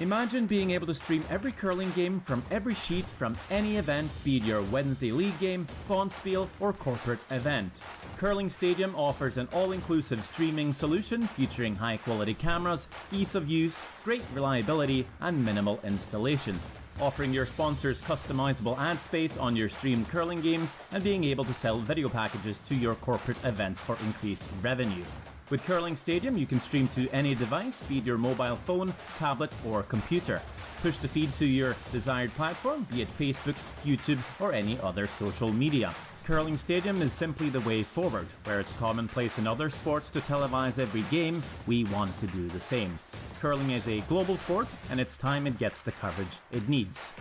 Imagine being able to stream every curling game from every sheet from any event, be it your Wednesday league game, bonspiel, or corporate event. Curling Stadium offers an all-inclusive streaming solution featuring high-quality cameras, ease of use, great reliability, and minimal installation. Offering your sponsors customizable ad space on your streamed curling games and being able to sell video packages to your corporate events for increased revenue. With Curling Stadium, you can stream to any device, be it your mobile phone, tablet, or computer. Push the feed to your desired platform, be it Facebook, YouTube, or any other social media. Curling Stadium is simply the way forward. Where it's commonplace in other sports to televise every game, we want to do the same. Curling is a global sport, and it's time it gets the coverage it needs.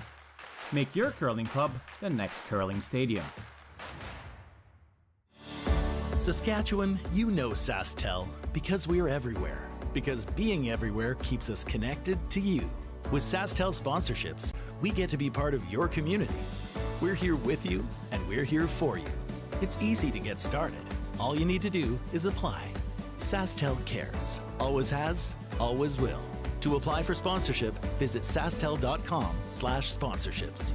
Make your curling club the next Curling Stadium. Saskatchewan, you know SaskTel because we're everywhere. Because being everywhere keeps us connected to you. With SaskTel sponsorships, we get to be part of your community. We're here with you, and we're here for you. It's easy to get started. All you need to do is apply. SaskTel cares. Always has, always will. To apply for sponsorship, visit sastel.com/sponsorships.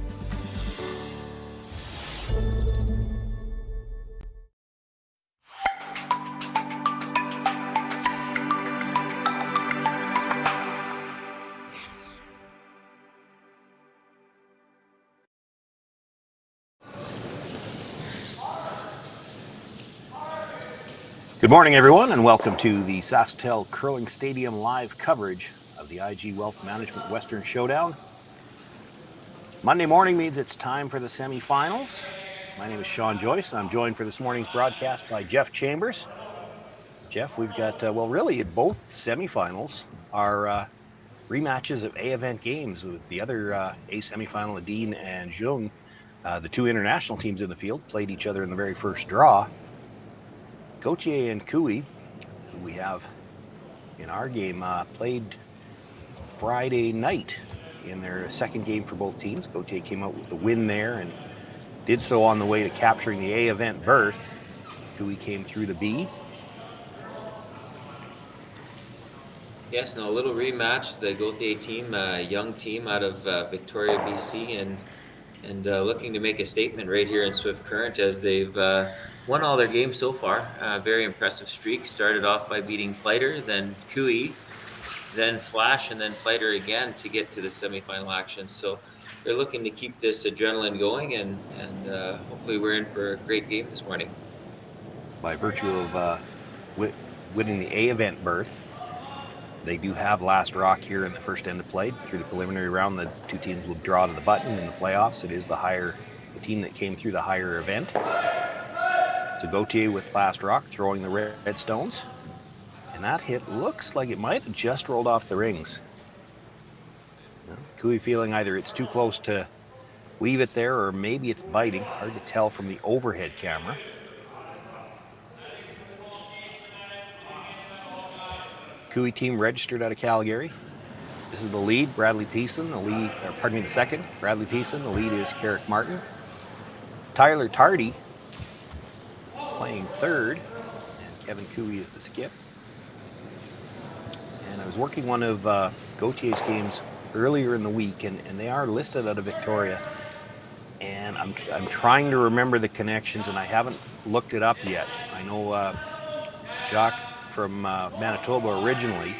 Good morning, everyone, and welcome to the SaskTel Curling Stadium live coverage of the IG Wealth Management Western Showdown. Monday morning means it's time for the semifinals. My name is Sean Joyce, and I'm joined for this morning's broadcast by Jeff Chambers. Jeff, we've got, really both semifinals are rematches of A event games with the other A semifinal, Adine and Jung. The two international teams in the field played each other in the very first draw. Gauthier and Cooey, who we have in our game, played Friday night in their second game for both teams. Gauthier came out with the win there and did so on the way to capturing the A event berth. Cooey came through the B. Yes, now a little rematch. The Gauthier team, a young team out of Victoria, BC, and looking to make a statement right here in Swift Current as they've won all their games so far. Very impressive streak. Started off by beating Fighter, then Cooey, then Flash, and then Fighter again to get to the semifinal action. So they're looking to keep this adrenaline going, and hopefully we're in for a great game this morning. By virtue of winning the A event berth, they do have last rock here in the first end of play. Through the preliminary round, the two teams will draw to the button in the playoffs. It is the team that came through the higher event. So Gauthier with last rock, throwing the red stones. And that hit looks like it might have just rolled off the rings. Cooey feeling either it's too close to weave it there or maybe it's biting. Hard to tell from the overhead camera. Cooey team registered out of Calgary. This is the lead, Bradley Thiessen. The second, Bradley Thiessen. The lead is Carrick Martin. Tyler Tardy playing third, and Kevin Cooey is the skip. And I was working one of Gauthier's games earlier in the week, and they are listed out of Victoria. And I'm trying to remember the connections, and I haven't looked it up yet. I know Jacques from Manitoba originally,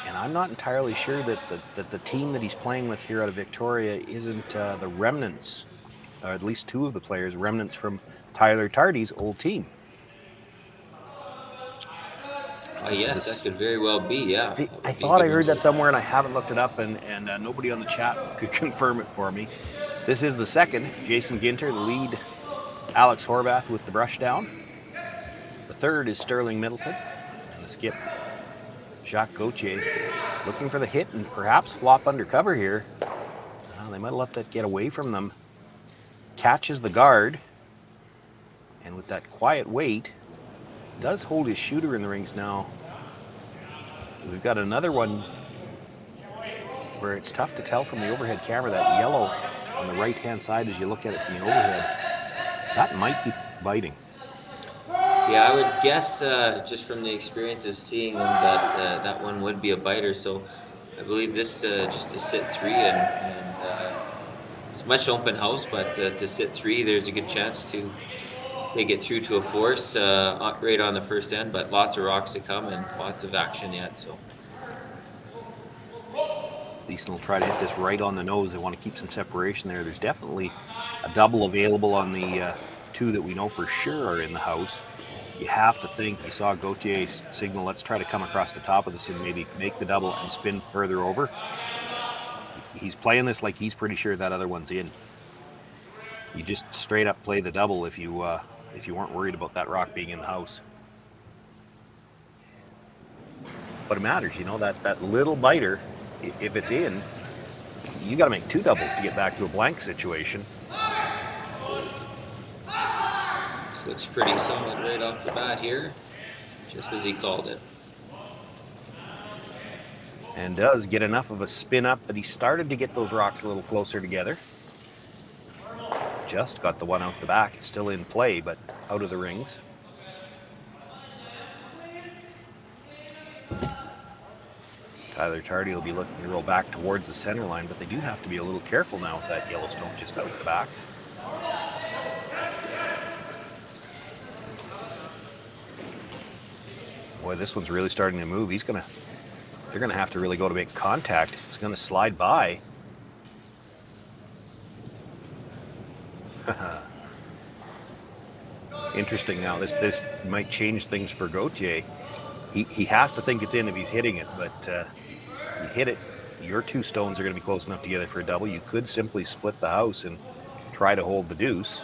and I'm not entirely sure that the team that he's playing with here out of Victoria isn't the remnants, or at least two of the players, remnants from Tyler Tardy's old team. Yes, that could very well be, yeah. I thought I heard that somewhere, and I haven't looked it up, and nobody on the chat could confirm it for me. This is the second, Jason Ginter, the lead, Alex Horvath with the brush down. The third is Sterling Middleton, and the skip, Jacques Gauthier, looking for the hit and perhaps flop under cover here. They might have let that get away from them. Catches the guard, and with that quiet weight, does hold his shooter in the rings now. We've got another one where it's tough to tell from the overhead camera, that yellow on the right-hand side as you look at it from the overhead. That might be biting. Yeah, I would guess just from the experience of seeing them that that one would be a biter. So I believe this just to sit 3 and it's much open house, but to sit 3, there's a good chance to make it through to a force right on the first end. But lots of rocks to come and lots of action yet. So Leeson will try to hit this right on the nose. They want to keep some separation there. There's definitely a double available on the 2 that we know for sure are in the house. You have to think, you saw Gautier's signal, let's try to come across the top of this and maybe make the double and spin further over. He's playing this like he's pretty sure that other one's in. You just straight up play the double if you weren't worried about that rock being in the house. But it matters, you know, that little biter, if it's in, you got to make 2 doubles to get back to a blank situation. looks pretty solid right off the bat here, just as he called it. And does get enough of a spin up that he started to get those rocks a little closer together. Just got the one out the back. It's still in play, but out of the rings. Tyler Tardy will be looking to roll back towards the center line, but they do have to be a little careful now with that Yellowstone just out the back. Boy, this one's really starting to move. They're gonna have to really go to make contact. It's gonna slide by. Interesting. Now this might change things for Gauthier. He has to think it's in if he's hitting it, but you hit it, your 2 stones are going to be close enough together for a double. You could simply split the house and try to hold the deuce.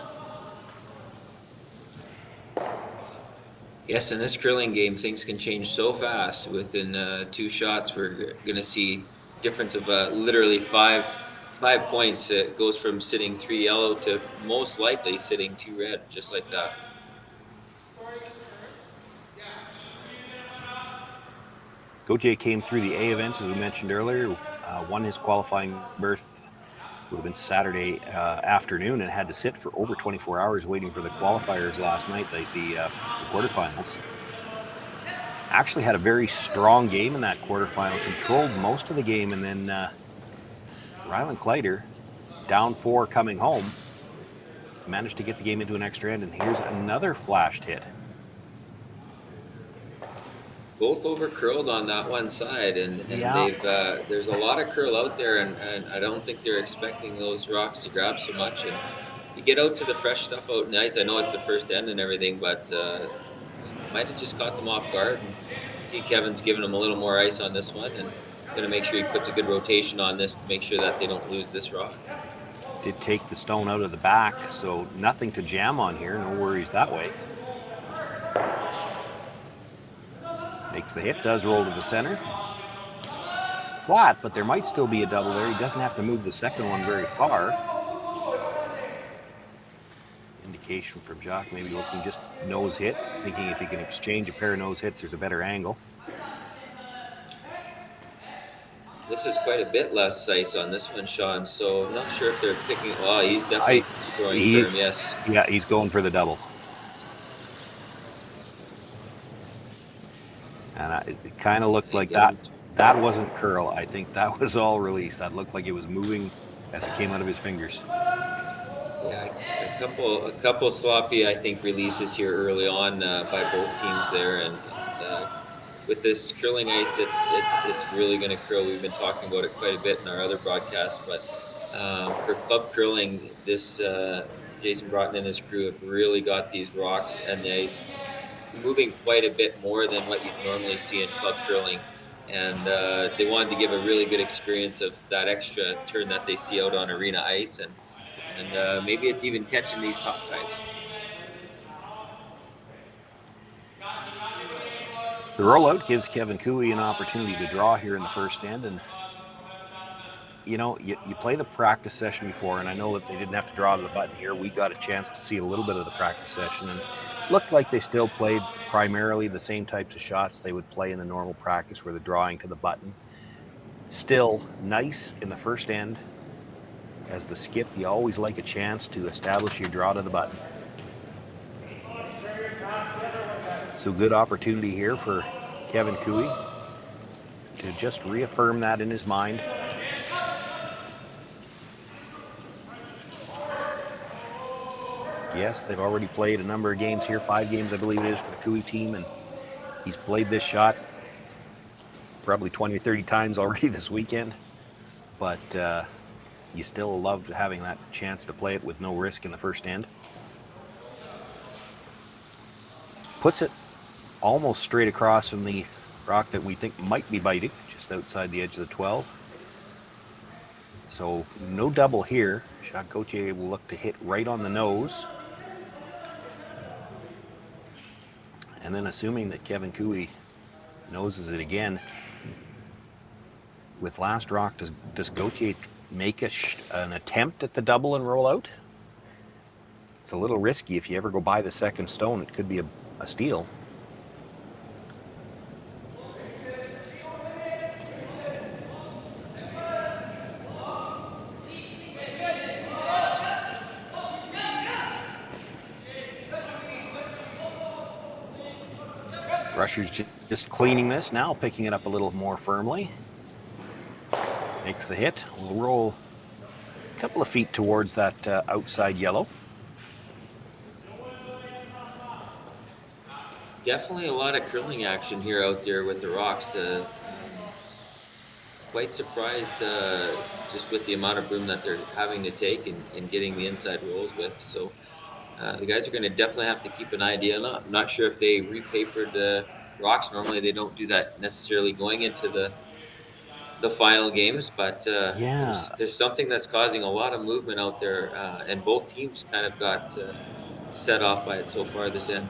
Yes, in this curling game, things can change so fast. Within 2 shots, we're going to see difference of literally 5 points. It goes from sitting 3 yellow to most likely sitting 2 red, just like that. Gauthier came through the A event, as we mentioned earlier, won his qualifying berth, would have been Saturday afternoon, and had to sit for over 24 hours waiting for the qualifiers last night, the quarterfinals. Actually had a very strong game in that quarterfinal, controlled most of the game, and then Rylan Kleider, down 4 coming home, managed to get the game into an extra end, and here's another flashed hit. Both over curled on that one side, and Yeah. they've there's a lot of curl out there, and I don't think they're expecting those rocks to grab so much. And you get out to the fresh stuff out in the ice. I know it's the first end and everything, but might have just caught them off guard. And see, Kevin's giving them a little more ice on this one, and going to make sure he puts a good rotation on this to make sure that they don't lose this rock. Did take the stone out of the back, so nothing to jam on here. No worries that way. Makes the hit, does roll to the center. It's flat, but there might still be a double there. He doesn't have to move the second one very far. Indication from Jacques, maybe looking just nose hit, thinking if he can exchange a pair of nose hits, there's a better angle. This is quite a bit less ice on this one, Sean, so I'm not sure if they're picking. Oh, he's definitely throwing firm, yes. Yeah, he's going for the double. And it kind of looked like that wasn't curl. I think that was all release. That looked like it was moving as it came out of his fingers. Yeah, a couple sloppy, I think, releases here early on by both teams there. And with this curling ice, it's really going to curl. We've been talking about it quite a bit in our other broadcasts. But for club curling, this Jason Broughton and his crew have really got these rocks and the ice moving quite a bit more than what you'd normally see in club curling, and they wanted to give a really good experience of that extra turn that they see out on arena ice, and maybe it's even catching these top guys. The rollout gives Kevin Cooey an opportunity to draw here in the first end, and you know, you play the practice session before, and I know that they didn't have to draw to the button here. We got a chance to see a little bit of the practice session, and looked like they still played primarily the same types of shots they would play in the normal practice, where they're drawing to the button. Still nice in the first end. As the skip, you always like a chance to establish your draw to the button. So good opportunity here for Kevin Cooey to just reaffirm that in his mind. Yes, they've already played a number of games here, 5 games I believe it is for the Cooey team, and he's played this shot probably 20 or 30 times already this weekend. But you still love having that chance to play it with no risk in the first end. Puts it almost straight across from the rock that we think might be biting, just outside the edge of the 12. So no double here. Jacques Gauthier will look to hit right on the nose. And then assuming that Kevin Cooey noses it again, with last rock, does Gauthier make an attempt at the double and roll out? It's a little risky. If you ever go by the second stone, it could be a steal. Rusher's just cleaning this now, picking it up a little more firmly. Makes the hit. We'll roll a couple of feet towards that outside yellow. Definitely a lot of curling action here out there with the rocks. Quite surprised just with the amount of room that they're having to take and getting the inside rolls with. So the guys are going to definitely have to keep an idea. I'm not sure if they repapered rocks. Normally they don't do that necessarily going into the final games, but Yeah. there's something that's causing a lot of movement out there, and both teams kind of got set off by it so far this end.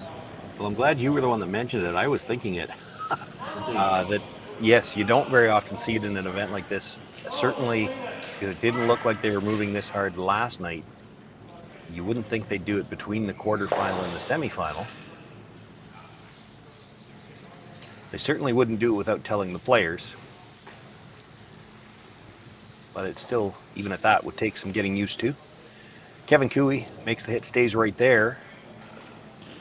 Well, I'm glad you were the one that mentioned it. I was thinking it. That, yes, you don't very often see it in an event like this. Certainly, because it didn't look like they were moving this hard last night. You wouldn't think they'd do it between the quarterfinal and the semifinal. They certainly wouldn't do it without telling the players. But it still, even at that, would take some getting used to. Kevin Cooey makes the hit, stays right there.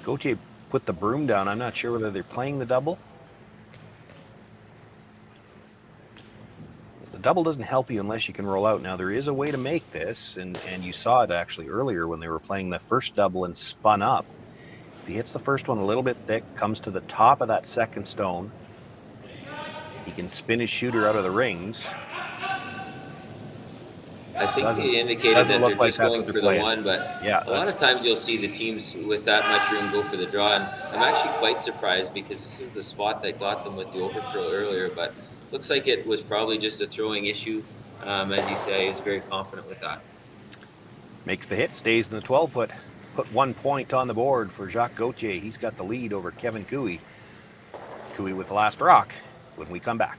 Gauthier put the broom down. I'm not sure whether they're playing the double. The double doesn't help you unless you can roll out. Now, there is a way to make this, and you saw it actually earlier when they were playing the first double and spun up. If he hits the first one a little bit thick, comes to the top of that second stone, he can spin his shooter out of the rings. I think they indicated that they're just going for the playing. one, but yeah, a lot of times you'll see the teams with that much room go for the draw, and I'm actually quite surprised because this is the spot that got them with the overcurl earlier, but looks like it was probably just a throwing issue. As you say, he's very confident with that. Makes the hit, stays in the 12-foot. Put 1 point on the board for Jacques Gauthier. He's got the lead over Kevin Cooey. Cooey with the last rock when we come back.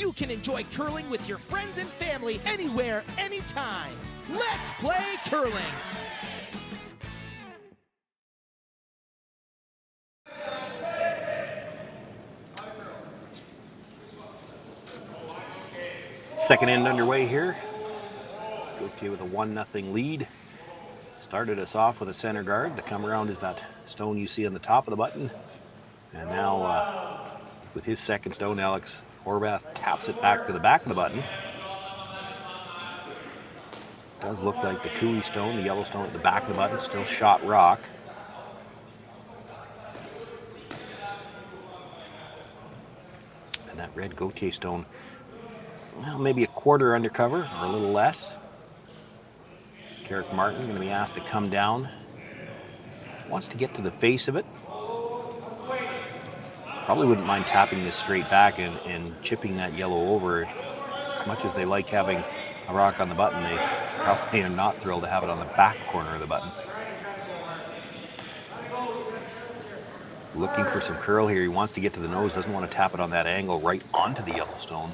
you can enjoy curling with your friends and family anywhere, anytime. Let's play curling. Second end underway here. Gauthier with a 1-0 lead. Started us off with a center guard. The come around is that stone you see on the top of the button. And now with his second stone, Alex Horvath taps it back to the back of the button. Does look like the Cooey stone, the yellow stone at the back of the button, still shot rock. And that red Gauthier stone, well, maybe a quarter undercover or a little less. Carrick Martin going to be asked to come down. Wants to get to the face of it. Probably wouldn't mind tapping this straight back and chipping that yellow over. As much as they like having a rock on the button, they probably are not thrilled to have it on the back corner of the button. Looking for some curl here. He wants to get to the nose, doesn't want to tap it on that angle right onto the yellow stone.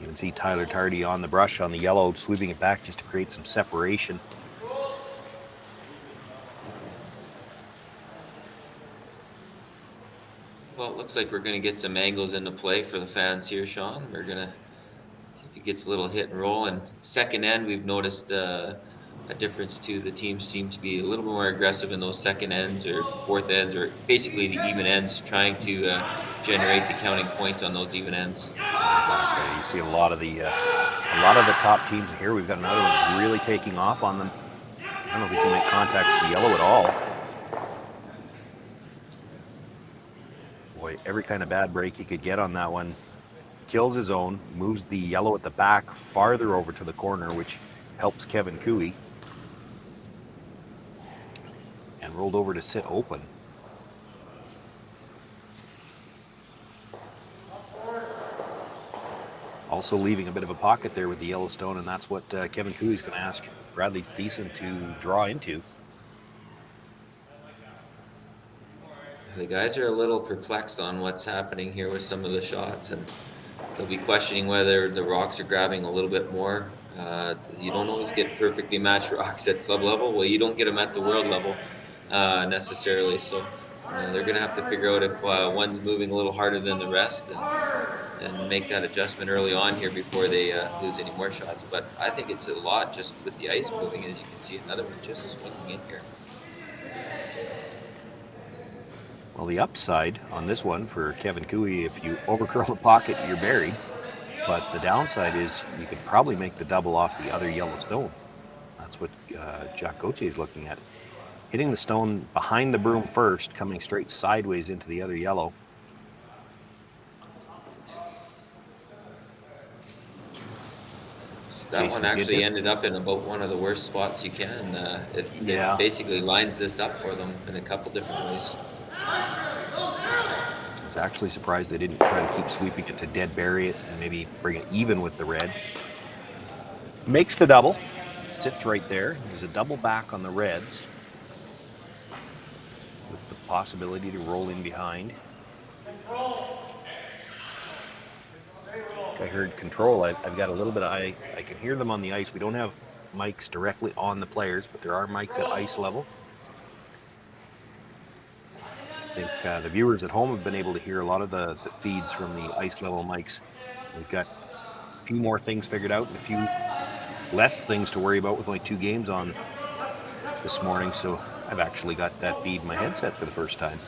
You can see Tyler Tardy on the brush on the yellow, sweeping it back just to create some separation. Well, it looks like we're going to get some angles into play for the fans here, Sean. We're going to, if it gets a little hit and roll. And second end, we've noticed a difference too. The teams seem to be a little more aggressive in those second ends or fourth ends, or basically the even ends, trying to generate the counting points on those even ends. Okay, you see a lot of the top teams here. We've got another one really taking off on them. I don't know if we can make contact with the yellow at all. Boy, every kind of bad break he could get on that one. Kills his own, moves the yellow at the back farther over to the corner, which helps Kevin Cooey. And rolled over to sit open. Also leaving a bit of a pocket there with the yellow stone, and that's what Kevin Cooey's going to ask Bradley Thiessen to draw into. The guys are a little perplexed on what's happening here with some of the shots, and they'll be questioning whether the rocks are grabbing a little bit more. You don't always get perfectly matched rocks at club level. Well, you don't get them at the world level necessarily, so they're going to have to figure out if one's moving a little harder than the rest and make that adjustment early on here before they lose any more shots. But I think it's a lot just with the ice moving, as you can see another one just swinging in here. Well, the upside on this one for Kevin Cooey, if you overcurl the pocket, you're buried. But the downside is you could probably make the double off the other yellow stone. That's what Jack Gauthier is looking at. Hitting the stone behind the broom first, coming straight sideways into the other yellow. That one actually ended up in about one of the worst spots you can. It basically lines this up for them in a couple different ways. I was actually surprised they didn't try to keep sweeping it to dead bury it and maybe bring it even with the red. Makes the double. Sits right there. There's a double back on the reds with the possibility to roll in behind. I heard control. I've got a little bit of I can hear them on the ice. We don't have mics directly on the players, but there are mics at ice level. I think the viewers at home have been able to hear a lot of the feeds from the ice level mics. We've got a few more things figured out and a few less things to worry about with only 2 games on this morning, so I've actually got that feed in my headset for the first time.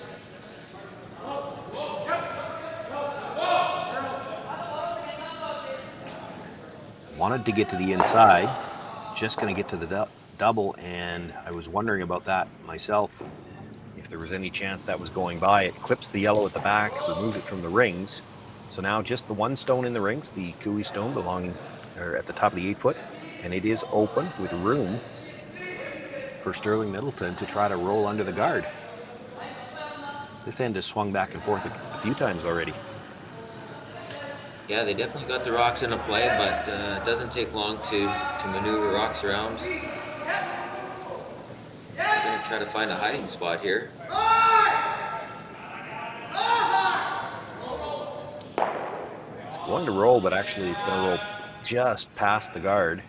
Wanted to get to the inside, just going to get to the double, and I was wondering about that myself. If there was any chance that was going by, it clips the yellow at the back, removes it from the rings. So now just the one stone in the rings, the Cooey stone belonging at the top of the 8 foot, and it is open with room for Sterling Middleton to try to roll under the guard. This end has swung back and forth a few times already. Yeah, they definitely got the rocks into play, but it doesn't take long to maneuver rocks around. They're going to try to find a hiding spot here. Going to roll, but actually it's going to roll just past the guard.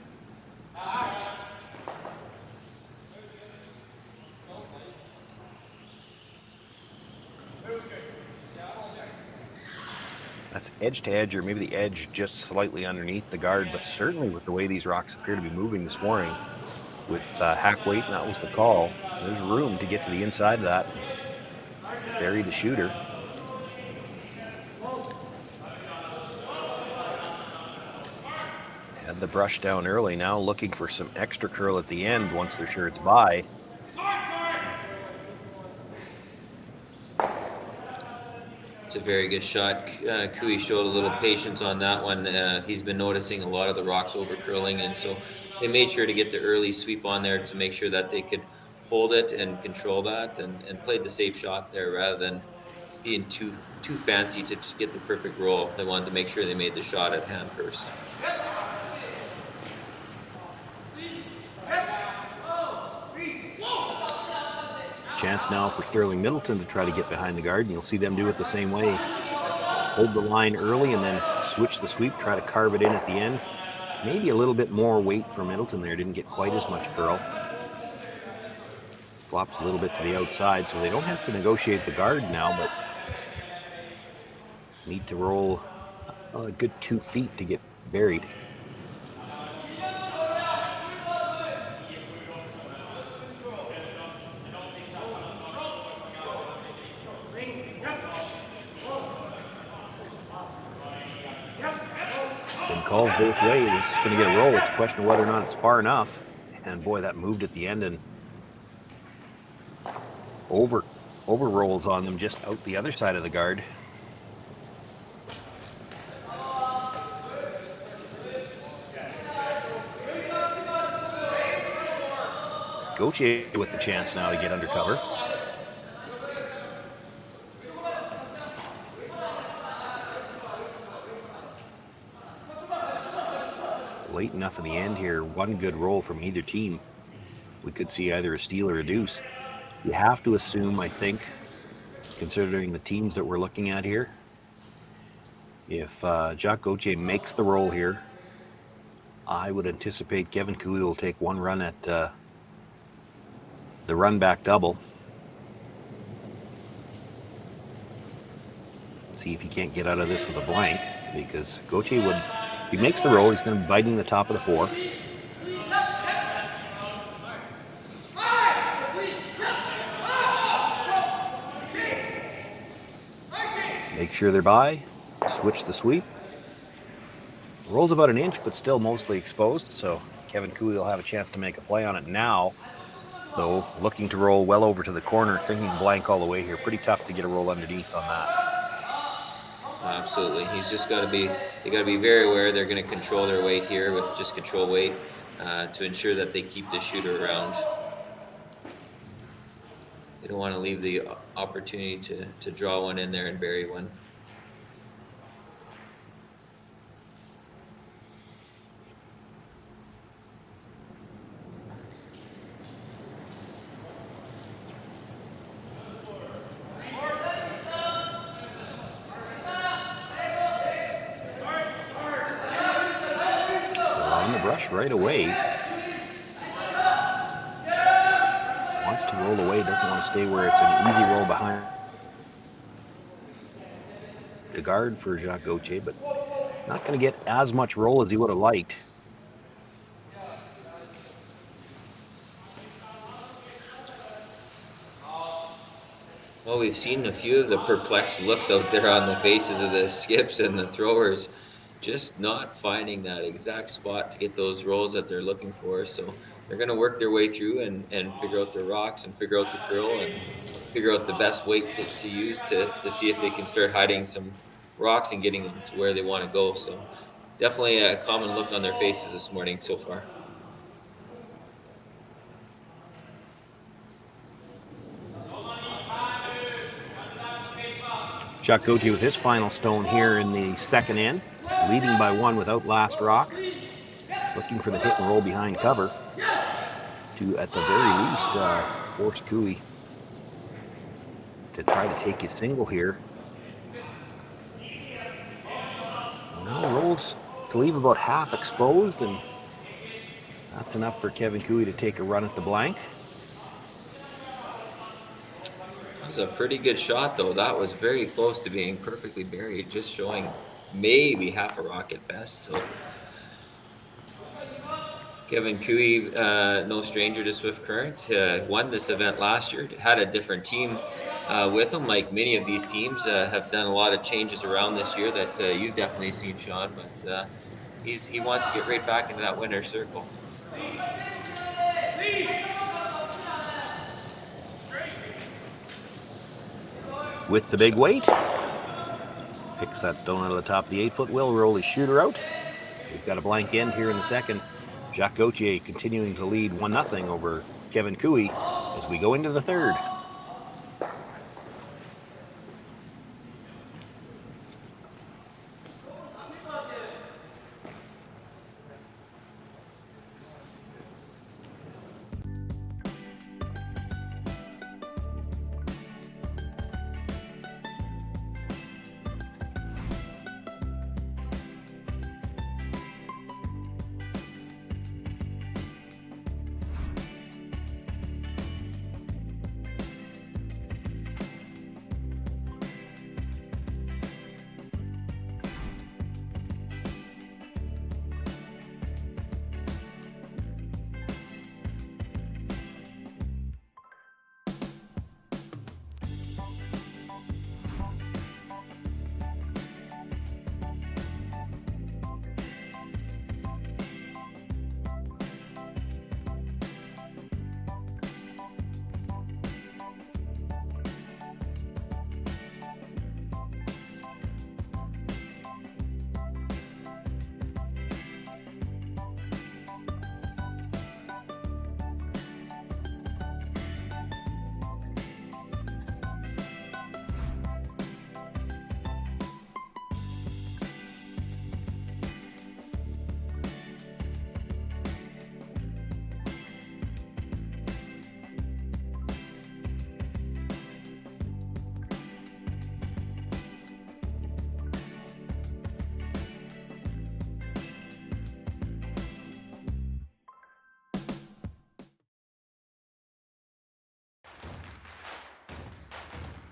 That's edge to edge, or maybe the edge just slightly underneath the guard, but certainly with the way these rocks appear to be moving this morning with hack weight, and that was the call, there's room to get to the inside of that and bury the shooter. Had the brush down early, now looking for some extra curl at the end once they're sure it's by. It's a very good shot. Cooey showed a little patience on that one. He's been noticing a lot of the rocks over curling, and so they made sure to get the early sweep on there to make sure that they could hold it and control that, and played the safe shot there rather than being too fancy to get the perfect roll. They wanted to make sure they made the shot at hand first. Chance now for Sterling Middleton to try to get behind the guard, and you'll see them do it the same way. Hold the line early and then switch the sweep, try to carve it in at the end. Maybe a little bit more weight for Middleton there, didn't get quite as much curl. Flops a little bit to the outside, so they don't have to negotiate the guard now, but need to roll a good 2 feet to get buried. Calls both ways. It's going to get a roll. It's a question of whether or not it's far enough. And boy, that moved at the end and over rolls on them just out the other side of the guard. Gauthier with the chance now to get under cover. Late enough in the end here, one good roll from either team. We could see either a steal or a deuce. You have to assume, I think, considering the teams that we're looking at here, if Jacques Gauthier makes the roll here, I would anticipate Kevin Cooey will take one run at the run back double. See if he can't get out of this with a blank, because Gauthier would, if he makes the roll, he's going to be biting the top of the 4. Make sure they're by, switch the sweep. Rolls about an inch, but still mostly exposed, so Kevin Cooey will have a chance to make a play on it now, though looking to roll well over to the corner, thinking blank all the way here. Pretty tough to get a roll underneath on that. Absolutely. He's just got to be, they got to be very aware they're going to control their weight here with just control weight to ensure that they keep the shooter around. They don't want to leave the opportunity to draw one in there and bury one. Right away. Wants to roll away, doesn't want to stay where it's an easy roll behind the guard for Jacques Gauthier, but not going to get as much roll as he would have liked. Well, we've seen a few of the perplexed looks out there on the faces of the skips and the throwers, just not finding that exact spot to get those rolls that they're looking for. So they're going to work their way through and figure out their rocks and figure out the curl and figure out the best weight to use to see if they can start hiding some rocks and getting them to where they want to go. So definitely a common look on their faces this morning so far. Jacques Gauthier with his final stone here in the second end, leading by 1 without last rock, looking for the hit and roll behind cover to, at the very least, force Cooey to try to take his single here. No holes to leave about half exposed, and that's enough for Kevin Cooey to take a run at the blank. That was a pretty good shot, though. That was very close to being perfectly buried, just showing maybe half a rock at best. So Kevin Cooey, no stranger to Swift Current, won this event last year, had a different team with him. Like many of these teams have done a lot of changes around this year that you've definitely seen, Sean, but he wants to get right back into that winner's circle. With the big weight, picks that stone out of the top of the 8-foot will, roll his shooter out. We've got a blank end here in the second. Jacques Gauthier continuing to lead 1-0 over Kevin Cooey as we go into the third.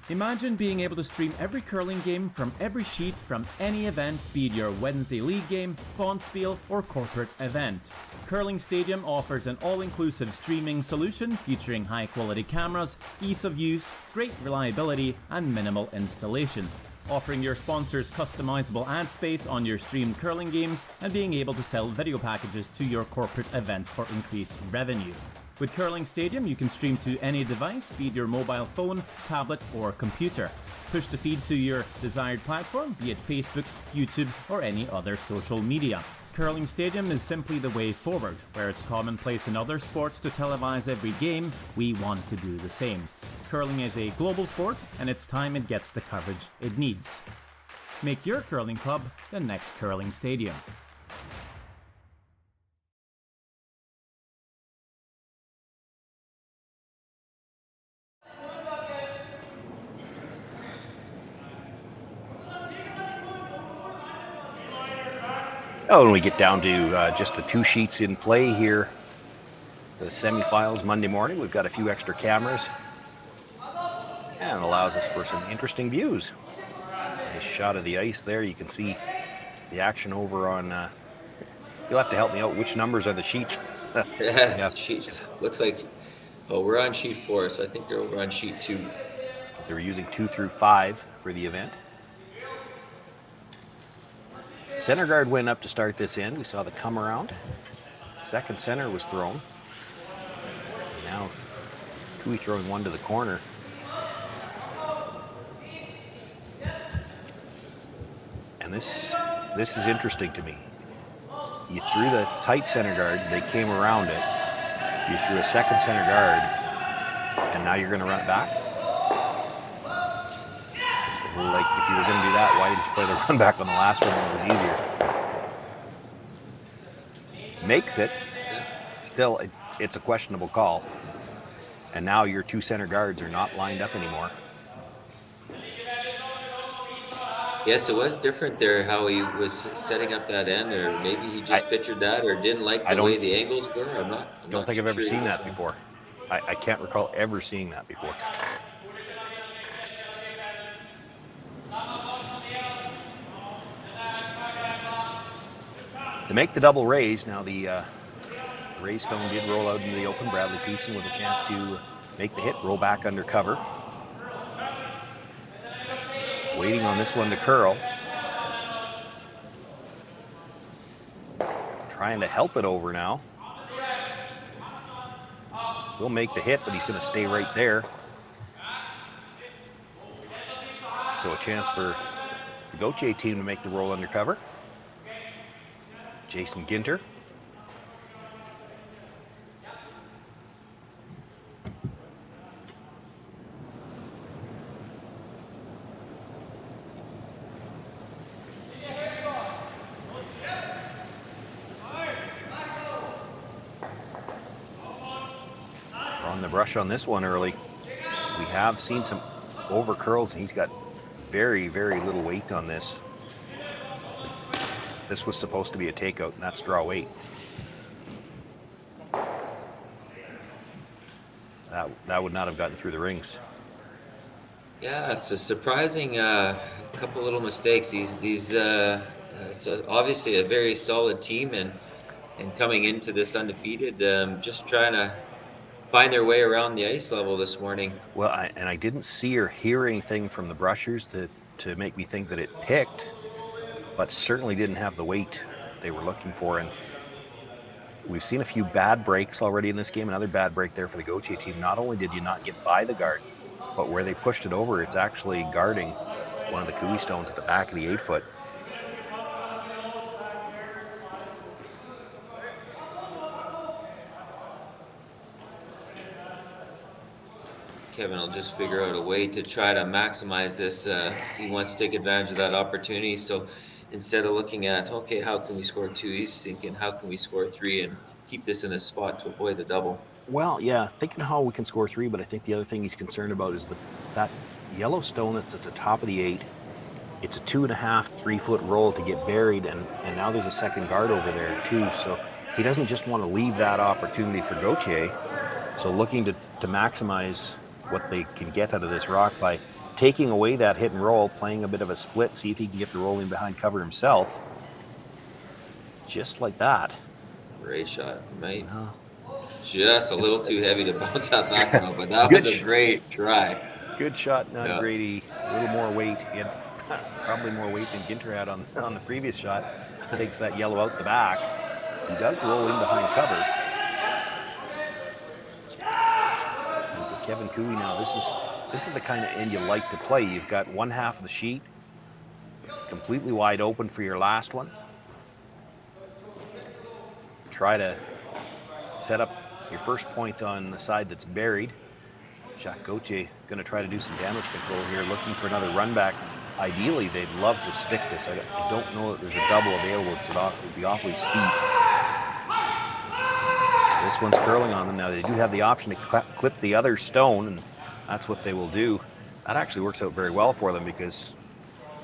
Imagine being able to stream every curling game from every sheet from any event, be it your Wednesday league game, bonspiel, or corporate event. Curling Stadium offers an all-inclusive streaming solution featuring high-quality cameras, ease of use, great reliability, and minimal installation. Offering your sponsors customizable ad space on your streamed curling games and being able to sell video packages to your corporate events for increased revenue. With Curling Stadium, you can stream to any device, be it your mobile phone, tablet, or computer. Push the feed to your desired platform, be it Facebook, YouTube, or any other social media. Curling Stadium is simply the way forward. Where it's commonplace in other sports to televise every game, we want to do the same. Curling is a global sport, and it's time it gets the coverage it needs. Make your curling club the next Curling Stadium. Oh, and we get down to just the two sheets in play here. The semifinals Monday morning. We've got a few extra cameras. And it allows us for some interesting views. Nice shot of the ice there. You can see the action over on... you'll have to help me out. Which numbers are the sheets? Yeah, sheets. Looks like... Oh, we're on sheet 4, so I think they're over on sheet 2. They're using 2 through 5 for the event. Center guard went up to start this end. We saw the come around. Second center was thrown. And now Cooey throwing one to the corner. And this is interesting to me. You threw the tight center guard, they came around it. You threw a second center guard, and now you're going to run it back? Like, if you were going to do that, why did you play the run back on the last one when it was easier? Makes it. Still, it's a questionable call. And now your two center guards are not lined up anymore. Yes, it was different there how he was setting up that end, or maybe he I just pictured that or didn't like I the way don't the angles were. I'm don't not think I've too ever sure seen either, that Sean. before. I can't recall ever seeing that before. To make the double raise, now the raise stone did roll out into the open. Bradley Peason with a chance to make the hit, roll back under cover. Waiting on this one to curl. Trying to help it over now. He'll make the hit, but he's going to stay right there. So a chance for the Gauthier team to make the roll under cover. Jason Ginter. We're on the brush on this one early. We have seen some over curls, and he's got very, very little weight on this. This was supposed to be a takeout, and that's draw weight. That would not have gotten through the rings. Yeah, it's a surprising couple little mistakes. It's obviously a very solid team, and coming into this undefeated, just trying to find their way around the ice level this morning. Well, I didn't see or hear anything from the brushers to make me think that it picked, but certainly didn't have the weight they were looking for. And we've seen a few bad breaks already in this game. Another bad break there for the Gauthier team. Not only did you not get by the guard, but where they pushed it over, it's actually guarding one of the Cooey stones at the back of the 8-foot. Kevin will just figure out a way to try to maximize this. He wants to take advantage of that opportunity. So instead of looking at, okay, how can we score 2, he's thinking, how can we score 3 and keep this in a spot to avoid a double? Well, yeah, thinking how we can score 3, but I think the other thing he's concerned about is that yellow stone that's at the top of the 8. It's a 2.5, 3-foot roll to get buried, and now there's a second guard over there too. So he doesn't just want to leave that opportunity for Gauthier. So looking to maximize what they can get out of this rock by taking away that hit and roll, playing a bit of a split, see if he can get the roll in behind cover himself. Just like that. Great shot, mate. Just a little too heavy to bounce that back now, but that Good was a great try. Good shot, now Yeah. Grady. A little more weight. He had probably more weight than Ginter had on the previous shot. Takes that yellow out the back. He does roll in behind cover. And for Kevin Cooey now, this is the kind of end you like to play. You've got one half of the sheet completely wide open for your last one. Try to set up your first point on the side that's buried. Jacques Gauthier going to try to do some damage control here, looking for another run back. Ideally, they'd love to stick this. I don't know that there's a double available. It would be awfully steep. This one's curling on them. Now, they do have the option to clip the other stone, and that's what they will do. That actually works out very well for them, because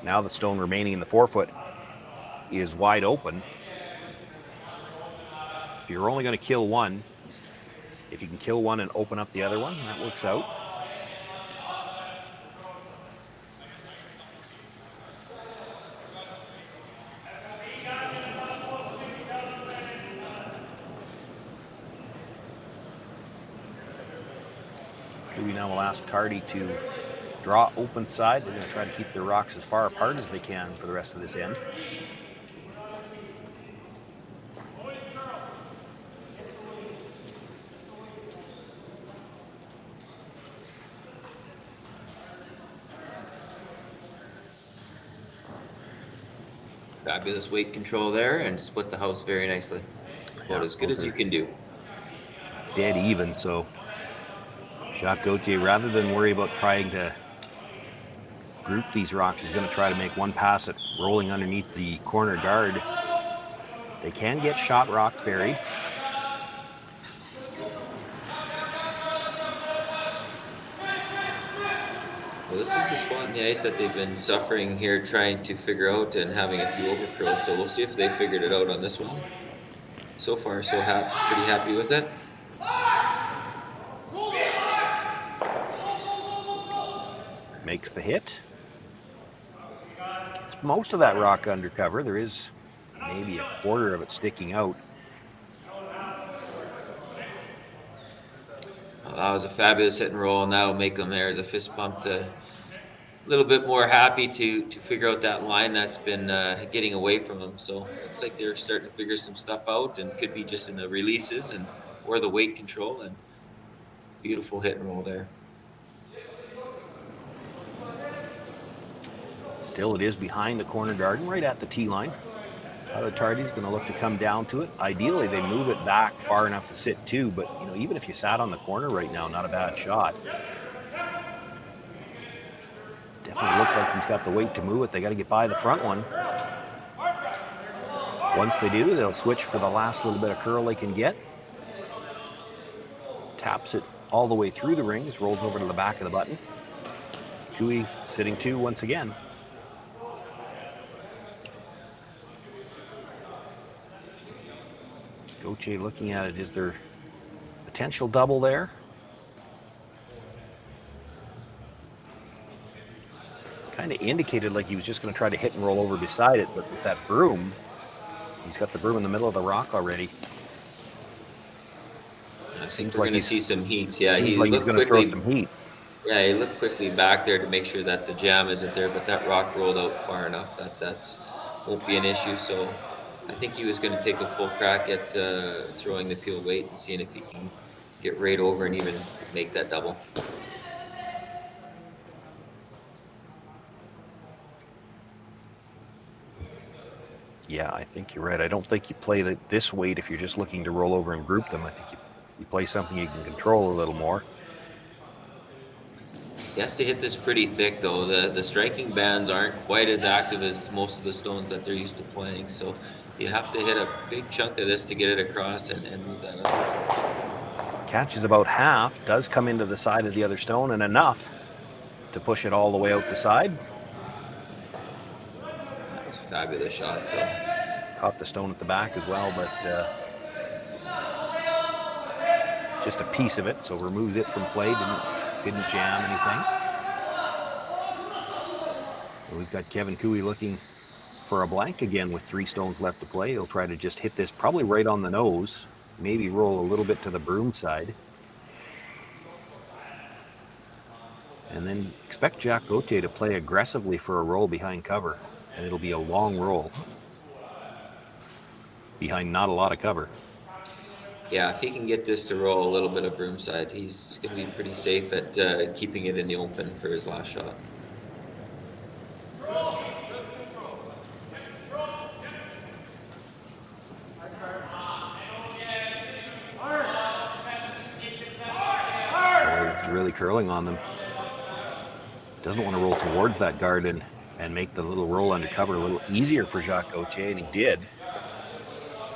now the stone remaining in the 4-foot is wide open. If you're only going to kill one, if you can kill one and open up the other one, that works out. We now will ask Tardy to draw open side. They're going to try to keep their rocks as far apart as they can for the rest of this end. Fabulous weight control there and split the house very nicely. About as good as you can do. Dead even, so Jacques Gauthier, rather than worry about trying to group these rocks, is going to try to make one pass at rolling underneath the corner guard. They can get shot rock buried. this is the spot in the ice that they've been suffering here, trying to figure out and having a few overcurls. So we'll see if they figured it out on this one. So far, so pretty happy with it. Makes the hit. Gets most of that rock under cover. There is maybe a quarter of it sticking out. Well, that was a fabulous hit and roll, and that'll make them there as a fist pump to a little bit more happy to figure out that line that's been getting away from them. So it looks like they're starting to figure some stuff out, and could be just in the releases and or the weight control. And beautiful hit and roll there. Still, it is behind the corner garden, right at the tee line. Tardy's going to look to come down to it. Ideally, they move it back far enough to sit too, but you know, even if you sat on the corner right now, not a bad shot. Definitely looks like he's got the weight to move it. They got to get by the front one. Once they do, they'll switch for the last little bit of curl they can get. Taps it all the way through the rings, rolls over to the back of the button. Cooey sitting two once again. Gauthier looking at it. Is there potential double there? Kind of indicated like he was just going to try to hit and roll over beside it, but with that broom, he's got the broom in the middle of the rock already. I think we're going to see some heat. Yeah, he's going to throw some heat. Yeah, he looked quickly back there to make sure that the jam isn't there, but that rock rolled out far enough that that's won't be an issue. So I think he was going to take a full crack at throwing the peel weight and seeing if he can get right over and even make that double. Yeah, I think you're right. I don't think you play this weight if you're just looking to roll over and group them. I think you play something you can control a little more. He has to hit this pretty thick, though. The striking bands aren't quite as active as most of the stones that they're used to playing. So you have to hit a big chunk of this to get it across and move that up. Catches about half, does come into the side of the other stone, and enough to push it all the way out the side. That was a fabulous shot, though. Caught the stone at the back as well, but just a piece of it, so removes it from play. Didn't jam anything. We've got Kevin Cooey looking for a blank again with 3 stones left to play. He'll try to just hit this probably right on the nose, maybe roll a little bit to the broom side. And then expect Jack Gauthier to play aggressively for a roll behind cover, and it'll be a long roll behind not a lot of cover. Yeah, if he can get this to roll a little bit of broom side, he's going to be pretty safe at keeping it in the open for his last shot. He's really curling on them. Doesn't want to roll towards that guard and make the little roll under cover a little easier for Jacques Gauthier, and he did.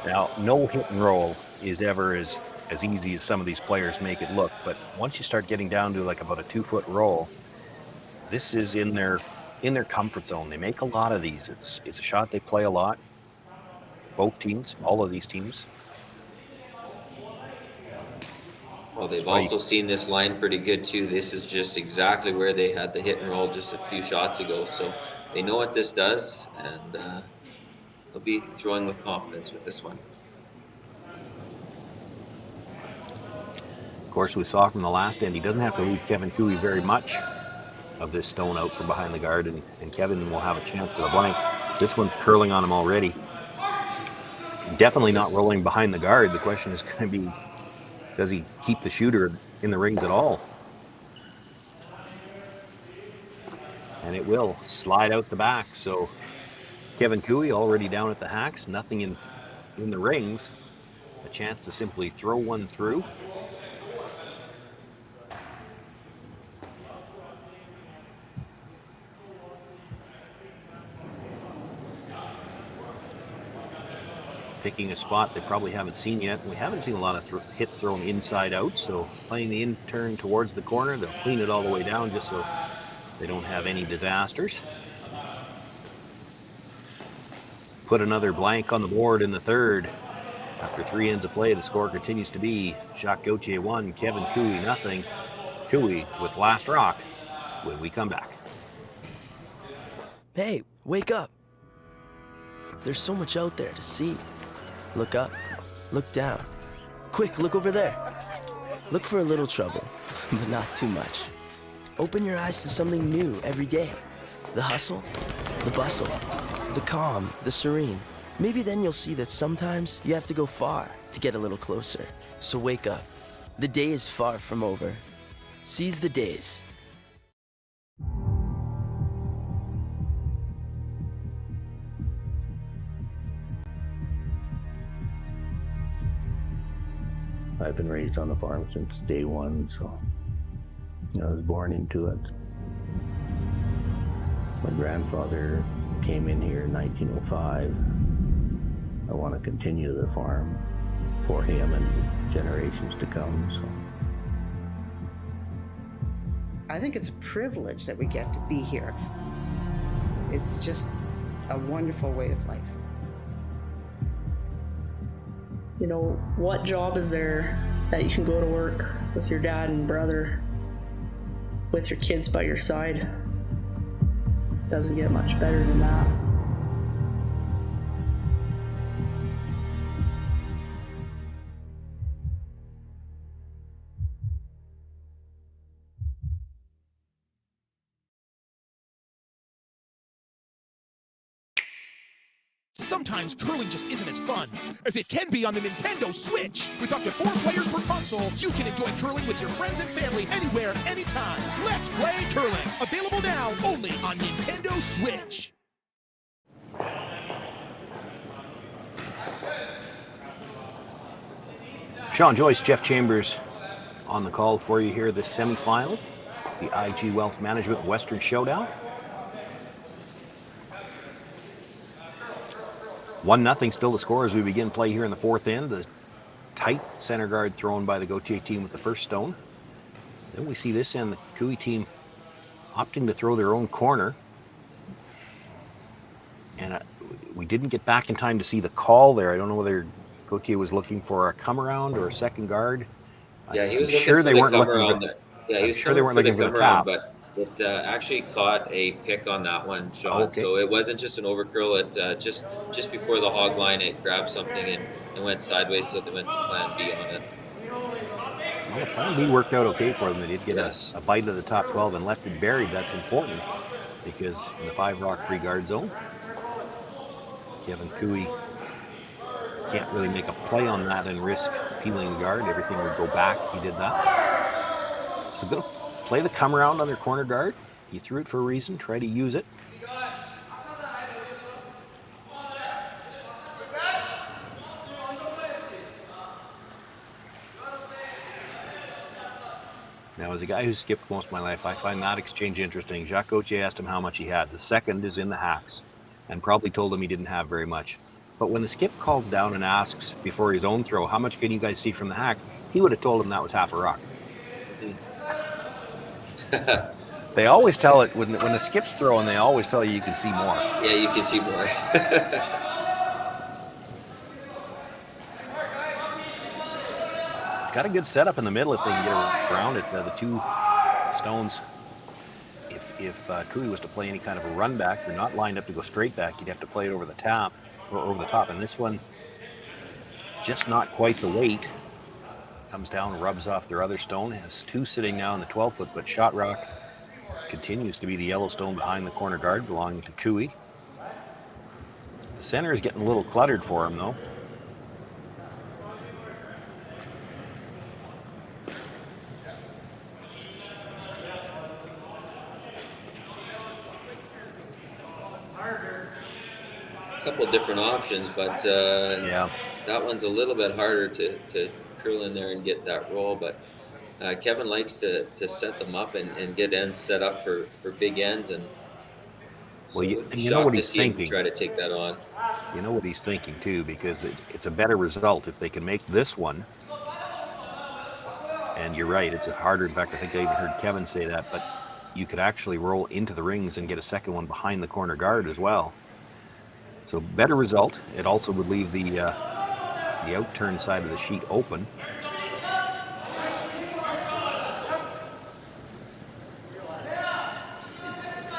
Now, no hit and roll is ever as easy as some of these players make it look, but once you start getting down to like about a 2-foot roll, this is in their comfort zone. They make a lot of these. It's a shot they play a lot. Both teams, all of these teams. Well, they've also seen this line pretty good too. This is just exactly where they had the hit and roll just a few shots ago, so they know what this does, and they'll be throwing with confidence with this one. Of course, we saw from the last end, he doesn't have to leave Kevin Cooey very much of this stone out from behind the guard, and Kevin will have a chance for a blank. This one's curling on him already. Definitely not rolling behind the guard. The question is going to be, does he keep the shooter in the rings at all? And it will slide out the back. So Kevin Cooey already down at the hacks, nothing in the rings. A chance to simply throw one through. Picking a spot they probably haven't seen yet. We haven't seen a lot of hits thrown inside out, so playing the in turn towards the corner, they'll clean it all the way down just so They don't have any disasters. Put another blank on the board in the third. After 3 ends of play, the score continues to be Jacques Gauthier 1, Kevin Cooey nothing. Cooey with last rock when we come back. Hey, wake up. There's so much out there to see. Look up, look down. Quick, look over there. Look for a little trouble, but not too much. Open your eyes to something new every day. The hustle, the bustle, the calm, the serene. Maybe then you'll see that sometimes you have to go far to get a little closer. So wake up. The day is far from over. Seize the days. I've been raised on the farm since day one, so I was born into it. My grandfather came in here in 1905. I want to continue the farm for him and generations to come. So I think it's a privilege that we get to be here. It's just a wonderful way of life. You know, what job is there that you can go to work with your dad and brother, with your kids by your side? Doesn't get much better than that. Sometimes curling just isn't as fun as it can be on the Nintendo Switch. With up to 4 players per console, you can enjoy curling with your friends and family anywhere, anytime. Let's play curling. Available now only on Nintendo Switch. Sean Joyce, Jeff Chambers on the call for you here this semifinal, the IG Wealth Management Western Showdown. 1-0 still the score as we begin play here in the fourth end. The tight center guard thrown by the Gauthier team with the first stone. Then we see this end, the Cooey team opting to throw their own corner. And we didn't get back in time to see the call there. I don't know whether Gauthier was looking for a come around or a second guard. Yeah, he was I'm sure they weren't looking for for the, yeah, he was sure they weren't looking for the come tap. around, but it actually caught a pick on that one, Sean. Okay. So it wasn't just an overcurl. It just before the hog line, it grabbed something and went sideways, so they went to plan B on it. Well, the plan B worked out okay for them. They did get a bite of the top 12 and left it buried. That's important because in the 5-rock pre-guard zone, Kevin Cooey can't really make a play on that and risk peeling the guard. Everything would go back if he did that. So going to play the come around on their corner guard. He threw it for a reason, try to use it. Now, as a guy who skipped most of my life, I find that exchange interesting. Jacques Gauthier asked him how much he had. The second is in the hacks, and probably told him he didn't have very much. But when the skip calls down and asks before his own throw, how much can you guys see from the hack? He would have told him that was half a rock. They always tell it when the skip's throwing, they always tell you can see more. Yeah, you can see more. It's got a good setup in the middle if they can get around it. The two stones, if Cooey was to play any kind of a run back, they're not lined up to go straight back. You'd have to play it over the top. Or over the top, and this one just not quite the weight. Comes down, rubs off their other stone. Has two sitting now in the 12-foot, but shot rock continues to be the yellow stone behind the corner guard belonging to Cooey. The center is getting a little cluttered for him though. Couple different options, but Yeah, that one's a little bit harder to curl in there and get that roll. But Kevin likes to set them up and get ends set up for big ends, and well, you know shocked what to he's see him thinking. try to take that on. You know what he's thinking too, because it's a better result if they can make this one. And you're right, it's harder. In fact, I think I even heard Kevin say that. But you could actually roll into the rings and get a second one behind the corner guard as well. So better result. It also would leave the outturn side of the sheet open.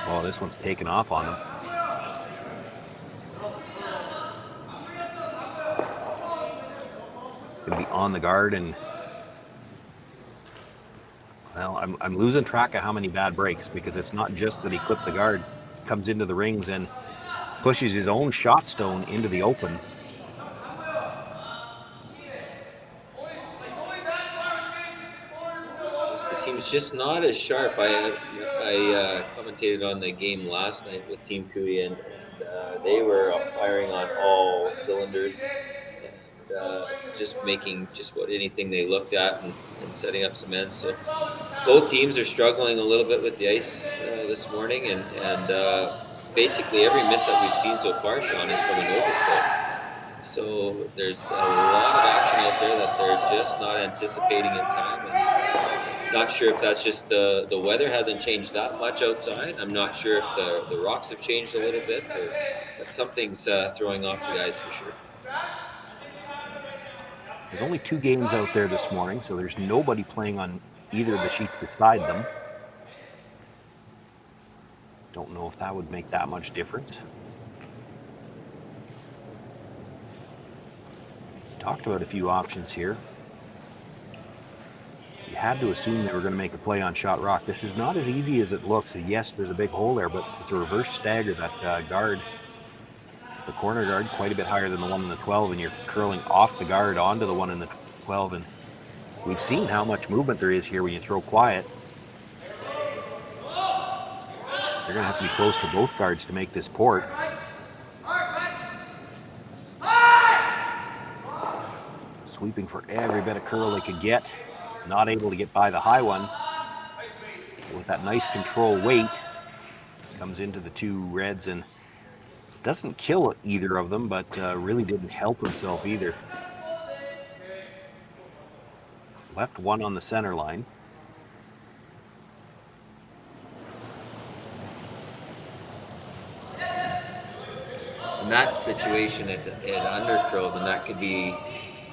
Oh, this one's taken off on them. Going to be on the guard, and well, I'm losing track of how many bad breaks, because it's not just that he clipped the guard, comes into the rings and pushes his own shot stone into the open. The team's just not as sharp. I commentated on the game last night with Team Cooey, and they were firing on all cylinders, and just making just about anything they looked at and setting up some ends. So both teams are struggling a little bit with the ice this morning, and basically every miss that we've seen so far, Sean, is from an overcurl. So there's a lot of action out there that they're just not anticipating in time. And not sure if that's just the weather hasn't changed that much outside. I'm not sure if the rocks have changed a little bit, but something's throwing off the guys for sure. There's only 2 games out there this morning, so there's nobody playing on either of the sheets beside them. Don't know if that would make that much difference. Talked about a few options here. You had to assume they were going to make a play on shot rock. This is not as easy as it looks. Yes, there's a big hole there, but it's a reverse stagger. That guard, the corner guard, quite a bit higher than the one in the 12, and you're curling off the guard onto the one in the 12. And we've seen how much movement there is here when you throw quiet. They're going to have to be close to both guards to make this port. Sweeping for every bit of curl they could get. Not able to get by the high one. With that nice control weight, comes into the 2 reds and doesn't kill either of them, but really didn't help himself either. Left one on the center line. In that situation, it undercurled, and that could be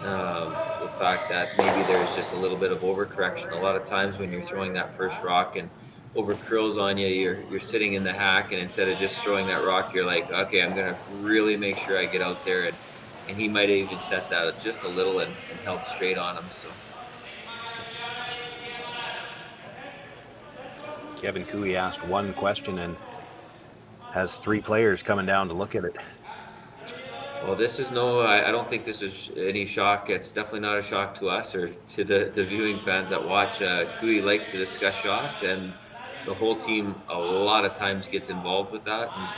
the fact that maybe there's just a little bit of overcorrection. A lot of times when you're throwing that first rock and over curls on you, you're sitting in the hack, and instead of just throwing that rock, you're like, okay, I'm gonna really make sure I get out there, and he might have even set that just a little and held straight on him. So Kevin Cooey asked one question and has 3 players coming down to look at it. well, this is I don't think this is any shock. It's definitely not a shock to us or to the viewing fans that watch. Cooey likes to discuss shots, and the whole team a lot of times gets involved with that. And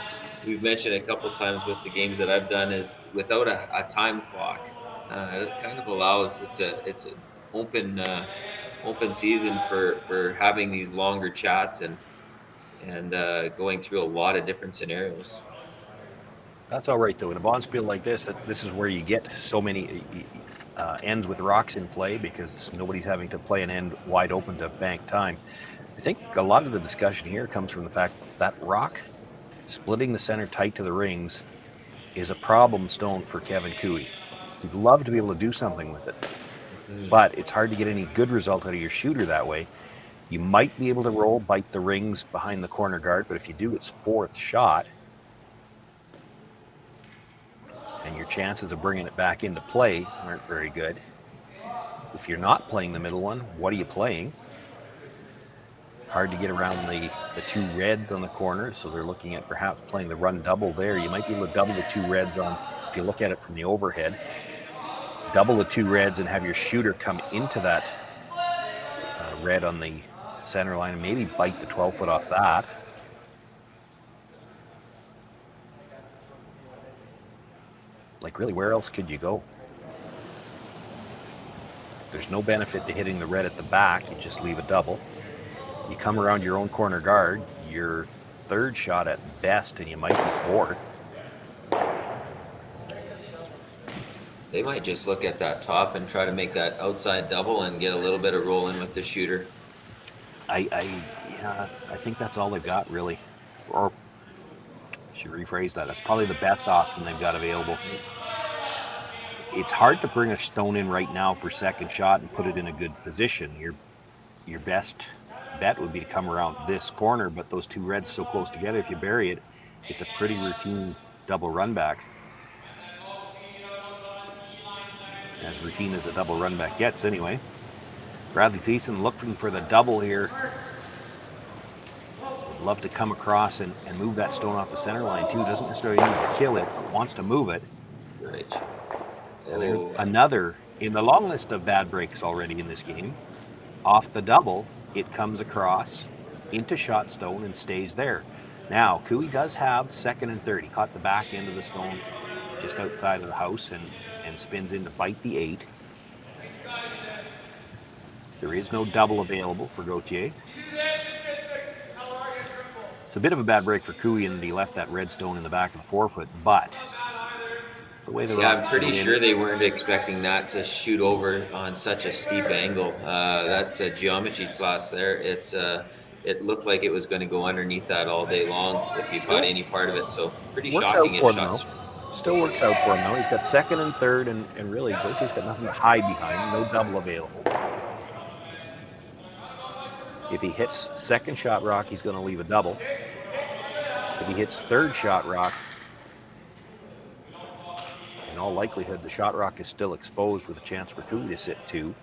we've mentioned a couple times with the games that I've done is without a time clock, it kind of allows, it's an open season for having these longer chats and going through a lot of different scenarios. That's all right, though. In a bonspiel like this is where you get so many ends with rocks in play, because nobody's having to play an end wide open to bank time. I think a lot of the discussion here comes from the fact that rock splitting the center tight to the rings is a problem stone for Kevin Cooey. He'd love to be able to do something with it, but it's hard to get any good result out of your shooter that way. You might be able to bite the rings behind the corner guard, but if you do, it's 4th shot. And your chances of bringing it back into play aren't very good. If you're not playing the middle one, what are you playing? Hard to get around the 2 reds on the corner, so they're looking at perhaps playing the run double there. You might be able to double the 2 reds on, if you look at it from the overhead, double the 2 reds and have your shooter come into that red on the center line and maybe bite the 12-foot off that. Like, really, where else could you go? There's no benefit to hitting the red at the back. You just leave a double. You come around your own corner guard, your 3rd shot at best, and you might be 4th. They might just look at that top and try to make that outside double and get a little bit of roll in with the shooter. I think that's all they've got, really. Or I should rephrase that. That's probably the best option they've got available. It's hard to bring a stone in right now for second shot and put it in a good position. Your best bet would be to come around this corner, but those two reds so close together, if you bury it, it's a pretty routine double run back. As routine as a double run back gets, anyway. Bradley Thiessen looking for the double here. Would love to come across and move that stone off the center line too. Doesn't necessarily need to kill it, but wants to move it. Right. And there's another in the long list of bad breaks already in this game. Off the double, it comes across into shot stone and stays there. Now, Cooey does have second and third. He caught the back end of the stone just outside of the house and spins in to bite the 8. There is no double available for Gauthier. It's a bit of a bad break for Cooey in that he left that red stone in the back of the forefoot, but the way the I'm pretty sure they weren't expecting that to shoot over on such a steep angle. That's a geometry class there. It looked like it was going to go underneath that all day long if you caught any part of it. So pretty shocking in shots. Still works out for him though. He's got second and third, and really Gauthier's got nothing to hide behind. No double available. If he hits second shot rock, he's going to leave a double. If he hits third shot rock, in all likelihood, the shot rock is still exposed with a chance for Cooey to sit 2.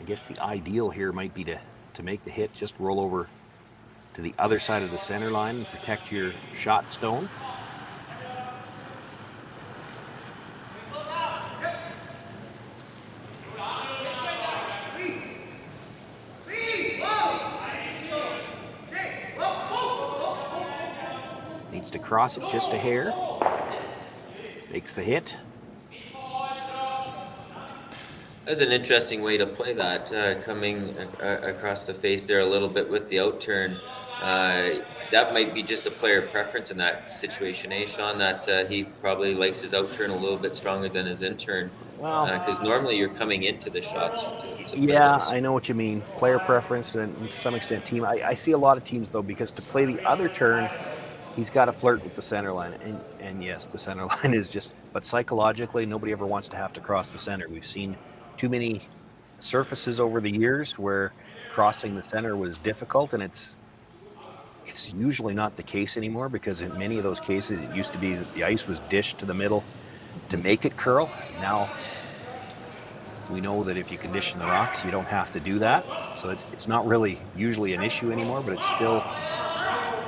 I guess the ideal here might be to make the hit, just roll over to the other side of the center line and protect your shot stone. Needs to cross it just a hair. Makes the hit. That's an interesting way to play that, coming across the face there a little bit with the outturn. That might be just a player preference in that situation, Sean? That he probably likes his outturn a little bit stronger than his in-turn. Because normally you're coming into the shots. Yeah, I know what you mean. Player preference and to some extent team. I see a lot of teams, though, because to play the other turn, he's got to flirt with the center line. And yes, the center line is just... But psychologically, nobody ever wants to have to cross the center. We've seen too many surfaces over the years where crossing the center was difficult, and it's usually not the case anymore, because in many of those cases it used to be that the ice was dished to the middle to make it curl. Now we know that if you condition the rocks, you don't have to do that, so it's not really usually an issue anymore, but it's still,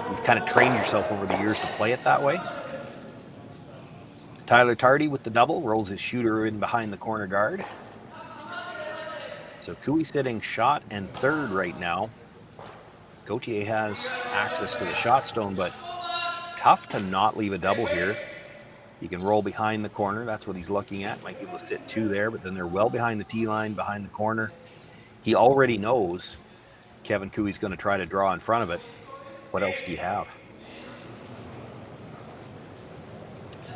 you've kind of trained yourself over the years to play it that way. Tyler Tardy with the double rolls his shooter in behind the corner guard. So Cooey sitting shot and third right now. Gauthier has access to the shot stone, but tough to not leave a double here. He can roll behind the corner. That's what he's looking at. Might be able to sit 2 there, but then they're well behind the tee line, behind the corner. He already knows Kevin Cooey's going to try to draw in front of it. What else do you have?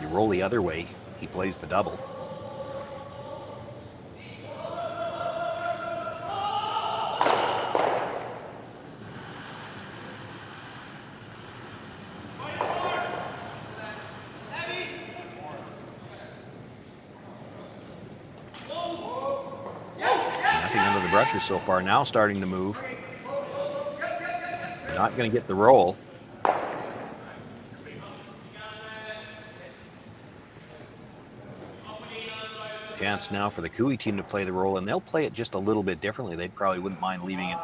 You roll the other way, he plays the double. Brushes so far, now starting to move. Not going to get the roll. Chance now for the Cooey team to play the roll, and they'll play it just a little bit differently. They probably wouldn't mind leaving it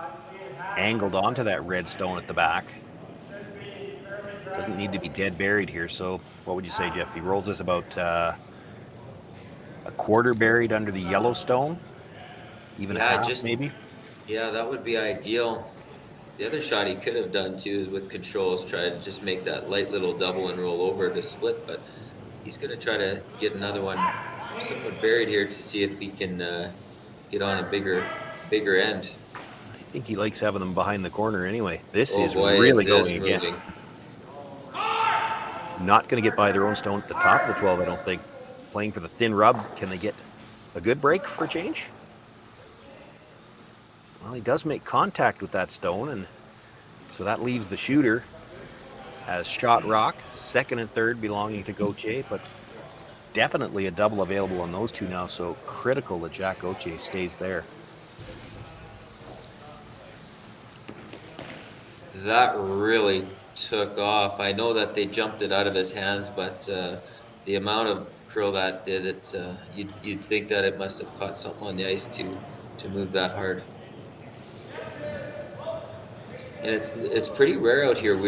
angled onto that red stone at the back. Doesn't need to be dead buried here, so what would you say, Jeff? He rolls this about a quarter buried under the yellow stone? Even a half, maybe? Yeah, that would be ideal. The other shot he could have done too is with controls, try to just make that light little double and roll over to split, but he's going to try to get another one somewhat buried here to see if he can get on a bigger end. I think he likes having them behind the corner anyway. This is really going again. Not going to get by their own stone at the top of the 12, I don't think. Playing for the thin rub. Can they get a good break for a change? Well, he does make contact with that stone, and so that leaves the shooter as shot rock, second and third belonging to Gauthier, but definitely a double available on those two now, so critical that Jack Gauthier stays there. That really took off. I know that they jumped it out of his hands, but the amount of curl that did, you'd think that it must have caught something on the ice to move that hard. And it's pretty rare out here.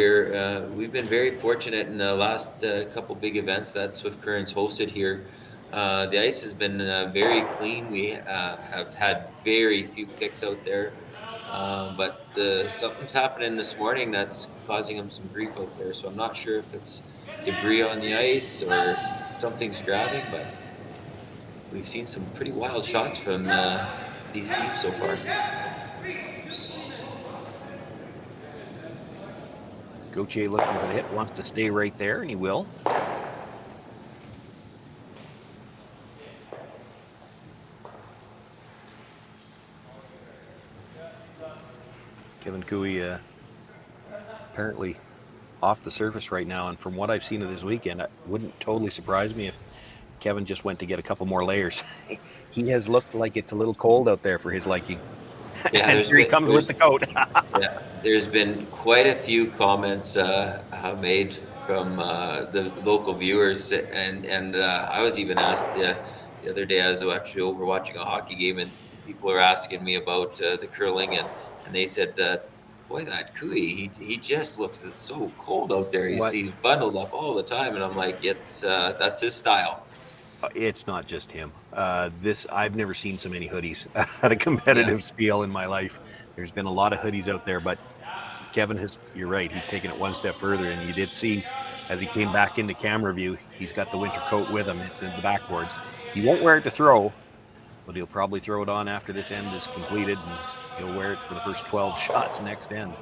We've been very fortunate in the last couple big events that Swift Currents hosted here. The ice has been very clean. We have had very few picks out there, but something's happening this morning that's causing them some grief out there. So I'm not sure if it's debris on the ice or something's grabbing, but we've seen some pretty wild shots from these teams so far. Gauthier looking for the hit, wants to stay right there, and he will. Kevin Cooey apparently off the surface right now, and from what I've seen of this weekend, it wouldn't totally surprise me if Kevin just went to get a couple more layers. He has looked like it's a little cold out there for his liking. Yeah, and here he comes with the coat. Yeah, there's been quite a few comments made from the local viewers, and I was even asked the other day. I was actually over watching a hockey game, and people are asking me about the curling, and they said that, boy, that Cooey, he just looks so cold out there. He's bundled up all the time, and I'm like, that's his style. It's not just him. I've never seen so many hoodies at a competitive spiel in my life. There's been a lot of hoodies out there, but Kevin you're right, he's taken it one step further, and you did see as he came back into camera view, he's got the winter coat with him. It's in the backboards. He won't wear it to throw, but he'll probably throw it on after this end is completed, and he'll wear it for the first 12 shots next end.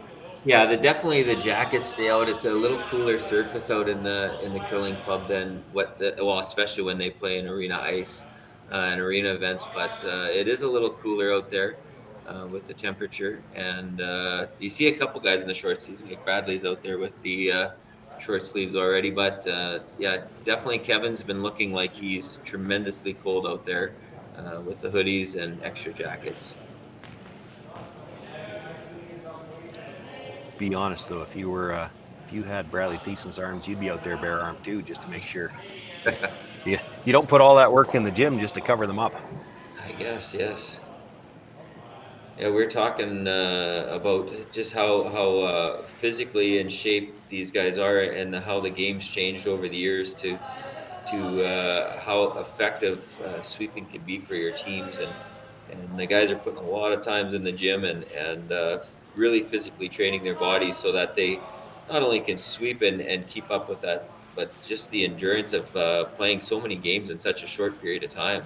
Yeah, definitely the jackets stay out. It's a little cooler surface out in the curling club than especially when they play in arena ice and arena events. But it is a little cooler out there with the temperature, and you see a couple guys in the short sleeves. Like Bradley's out there with the short sleeves already. But yeah, definitely Kevin's been looking like he's tremendously cold out there with the hoodies and extra jackets. Be honest though, if you had Bradley Thiessen's arms, you'd be out there bare armed too, just to make sure. You don't put all that work in the gym just to cover them up. I guess, yes. Yeah, we're talking about just how physically in shape these guys are, and how the game's changed over the years to how effective sweeping can be for your teams, and the guys are putting a lot of times in the gym and really physically training their bodies so that they not only can sweep and keep up with that, but just the endurance of playing so many games in such a short period of time.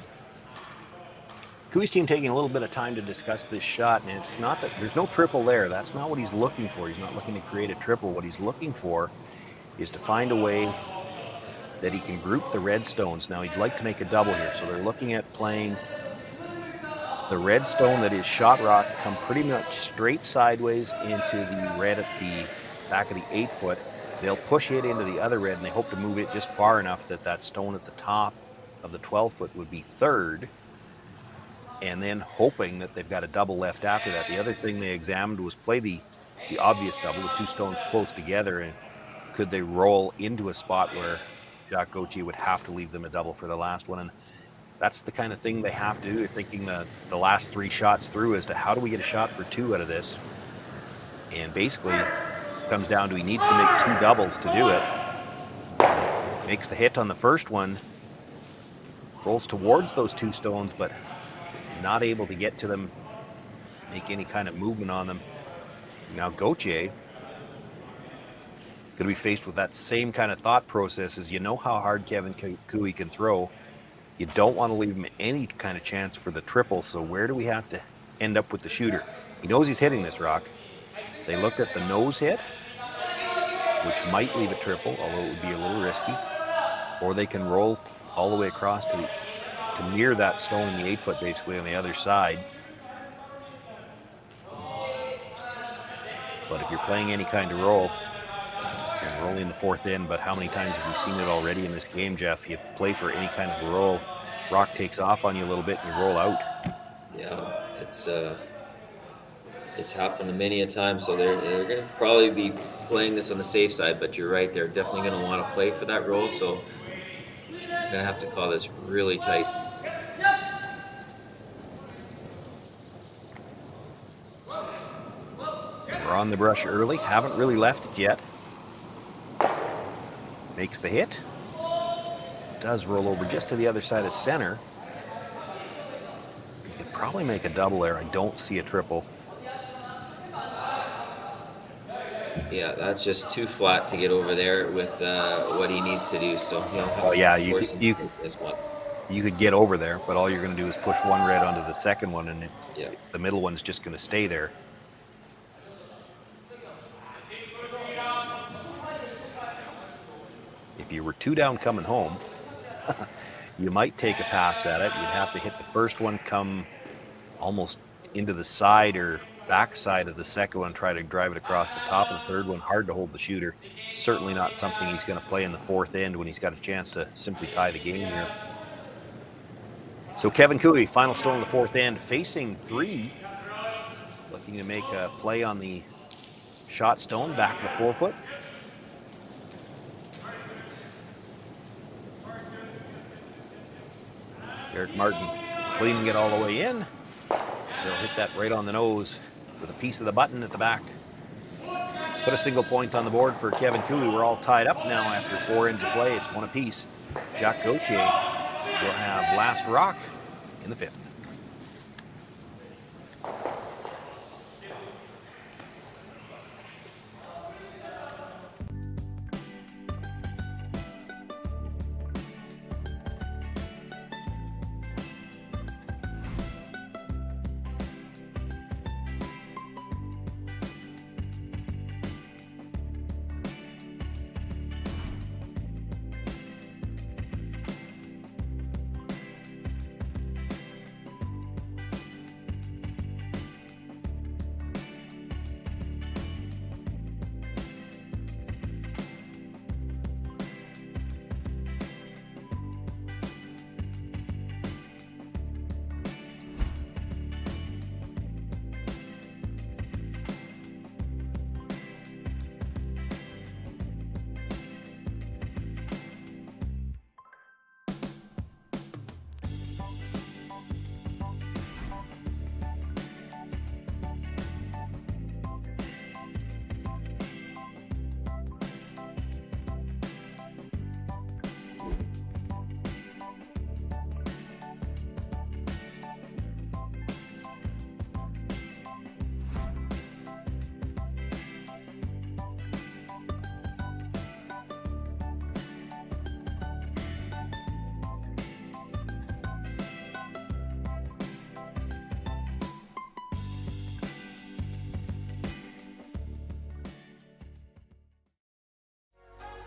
Cooey's team taking a little bit of time to discuss this shot, and it's not that there's no triple there. That's not what he's looking for. He's not looking to create a triple. What he's looking for is to find a way that he can group the red stones. Now he'd like to make a double here, so they're looking at playing the red stone that is shot rock come pretty much straight sideways into the red at the back of the 8 foot. They'll push it into the other red, and they hope to move it just far enough that stone at the top of the 12 foot would be third, and then hoping that they've got a double left after that. The other thing they examined was play the obvious double, the two stones close together, and could they roll into a spot where Jacques Gauthier would have to leave them a double for the last one. And that's the kind of thing they have to do. They're thinking the last 3 shots through as to how do we get a shot for 2 out of this. And basically it comes down to he needs to make 2 doubles to do it. Makes the hit on the first one, rolls towards those 2 stones, but not able to get to them, make any kind of movement on them. Now Gauthier going to be faced with that same kind of thought process as, you know how hard Kevin Cooey can throw. You don't want to leave him any kind of chance for the triple, so where do we have to end up with the shooter? He knows he's hitting this rock. They look at the nose hit. which might leave it triple, although it would be a little risky. Or they can roll all the way across to near that stone in the 8-foot, basically on the other side. But if you're playing any kind of roll, you're rolling the 4th end, but how many times have we seen it already in this game, Jeff? You play for any kind of a roll, rock takes off on you a little bit and you roll out. Yeah, it's happened many a time, so they're going to probably be playing this on the safe side, but you're right, they're definitely going to want to play for that roll, so I'm going to have to call this really tight. We're on the brush early, haven't really left it yet. Makes the hit. Does roll over just to the other side of center. You could probably make a double there. I don't see a triple. Yeah, that's just too flat to get over there with what he needs to do. So he'll have you could get over there, but all you're going to do is push one red onto the second one, and the middle one's just going to stay there. If you were 2 down coming home, you might take a pass at it. You'd have to hit the first one, come almost into the side or back side of the second one, try to drive it across the top of the third one. Hard to hold the shooter. Certainly not something he's going to play in the 4th end when he's got a chance to simply tie the game here. So Kevin Cooey, final stone in the 4th end, facing 3. Looking to make a play on the shot stone, back to the 4-foot. Eric Martin cleaning it all the way in. They'll hit that right on the nose with a piece of the button at the back. Put a single point on the board for Kevin Cooley. We're all tied up now after 4 ends of play. It's 1 apiece. Jacques Gauthier will have last rock in the 5th.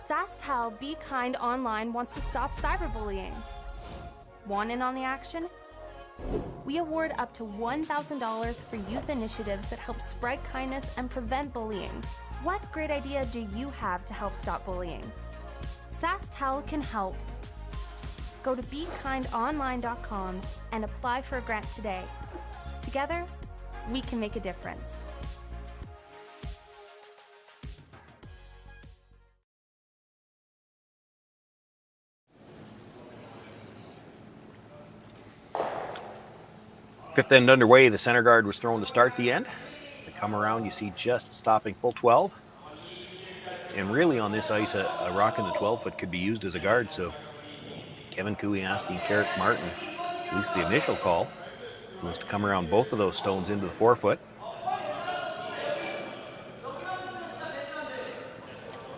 SaskTel Be Kind Online wants to stop cyberbullying. Want in on the action? We award up to $1,000 for youth initiatives that help spread kindness and prevent bullying. What great idea do you have to help stop bullying? SaskTel can help. Go to BeKindOnline.com and apply for a grant today. Together, we can make a difference. Fifth end underway. The center guard was thrown to start the end. They come around, you see just stopping full 12. And really on this ice, a rock in the 12-foot could be used as a guard. So Kevin Cooey asking Eric Martin, at least the initial call, was to come around both of those stones into the 4-foot.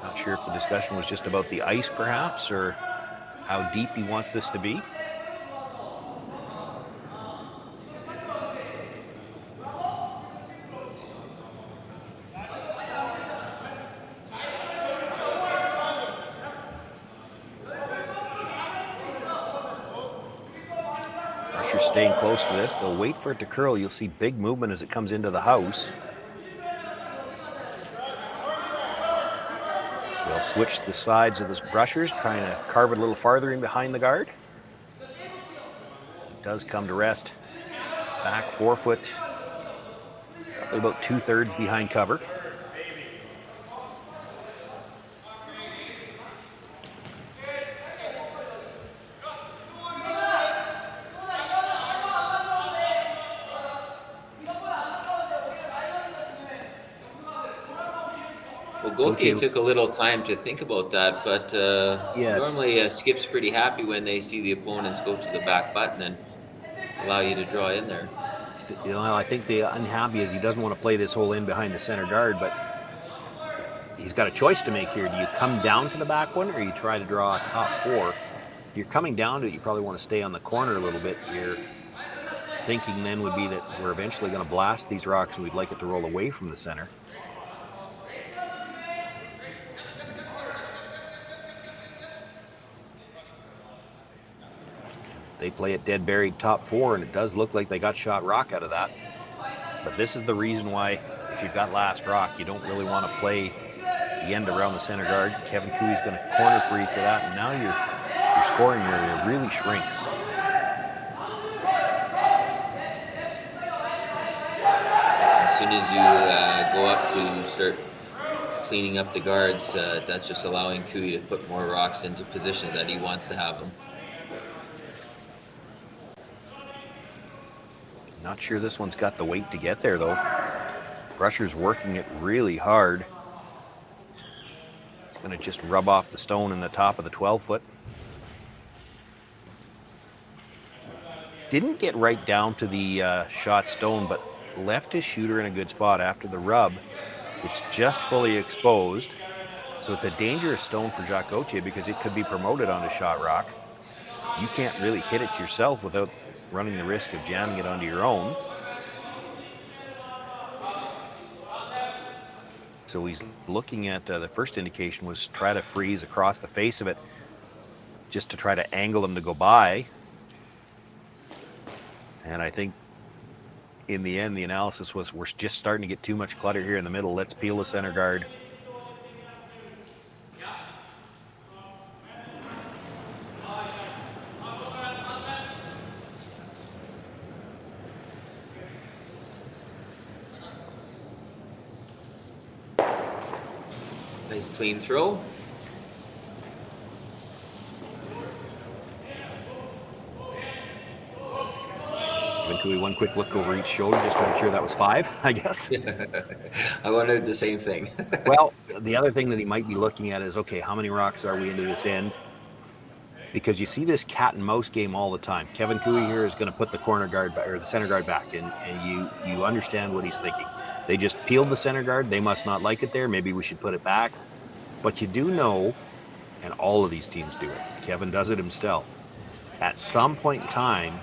Not sure if the discussion was just about the ice perhaps, or how deep he wants this to be. Brusher's staying close to this. They'll wait for it to curl. You'll see big movement as it comes into the house. They'll switch the sides of this Brushers, trying to carve it a little farther in behind the guard. It does come to rest. Back 4 foot, probably about 2/3 behind cover. Well, Gauthier took a little time to think about that, but normally Skip's pretty happy when they see the opponents go to the back button and allow you to draw in there. You know, I think the unhappy is he doesn't want to play this hole in behind the center guard, but he's got a choice to make here. Do you come down to the back one, or you try to draw a top 4? If you're coming down to it, you probably want to stay on the corner a little bit. Your thinking then would be that we're eventually going to blast these rocks and we'd like it to roll away from the center. They play it dead buried top 4, and it does look like they got shot rock out of that. But this is the reason why, if you've got last rock, you don't really want to play the end around the center guard. Kevin Cooey's going to corner freeze to that, and now your scoring area really shrinks. As soon as you go up to start cleaning up the guards, that's just allowing Cooey to put more rocks into positions that he wants to have them. Not sure this one's got the weight to get there, though. Brusher's working it really hard. Going to just rub off the stone in the top of the 12-foot. Didn't get right down to the shot stone, but left his shooter in a good spot after the rub. It's just fully exposed. So it's a dangerous stone for Jacques Gauthier because it could be promoted onto shot rock. You can't really hit it yourself without running the risk of jamming it onto your own. So he's looking at the first indication was try to freeze across the face of it just to try to angle them to go by. And I think in the end, the analysis was we're just starting to get too much clutter here in the middle. Let's peel the center guard. Nice clean throw. One quick look over each shoulder just to make sure that was 5, I guess. I wanted the same thing. Well, the other thing that he might be looking at is, okay, how many rocks are we into this end? Because you see this cat and mouse game all the time. Kevin Cooey here is going to put the corner guard back, or the center guard back, and you understand what he's thinking. They just peeled the center guard. They must not like it there. Maybe we should put it back. But you do know, and all of these teams do it, Kevin does it himself. At some point in time,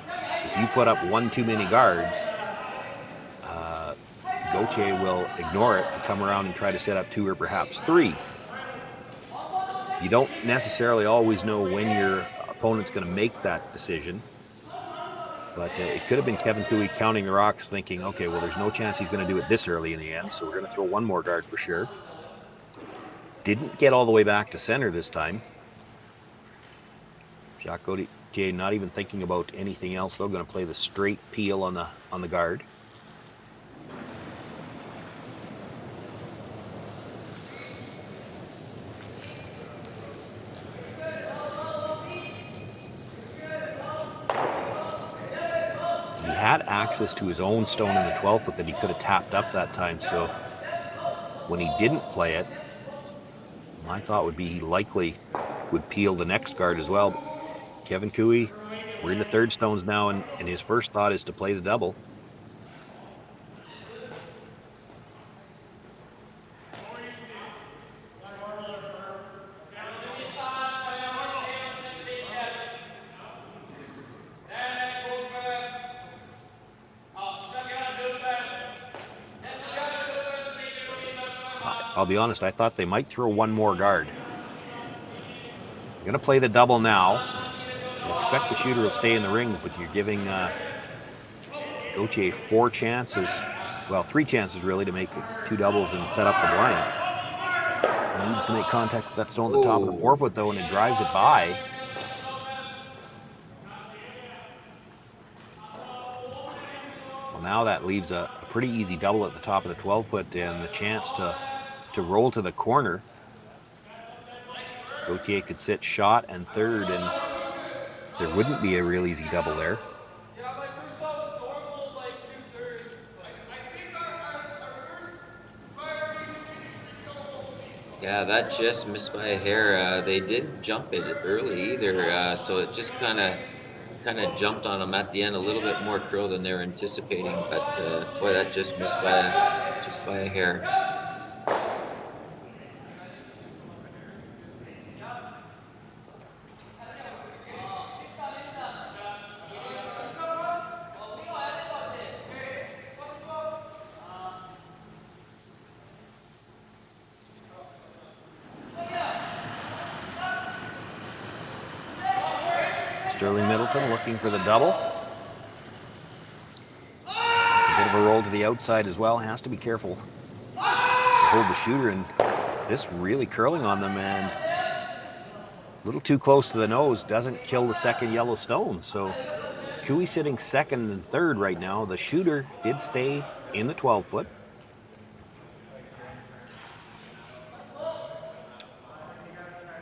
if you put up one too many guards, Gauthier will ignore it and come around and try to set up 2 or perhaps 3. You don't necessarily always know when your opponent's going to make that decision. But it could have been Kevin Cooey counting the rocks thinking, okay, well, there's no chance he's going to do it this early in the end, so we're going to throw one more guard for sure. Didn't get all the way back to center this time. Jacques Gauthier not even thinking about anything else, though, going to play the straight peel on the guard. He had access to his own stone in the 12-foot that he could have tapped up that time, so when he didn't play it, my thought would be he likely would peel the next guard as well. Kevin Cooey, we're in the 3rd stones now, and his first thought is to play the double. I'll be honest, I thought they might throw one more guard. They're going to play the double now. They'll expect the shooter will stay in the rings, but you're giving Gauthier 4 chances, well, 3 chances really, to make 2 doubles and set up the blank. He needs to make contact with that stone at the top of the 4 foot though, and it drives it by. Well, now that leaves a pretty easy double at the top of the 12 foot and the chance to roll to the corner. Gauthier could sit shot and third, and there wouldn't be a real easy double there. Yeah, that just missed by a hair. They didn't jump it early either, so it just kind of jumped on them at the end, a little bit more curl than they were anticipating. But boy, that just missed by a hair. Sterling Middleton looking for the double. It's a bit of a roll to the outside as well. Has to be careful to hold the shooter, and this really curling on them, and a little too close to the nose. Doesn't kill the second yellow stone. So Cooey sitting second and third right now. The shooter did stay in the 12 foot.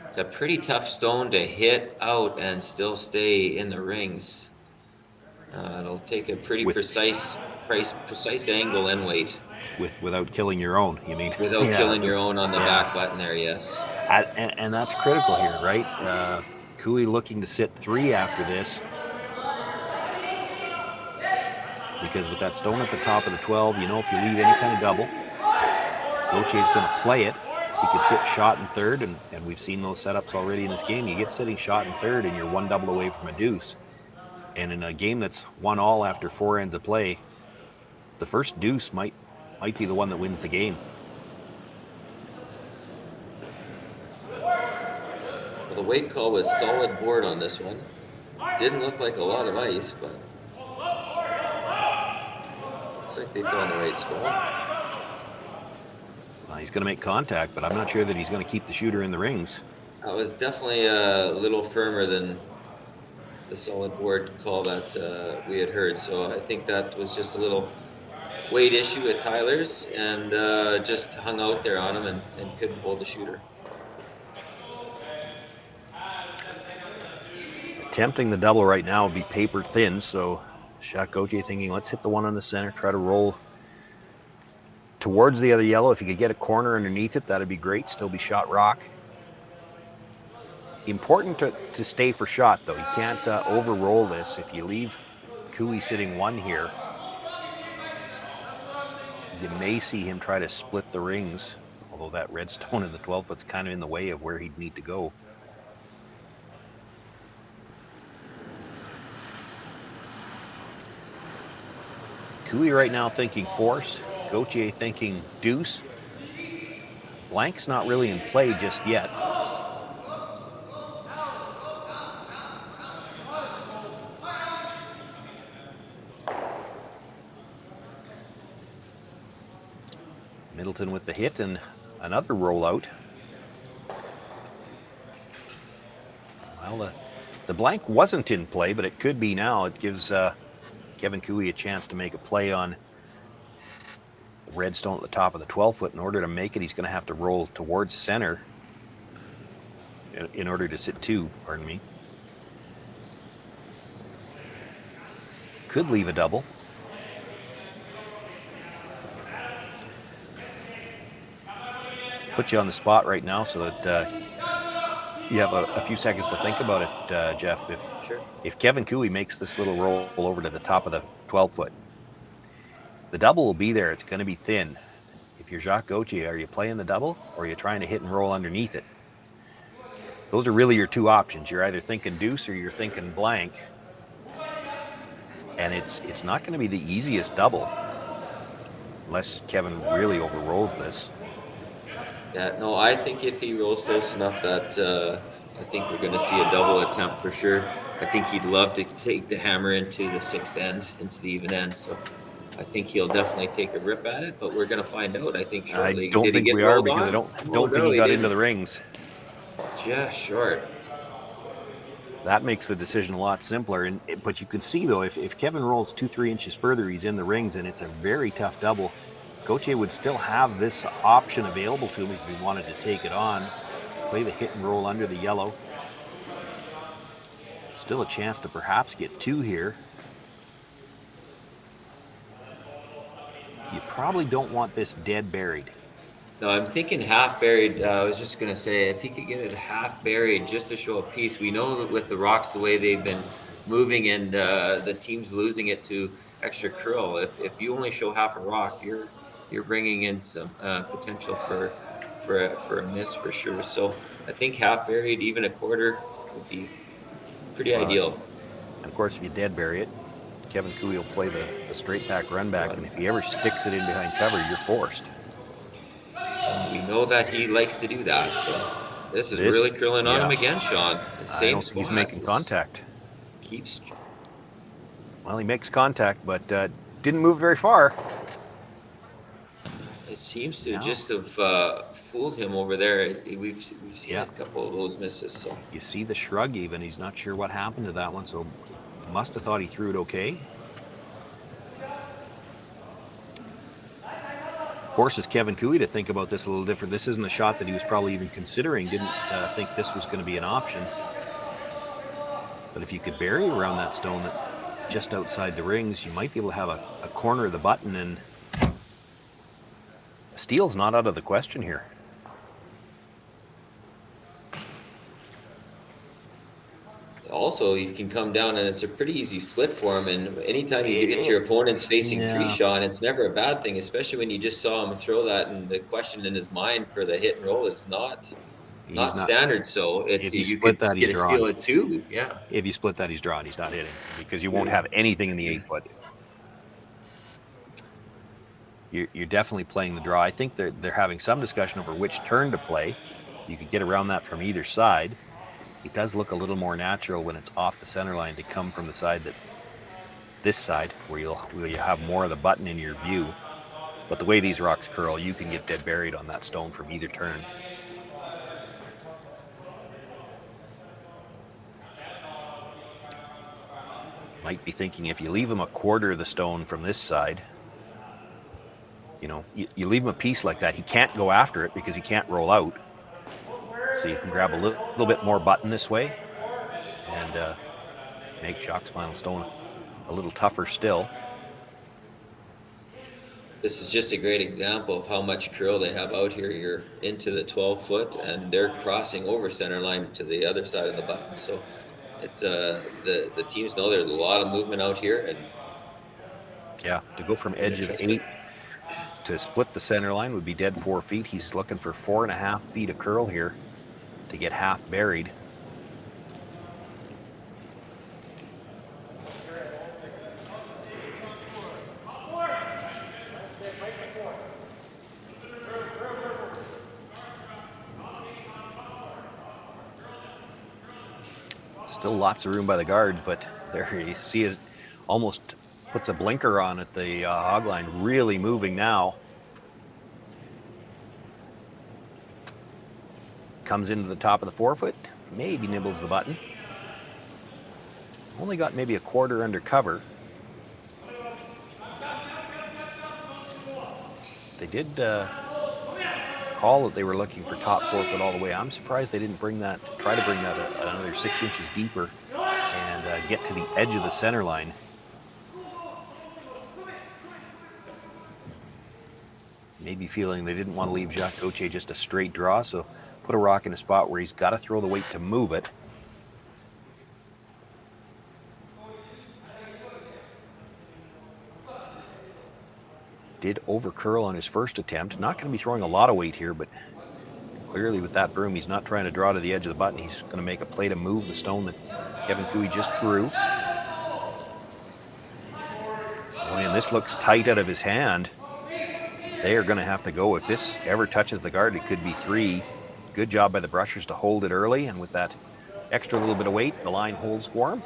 It's a pretty tough stone to hit out and still stay in the rings. It'll take a pretty precise angle and weight. Without killing your own, you mean? Without killing your own on the back button there, yes. And that's critical here, right? Cooey looking to sit 3 after this. Because with that stone at the top of the 12, you know, if you leave any kind of double, Gauthier's going to play it. He could sit shot and third, and we've seen those setups already in this game. You get sitting shot and third, and you're 1 double away from a deuce. And in a game that's 1-all after 4 ends of play, the first deuce might be the one that wins the game. Well, the weight call was solid board on this one. Didn't look like a lot of ice, but looks like they found the right spot. He's going to make contact, but I'm not sure that he's going to keep the shooter in the rings. That was definitely a little firmer than the solid board call that we had heard. So I think that was just a little weight issue with Tyler's, and just hung out there on him and couldn't hold the shooter. Attempting the double right now would be paper thin, so Jacques Gauthier thinking, let's hit the one on the center, try to roll towards the other yellow. If you could get a corner underneath it, that'd be great. Still be shot rock. Important to stay for shot, though. You can't over-roll this. If you leave Cooey sitting 1 here, you may see him try to split the rings, although that red stone in the 12 foot's kind of in the way of where he'd need to go. Cooey right now thinking force. Gauthier thinking deuce. Blank's not really in play just yet. Middleton with the hit and another rollout. Well, the blank wasn't in play, but it could be now. It gives Kevin Cooey a chance to make a play on the red stone at the top of the 12 foot. In order to make it, he's going to have to roll towards center in order to sit 2, pardon me. Could leave a double. Put you on the spot right now so that you have a few seconds to think about it, Jeff. If Kevin Cooey makes this little roll over to the top of the 12 foot, the double will be there. It's going to be thin. If you're Jacques Gauthier, are you playing the double or are you trying to hit and roll underneath it? Those are really your 2 options. You're either thinking deuce or you're thinking blank. And it's not going to be the easiest double unless Kevin really overrolls this. Yeah, no, I think if he rolls close enough that I think we're going to see a double attempt for sure. I think he'd love to take the hammer into the sixth end, into the even end. So I think he'll definitely take a rip at it, but we're going to find out, I think, shortly. I don't Did he think get we are, rolled because on? I don't Oh, think no, he got into didn't. the rings. Just short. That makes the decision a lot simpler. But you can see, though, if Kevin rolls 2-3 inches further, he's in the rings, and it's a very tough double. Gauthier would still have this option available to him if he wanted to take it on. Play the hit and roll under the yellow. Still a chance to perhaps get 2 here. You probably don't want this dead buried. No, I'm thinking half buried. I was just going to say, if he could get it half buried just to show a piece. We know that with the rocks, the way they've been moving and the team's losing it to extra curl, if you only show half a rock, you're bringing in some potential for a miss for sure. So I think half buried, even a quarter, would be pretty ideal. And of course, if you dead bury it, Kevin Cooey will play the straight back run back, and if he ever sticks it in behind cover, you're forced. We know that he likes to do that, so this is really curling on him again, Sean. Same spot. He's making contact. Keeps. Well, he makes contact, but didn't move very far. It seems to just have fooled him over there. We've seen a couple of those misses. So you see the shrug even. He's not sure what happened to that one, so must have thought he threw it okay. Forces Kevin Cooey to think about this a little different. This isn't a shot that he was probably even considering. Didn't think this was going to be an option. But if you could bury around that stone that just outside the rings, you might be able to have a corner of the button, and a steal's not out of the question here. Also, you can come down and it's a pretty easy split for him. And anytime you get your opponents facing 3, Sean, it's never a bad thing, especially when you just saw him throw that. And the question in his mind for the hit and roll is not standard. So you could get a steal at 2. Yeah. If you split that, he's drawn. He's not hitting, because you won't have anything in the 8-foot. You're definitely playing the draw. I think they're having some discussion over which turn to play. You could get around that from either side. It does look a little more natural when it's off the center line to come from the side this side, where you have more of the button in your view. But the way these rocks curl, you can get dead buried on that stone from either turn. Might be thinking, if you leave him a quarter of the stone from this side, you leave him a piece like that, he can't go after it because he can't roll out. So you can grab a little bit more button this way and make Jacques' final stone a little tougher still. This is just a great example of how much curl they have out here. You're into the 12-foot, and they're crossing over center line to the other side of the button. So it's the teams know there's a lot of movement out here, and to go from edge of 8 to split the center line would be dead 4 feet. He's looking for 4.5 feet of curl here to get half buried. Still lots of room by the guard, but there you see it almost puts a blinker on at the hog line, really moving now. Comes into the top of the 4-foot, maybe nibbles the button. Only got maybe a quarter under cover. They did call that they were looking for top 4-foot all the way. I'm surprised they didn't try to bring that another 6 inches deeper and get to the edge of the center line. Maybe feeling they didn't want to leave Jacques Gauthier just a straight draw, so put a rock in a spot where he's got to throw the weight to move it. Did over curl on his first attempt. Not going to be throwing a lot of weight here, but clearly with that broom, he's not trying to draw to the edge of the button. He's going to make a play to move the stone that Kevin Cooey just threw. Oh, and this looks tight out of his hand. They are going to have to go. If this ever touches the guard, it could be 3. Good job by the brushers to hold it early, and with that Extra little bit of weight, the line holds for him.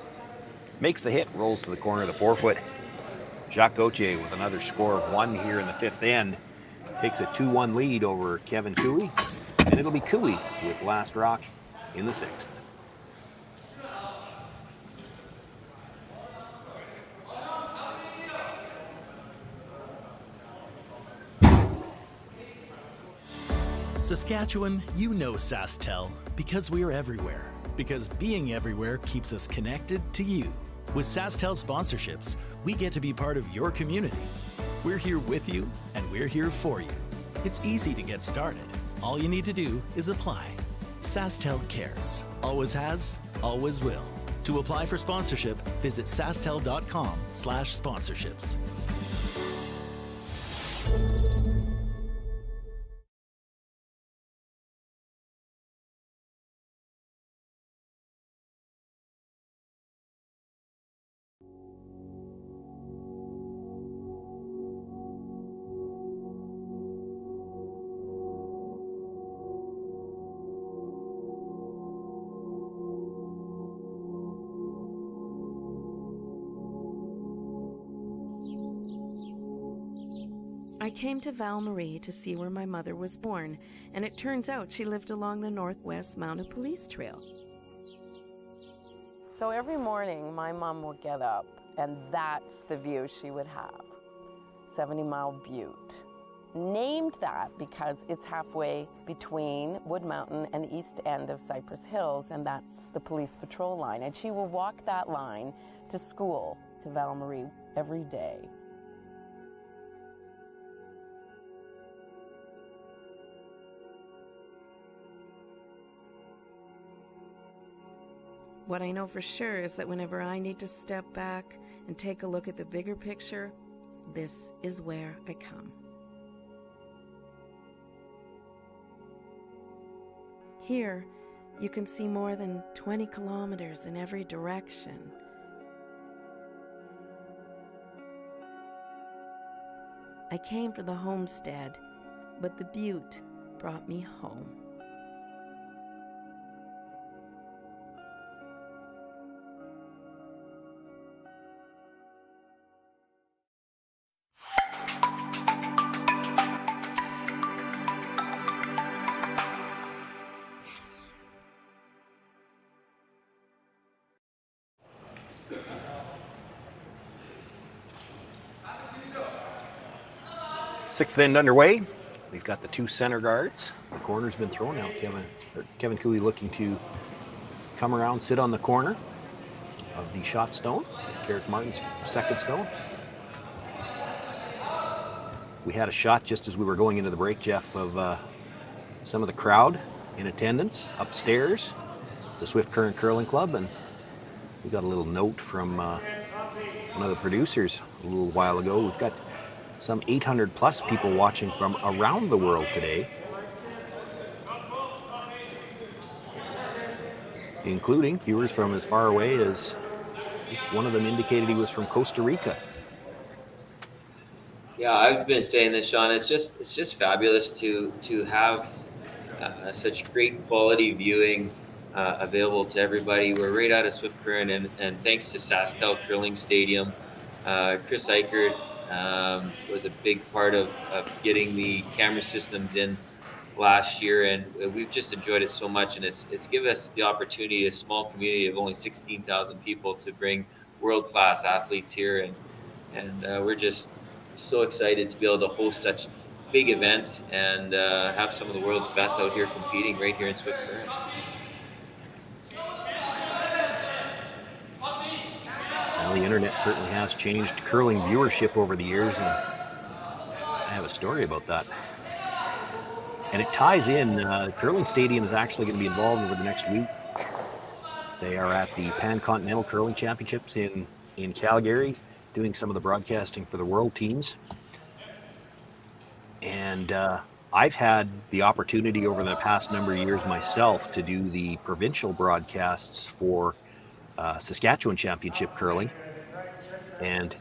Makes the hit, rolls to the corner of the 4-foot. Jacques Gauthier with another score of 1 here in the 5th end. Takes a 2-1 lead over Kevin Cooey. And it'll be Cooey with last rock in the 6th. Saskatchewan, you know SaskTel because we're everywhere. Because being everywhere keeps us connected to you. With SaskTel sponsorships, we get to be part of your community. We're here with you, and we're here for you. It's easy to get started. All you need to do is apply. SaskTel cares. Always has, always will. To apply for sponsorship, visit sastel.com/sponsorships. I came to Val Marie to see where my mother was born, and it turns out she lived along the Northwest Mounted Police Trail. So every morning, my mom would get up, and that's the view she would have. 70 Mile Butte. Named that because it's halfway between Wood Mountain and east end of Cypress Hills, and that's the police patrol line. And she will walk that line to school, to Val Marie, every day. What I know for sure is that whenever I need to step back and take a look at the bigger picture, this is where I come. Here, you can see more than 20 kilometers in every direction. I came for the homestead, but the butte brought me home. Sixth end underway. We've got the 2 center guards. The corner's been thrown out. Kevin Cooey looking to come around, sit on the corner of the shot stone. Carrick Martin's second stone. We had a shot just as we were going into the break, Jeff, of some of the crowd in attendance upstairs, the Swift Current Curling Club, and we got a little note from one of the producers a little while ago. We've got some 800 plus people watching from around the world today, including viewers from as far away as, I think one of them indicated he was from Costa Rica. Yeah, I've been saying this, Sean. It's just fabulous to have such great quality viewing available to everybody. We're right out of Swift Current, and thanks to SaskTel Curling Stadium, Chris Eichert was a big part of getting the camera systems in last year, and we've just enjoyed it so much. And it's given us the opportunity, a small community of only 16,000 people, to bring world-class athletes here, and we're just so excited to be able to host such big events and have some of the world's best out here competing right here in Swift Current. Well, the internet certainly has changed curling viewership over the years, and I have a story about that. And it ties in, the Curling Stadium is actually going to be involved over the next week. They are at the Pan-Continental Curling Championships in Calgary, doing some of the broadcasting for the world teams. And I've had the opportunity over the past number of years myself to do the provincial broadcasts for Saskatchewan Championship Curling. And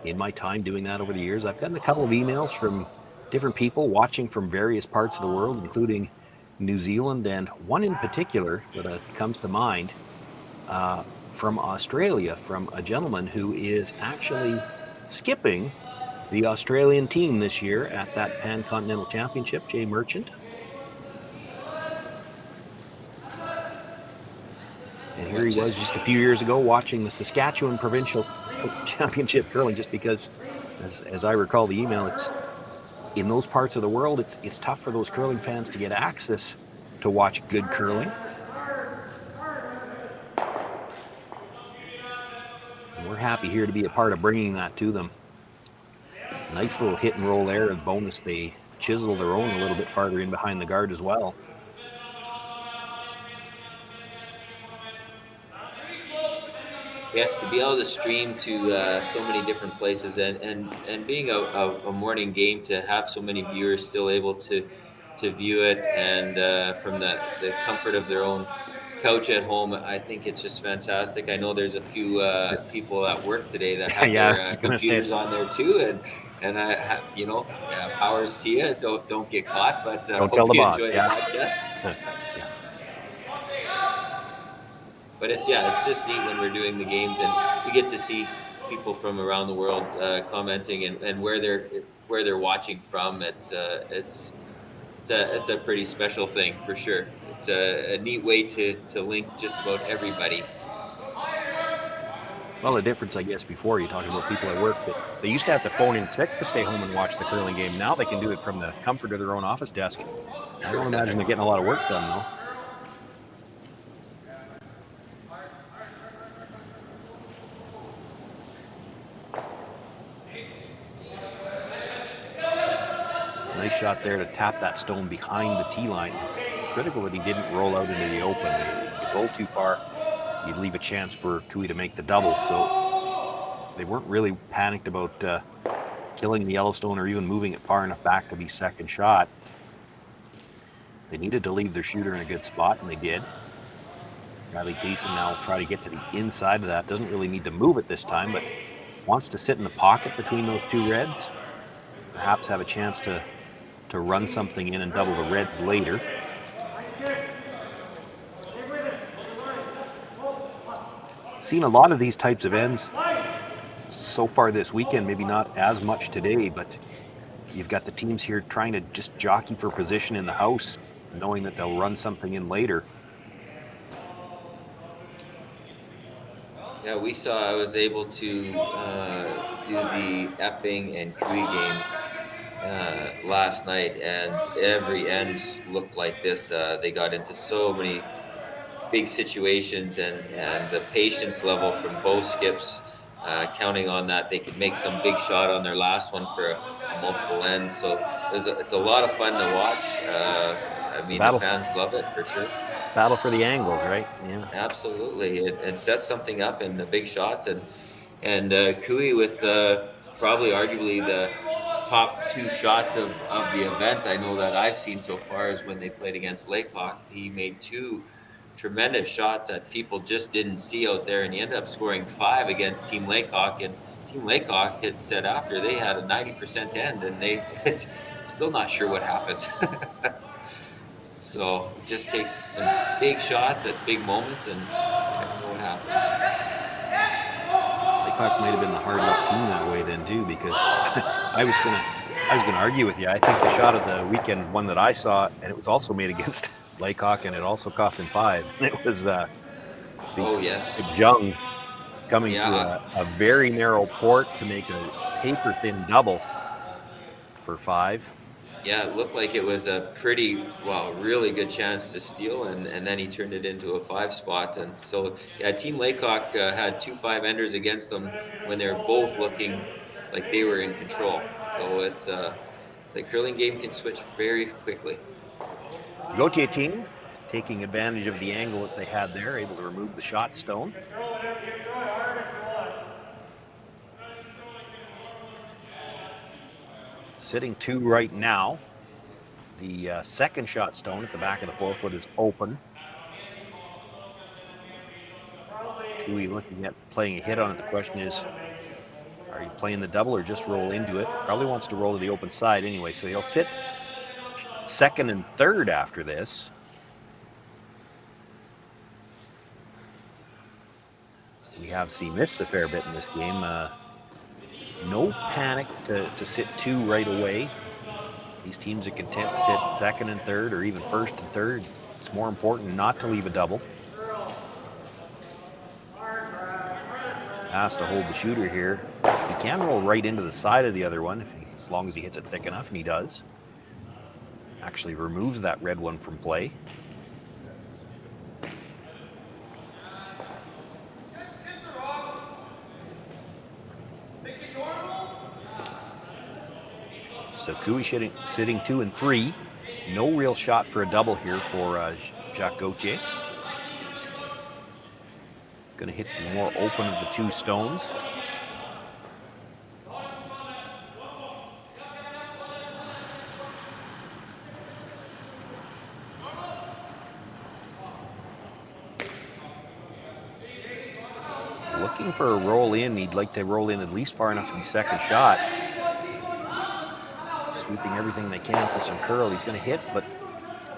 in my time doing that over the years, I've gotten a couple of emails from different people watching from various parts of the world, including New Zealand, and one in particular that comes to mind from Australia, from a gentleman who is actually skipping the Australian team this year at that Pan-Continental Championship, Jay Merchant. And here he was just a few years ago watching the Saskatchewan Provincial Championship curling, just because, as I recall the email, it's in those parts of the world, it's tough for those curling fans to get access to watch good curling. And we're happy here to be a part of bringing that to them. Nice little hit and roll there, and bonus, they chisel their own a little bit farther in behind the guard as well. Yes, to be able to stream to so many different places, and being a morning game, to have so many viewers still able to view it, and from the comfort of their own couch at home, I think it's just fantastic. I know there's a few people at work today that have Yeah, I their was gonna say computers on there too, and powers to you. Don't get caught, but don't hope tell the you boss. enjoy the Yeah. podcast. Yeah. But it's just neat when we're doing the games and we get to see people from around the world commenting and where they're watching from. It's a pretty special thing for sure. It's a neat way to link just about everybody. Well, the difference, I guess, before you're talking about people at work, that they used to have to phone in sick to stay home and watch the curling game. Now they can do it from the comfort of their own office desk. I don't imagine they're getting a lot of work done, though. Nice shot there to tap that stone behind the tee line. Critical that he didn't roll out into the open. If you roll too far, you'd leave a chance for Cooey to make the double. So they weren't really panicked about killing the Yellowstone or even moving it far enough back to be second shot. They needed to leave their shooter in a good spot, and they did. Riley Gayson now will try to get to the inside of that. Doesn't really need to move it this time, but wants to sit in the pocket between those two reds. Perhaps have a chance to run something in and double the reds later. Seen a lot of these types of ends so far this weekend, maybe not as much today, but you've got the teams here trying to just jockey for position in the house, knowing that they'll run something in later. Yeah, I was able to do the Epping and Cooey game last night, and every end looked like this. They got into so many big situations, and the patience level from both skips, counting on that they could make some big shot on their last one for a multiple end. So it's a lot of fun to watch. I mean, the fans love it for sure. Battle for the angles, right? Yeah, absolutely. It sets something up in the big shots, and Cooey with probably arguably the top two shots of the event I know that I've seen so far is when they played against Laycock. He made two tremendous shots that people just didn't see out there, and he ended up scoring 5 against Team Laycock, and Team Laycock had said after they had a 90% end, and it's still not sure what happened. So it just takes some big shots at big moments, and you never know what happens. Laycock might have been the hard luck team that way then too, because I was gonna argue with you. I think the shot of the weekend, one that I saw, and it was also made against Laycock, and it also cost him 5. It was Big Jung coming through a very narrow port to make a paper thin double for 5. Yeah, it looked like it was a really good chance to steal, and then he turned it into a 5 spot. And so, yeah, Team Laycock had 2 5-enders against them when they were both looking like they were in control. So it's the curling game can switch very quickly. The Gautier team taking advantage of the angle that they had there, able to remove the shot stone. Sitting 2 right now. The second shot stone at the back of the 4-foot is open. Cooey looking at playing a hit on it. The question is, are you playing the double or just roll into it? Probably wants to roll to the open side anyway, so he'll sit second and third after this. We have seen this a fair bit in this game. No panic to sit 2 right away. These teams are content to sit second and third, or even first and third. It's more important not to leave a double. Has to hold the shooter here. He can roll right into the side of the other one as long as he hits it thick enough, and he does. Actually removes that red one from play. So Cooey sitting 2 and 3. No real shot for a double here for Jacques Gauthier. Going to hit the more open of the 2 stones. Looking for a roll in. He'd like to roll in at least far enough to be second shot. Sweeping everything they can for some curl. He's going to hit, but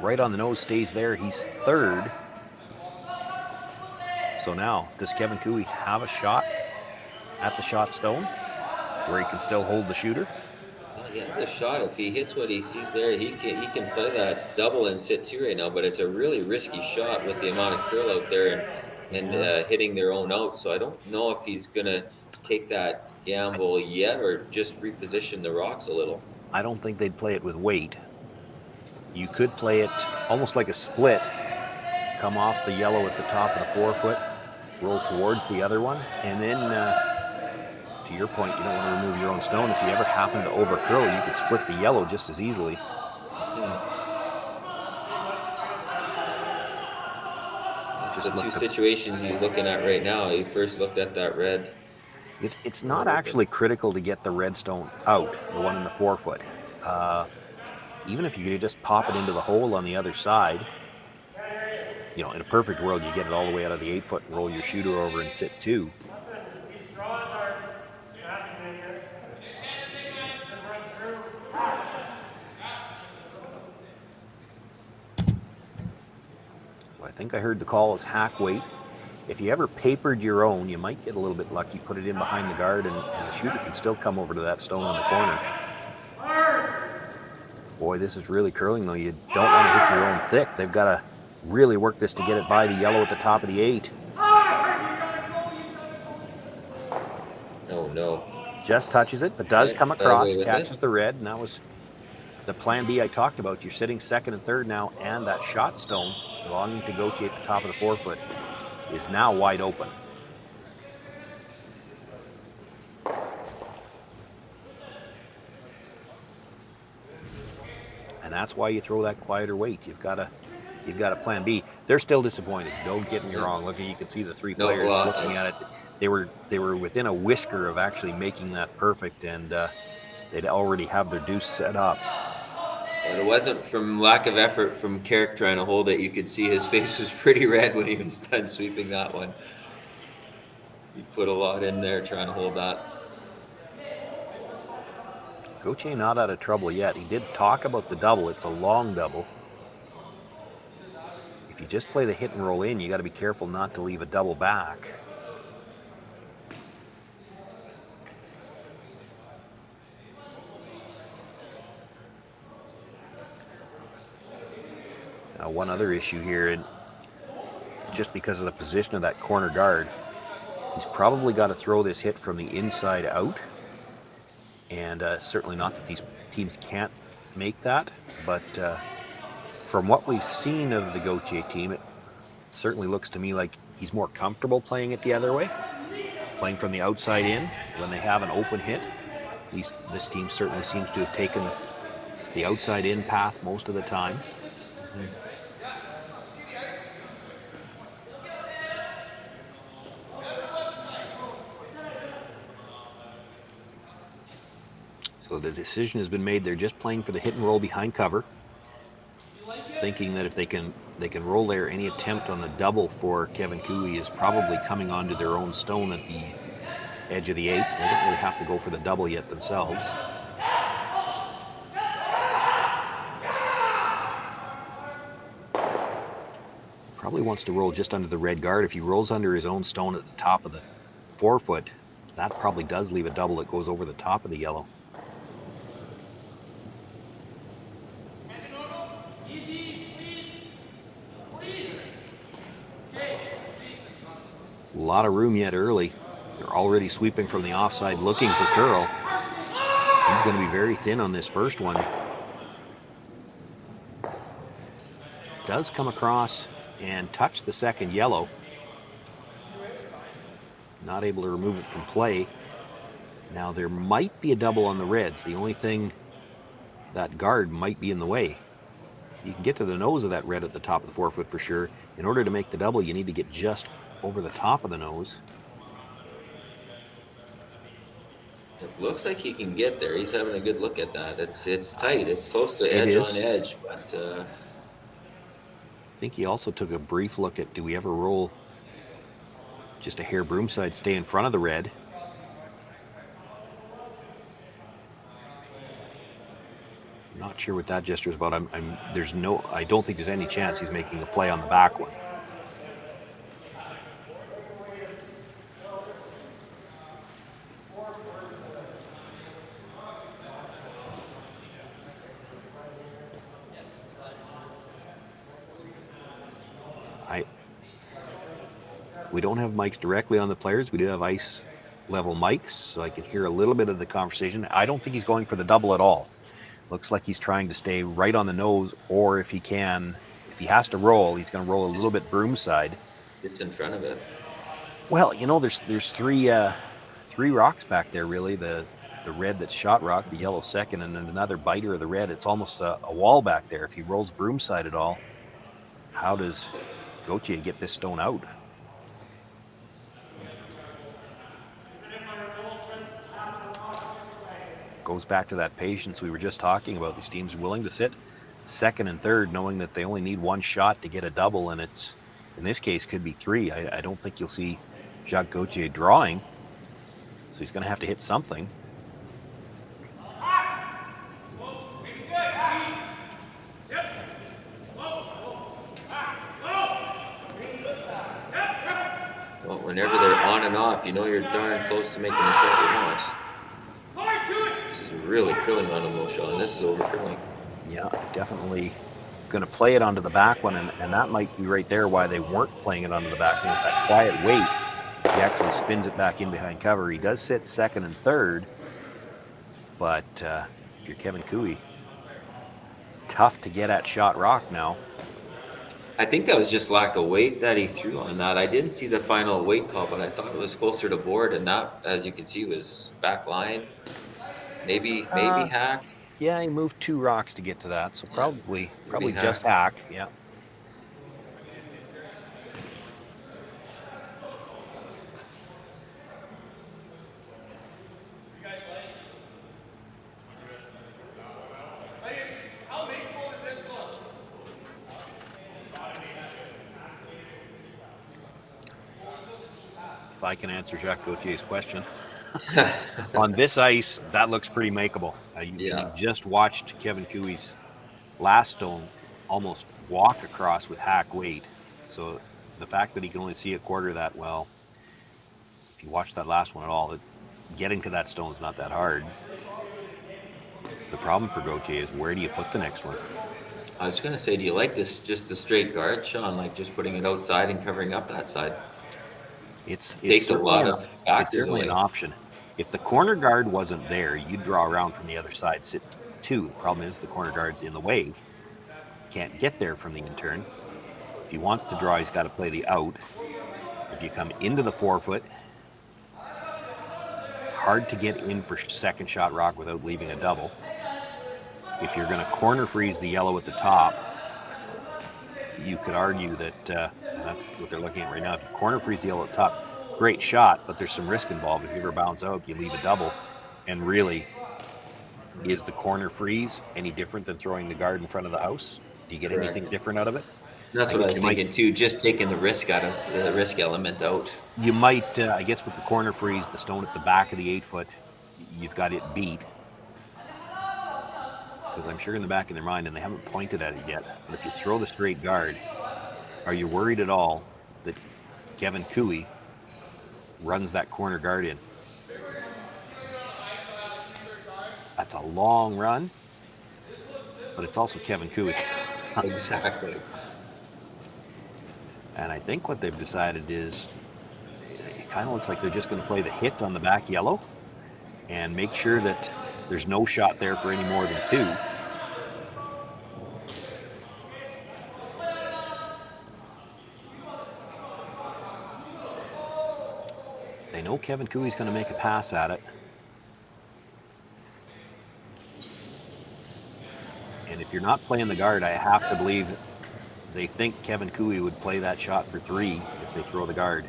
right on the nose, stays there. He's third. So now, does Kevin Cooey have a shot at the shot stone where he can still hold the shooter? Well, he has a shot. If he hits what he sees there, he can play that double and sit 2 right now, but it's a really risky shot with the amount of curl out there and hitting their own out. So I don't know if he's going to take that gamble yet or just reposition the rocks a little. I don't think they'd play it with weight. You could play it almost like a split. Come off the yellow at the top of the 4-foot, roll towards the other one, and then, to your point, you don't want to remove your own stone. If you ever happen to overcurl, you could split the yellow just as easily. It's the 2 situations he's looking at right now. He first looked at that red. It's not actually critical to get the red stone out, the one in the 4-foot. Even if you could just pop it into the hole on the other side, you know, in a perfect world, you get it all the way out of the 8-foot and roll your shooter over and sit 2. So I think I heard the call as hack weight. If you ever papered your own, you might get a little bit lucky, put it in behind the guard, and the shooter can still come over to that stone in the corner. Boy, this is really curling, though. You don't want to hit your own thick. They've got to really work this to get it by the yellow at the top of the 8. Oh, no. Just touches it, but does come across, catches the red, and that was the plan B I talked about. You're sitting second and third now, and that shot stone belonging to Gauthier at the top of the 4-foot is now wide open. And that's why you throw that quieter weight. You've got a plan B. They're still disappointed. Don't get me wrong. Look, you can see the 3 players looking at it. They were within a whisker of actually making that perfect, and they'd already have their deuce set up. But it wasn't from lack of effort from Carrick trying to hold it. You could see his face was pretty red when he was done sweeping that one. He put a lot in there trying to hold that. Gauthier not out of trouble yet. He did talk about the double. It's a long double. If you just play the hit and roll in, you got to be careful not to leave a double back. Now, one other issue here, and just because of the position of that corner guard, he's probably got to throw this hit from the inside out. And certainly not that these teams can't make that, but from what we've seen of the Gauthier team, it certainly looks to me like he's more comfortable playing it the other way, playing from the outside in when they have an open hit. This team certainly seems to have taken the outside in path most of the time. So the decision has been made. They're just playing for the hit and roll behind cover, thinking that if they can roll there, any attempt on the double for Kevin Cooey is probably coming onto their own stone at the edge of the 8. They don't really have to go for the double yet themselves. Probably wants to roll just under the red guard. If he rolls under his own stone at the top of the forefoot, that probably does leave a double that goes over the top of the yellow. A lot of room yet early. They're already sweeping from the offside looking for curl. He's going to be very thin on this first one. Does come across and touch the second yellow. Not able to remove it from play. Now there might be a double on the reds. The only thing, that guard might be in the way. You can get to the nose of that red at the top of the forefoot for sure. In order to make the double, you need to get just over the top of the nose. It looks like he can get there. He's having a good look at that. It's tight. It's close to edge on edge, but I think he also took a brief look at, do we ever roll just a hair broomside, stay in front of the red? I'm not sure what that gesture is about. I don't think there's any chance he's making a play on the back one. We don't have mics directly on the players. We do have ice level mics, so I can hear a little bit of the conversation. I don't think he's going for the double at all. Looks like he's trying to stay right on the nose, or if he has to roll, he's going to roll a little bit broomside. It's in front of it. Well, you know, there's three rocks back there, really. The red that's shot rock, the yellow second, and then another biter of the red. It's almost a wall back there. If he rolls broomside at all, how does Gauthier get this stone out? Goes back to that patience we were just talking about. These teams willing to sit second and third, knowing that they only need one shot to get a double, and it's, in this case, could be three. I don't think you'll see Jacques Gauthier drawing, so he's going to have to hit something. Well, whenever they're on and off, you know you're darn close to making the shot you want. This is really curling on a low shot, and this is over curling. Yeah, definitely going to play it onto the back one, and that might be right there why they weren't playing it onto the back one. With that quiet weight, he actually spins it back in behind cover. He does sit second and third, but if you're Kevin Cooey, tough to get at shot rock now. I think that was just lack of weight that he threw on that. I didn't see the final weight call, but I thought it was closer to board, and that, as you can see, was back line. Maybe hack. Yeah, he moved 2 rocks to get to that, so probably hack. just hack. Yeah. If I can answer Jacques Gauthier's question. On this ice, that looks pretty makeable. You just watched Kevin Cooey's last stone almost walk across with hack weight. So the fact that he can only see a quarter that well, if you watch that last one at all, getting to that stone is not that hard. The problem for Gauthier is, where do you put the next one? I was going to say, do you like this just a straight guard, Sean, like just putting it outside and covering up that side? It takes a lot of factors It's certainly away. an option. If the corner guard wasn't there, you'd draw around from the other side, sit 2. The problem is the corner guard's in the way. Can't get there from the in-turn. If he wants to draw, he's got to play the out. If you come into the forefoot, hard to get in for second shot rock without leaving a double. If you're going to corner freeze the yellow at the top, you could argue that that's what they're looking at right now. If you corner freeze the yellow at the top, great shot, but there's some risk involved. If you ever bounce out, you leave a double. And really, is the corner freeze any different than throwing the guard in front of the house? Do you get anything different out of it? That's what I was thinking too, just taking the risk out of the risk element out. You might, I guess with the corner freeze, the stone at the back of the 8-foot, you've got it beat. Because I'm sure in the back of their mind, and they haven't pointed at it yet, but if you throw the straight guard, are you worried at all that Kevin Cooey runs that corner guard in? That's a long run, but it's also Kevin Cooey. Exactly. And I think what they've decided is it kind of looks like they're just going to play the hit on the back yellow and make sure that there's no shot there for any more than 2. They know Kevin Cooey's going to make a pass at it. And if you're not playing the guard, I have to believe they think Kevin Cooey would play that shot for 3 if they throw the guard.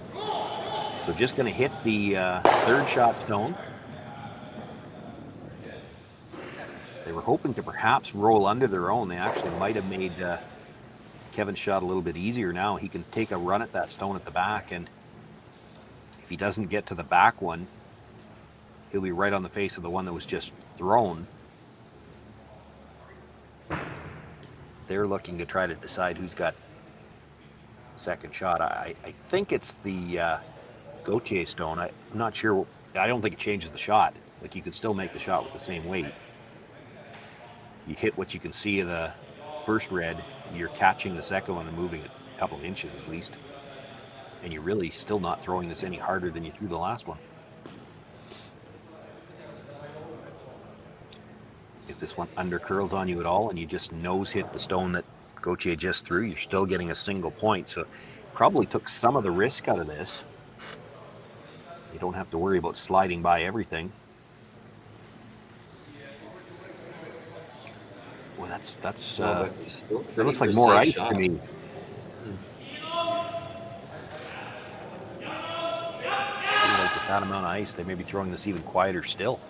So just going to hit the third shot stone. They were hoping to perhaps roll under their own. They actually might have made Kevin's shot a little bit easier now. He can take a run at that stone at the back, and if he doesn't get to the back one, he'll be right on the face of the one that was just thrown. They're looking to try to decide who's got second shot. I think it's the Gauthier stone. I'm not sure. I don't think it changes the shot. Like, you could still make the shot with the same weight. You hit what you can see of the first red, you're catching the second one and moving it a couple of inches at least. And you're really still not throwing this any harder than you threw the last one. If this one under curls on you at all and you just nose hit the stone that Gauthier just threw, you're still getting a single point. So probably took some of the risk out of this. You don't have to worry about sliding by everything. Well, that looks like more ice to me. Like with that amount of ice, they may be throwing this even quieter still.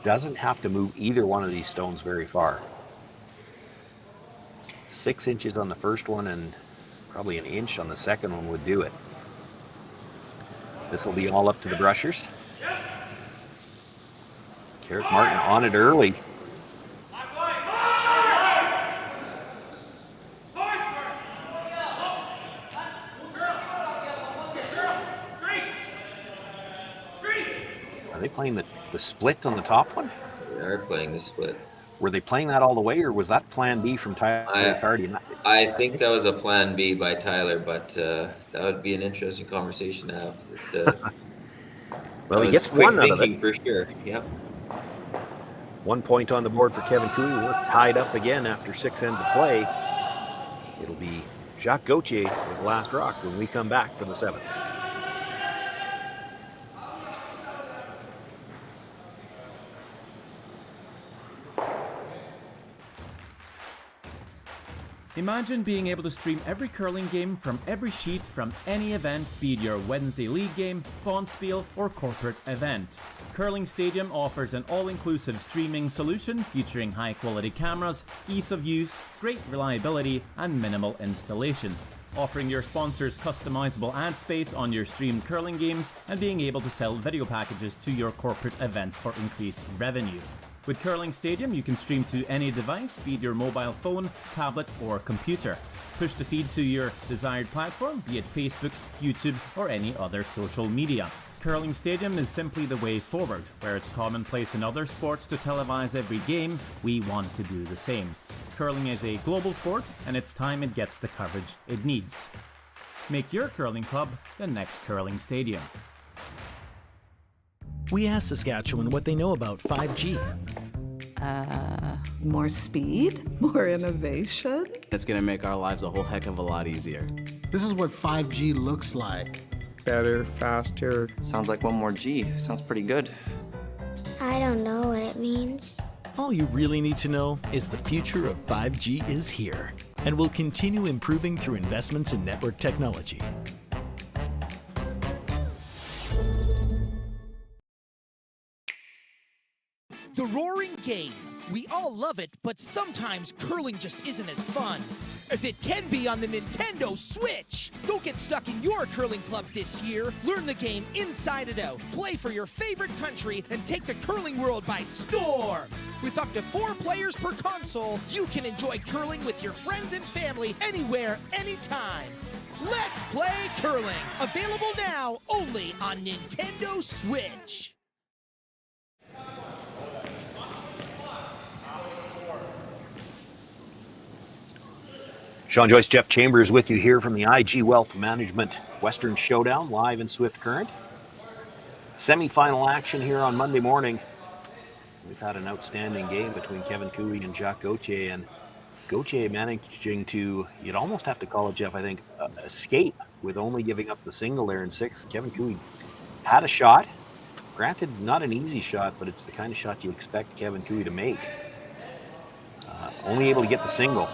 Doesn't have to move either one of these stones very far. 6 inches on the first one and probably an inch on the second one would do it. This will be all up to the brushers. Carrick Martin on it early. Are they playing the split on the top one? They are playing the split. Were they playing that all the way, or was that plan B from Tyler Cardy? I think that was a plan B by Tyler, but that would be an interesting conversation to have. Well, he gets one out of it. For sure. Yep. 1 point on the board for Kevin Cooey. We're tied up again after 6 ends of play. It'll be Jacques Gauthier with last rock when we come back from the 7th. Imagine being able to stream every curling game from every sheet from any event, be it your Wednesday league game, bonspiel, or corporate event. Curling Stadium offers an all-inclusive streaming solution featuring high-quality cameras, ease of use, great reliability, and minimal installation. Offering your sponsors customizable ad space on your streamed curling games and being able to sell video packages to your corporate events for increased revenue. With Curling Stadium, you can stream to any device, be it your mobile phone, tablet, or computer. Push the feed to your desired platform, be it Facebook, YouTube, or any other social media. Curling Stadium is simply the way forward. Where it's commonplace in other sports to televise every game, we want to do the same. Curling is a global sport, and it's time it gets the coverage it needs. Make your curling club the next Curling Stadium. We asked Saskatchewan what they know about 5G. More speed, more innovation. It's going to make our lives a whole heck of a lot easier. This is what 5G looks like. Better, faster. Sounds like one more G. Sounds pretty good. I don't know what it means. All you really need to know is the future of 5G is here and will continue improving through investments in network technology. The Roaring Game, We all love it, but sometimes curling just isn't as fun as it can be on the Nintendo Switch. Don't get stuck in your curling club this year. Learn the game inside and out. Play for your favorite country and take the curling world by storm. With up to 4 players per console, you can enjoy curling with your friends and family anywhere, anytime. Let's play curling. Available now only on Nintendo Switch. Sean Joyce, Jeff Chambers with you here from the IG Wealth Management Western Showdown, live in Swift Current. Semifinal action here on Monday morning. We've had an outstanding game between Kevin Cooey and Jacques Gauthier, and Gauthier managing to, you'd almost have to call it, Jeff, I think, escape with only giving up the single there in 6th. Kevin Cooey had a shot. Granted, not an easy shot, but it's the kind of shot you expect Kevin Cooey to make. Only able to get the single.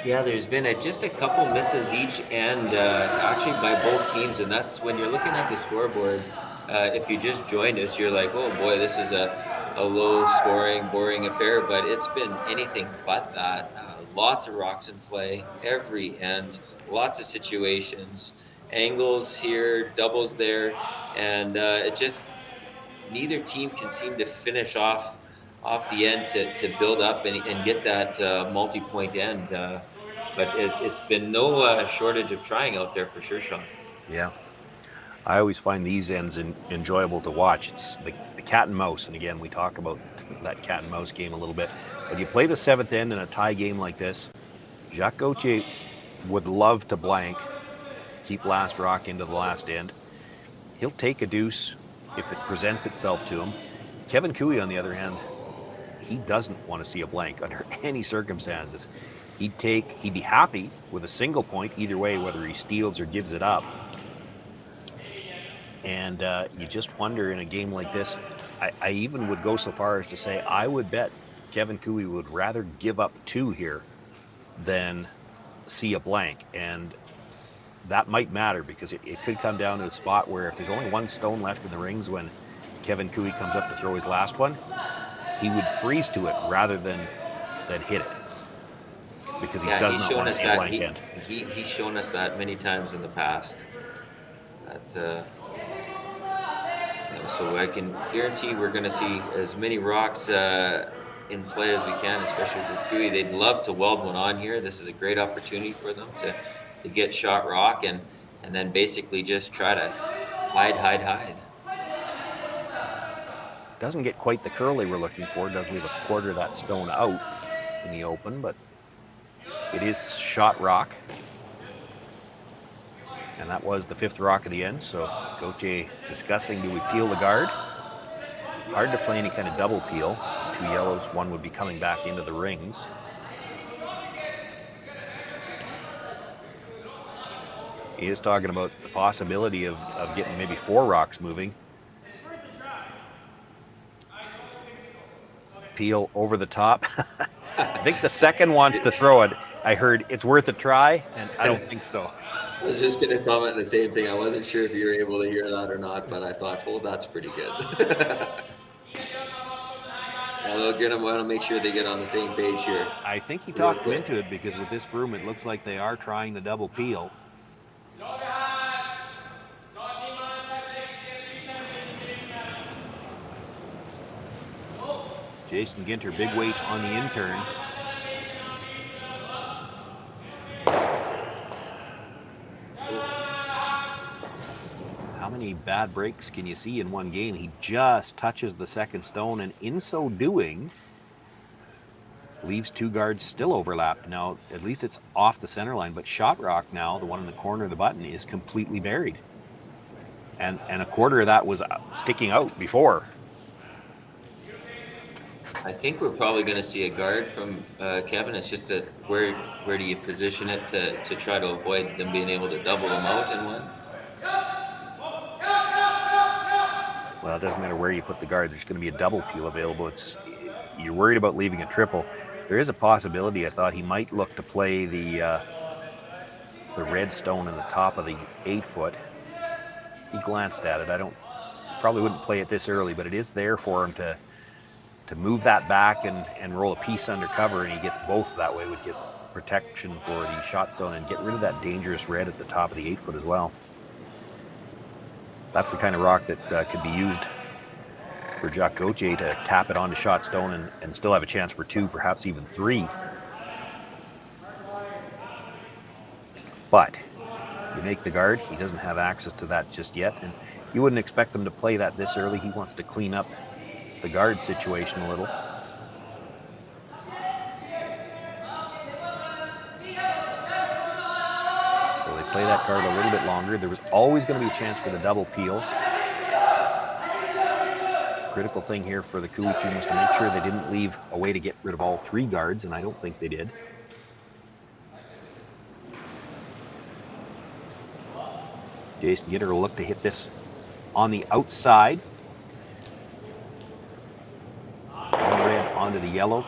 Yeah, there's been just a couple misses each end, actually by both teams, and that's when you're looking at the scoreboard. If you just joined us, you're like, oh boy, this is a low-scoring, boring affair, but it's been anything but that. Lots of rocks in play, every end, lots of situations, angles here, doubles there, and it just, neither team can seem to finish off the end to build up and get that multi-point end. But it's been no shortage of trying out there for sure, Sean. Yeah. I always find these ends enjoyable to watch. It's the cat and mouse. And again, we talk about that cat and mouse game a little bit. But you play the 7th end in a tie game like this, Jacques Gauthier would love to blank, keep last rock into the last end. He'll take a deuce if it presents itself to him. Kevin Cooey, on the other hand, he doesn't want to see a blank under any circumstances. He'd be happy with a single point either way, whether he steals or gives it up. And you just wonder in a game like this, I even would go so far as to say I would bet Kevin Cooey would rather give up 2 here than see a blank. And that might matter because it could come down to a spot where if there's only 1 stone left in the rings when Kevin Cooey comes up to throw his last one, he would freeze to it rather than hit it, because he does not want to see a blank end. He's shown us that many times in the past. So I can guarantee we're going to see as many rocks in play as we can, especially with Cooey. They'd love to weld one on here. This is a great opportunity for them to get shot rock and then basically just try to hide. Doesn't get quite the curl they were looking for. Does leave a quarter of that stone out in the open, but it is shot rock. And that was the 5th rock of the end. So Gauthier discussing, do we peel the guard? Hard to play any kind of double peel. 2 yellows, 1 would be coming back into the rings. He is talking about the possibility of getting maybe 4 rocks moving. Peel over the top. I think the second wants to throw it. I heard it's worth a try, and I don't think so. I was just going to comment the same thing. I wasn't sure if you were able to hear that or not, but I thought, well, that's pretty good. They'll get them. I want to make sure they get on the same page here. I think he talked him into it because with this broom, it looks like they are trying the double peel. Jason Ginter, big weight on the intern. How many bad breaks can you see in one game? He just touches the second stone, and in so doing, leaves 2 guards still overlapped. Now, at least it's off the center line, but shot rock now, the one in the corner of the button, is completely buried. And a quarter of that was sticking out before. I think we're probably going to see a guard from Kevin. It's just that where do you position it to try to avoid them being able to double them out in one? Well, it doesn't matter where you put the guard. There's going to be a double peel available. You're worried about leaving a triple. There is a possibility. I thought he might look to play the red stone in the top of the 8-foot. He glanced at it. I don't probably wouldn't play it this early, but it is there for him to move that back and roll a piece under cover, and he gets both that way, would get protection for the shot stone and get rid of that dangerous red at the top of the 8 foot as well. That's the kind of rock that could be used for Jacques Gauthier to tap it onto shot stone and still have a chance for 2, perhaps even 3. But you make the guard, he doesn't have access to that just yet, and you wouldn't expect him to play that this early. He wants to clean up the guard situation a little. So they play that guard a little bit longer. There was always going to be a chance for the double peel. Critical thing here for the Cooey team was to make sure they didn't leave a way to get rid of all 3 guards, and I don't think they did. Jason Gitter will look to hit this on the outside. One red onto the yellow.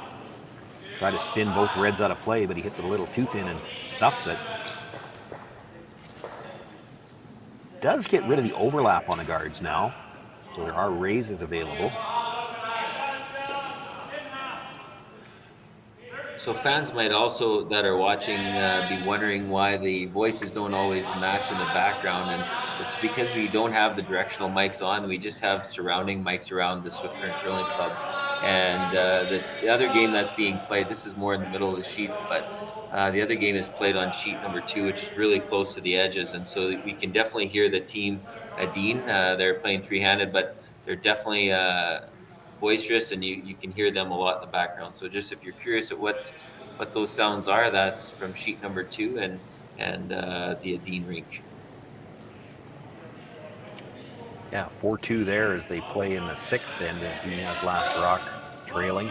Try to spin both reds out of play, but he hits it a little too thin and stuffs it. Does get rid of the overlap on the guards now, so there are raises available. So fans might also, that are watching, be wondering why the voices don't always match in the background, and it's because we don't have the directional mics on. We just have surrounding mics around the Swift Current Curling Club. And the other game that's being played, this is more in the middle of the sheet, but the other game is played on sheet number 2, which is really close to the edges, and so we can definitely hear the team Dean. They're playing 3-handed, but they're definitely boisterous, and you can hear them a lot in the background. So just if you're curious at what those sounds are, that's from sheet number 2 and the Dean rink. Yeah, 4-2 there as they play in the 6th end. Dean has last rock trailing.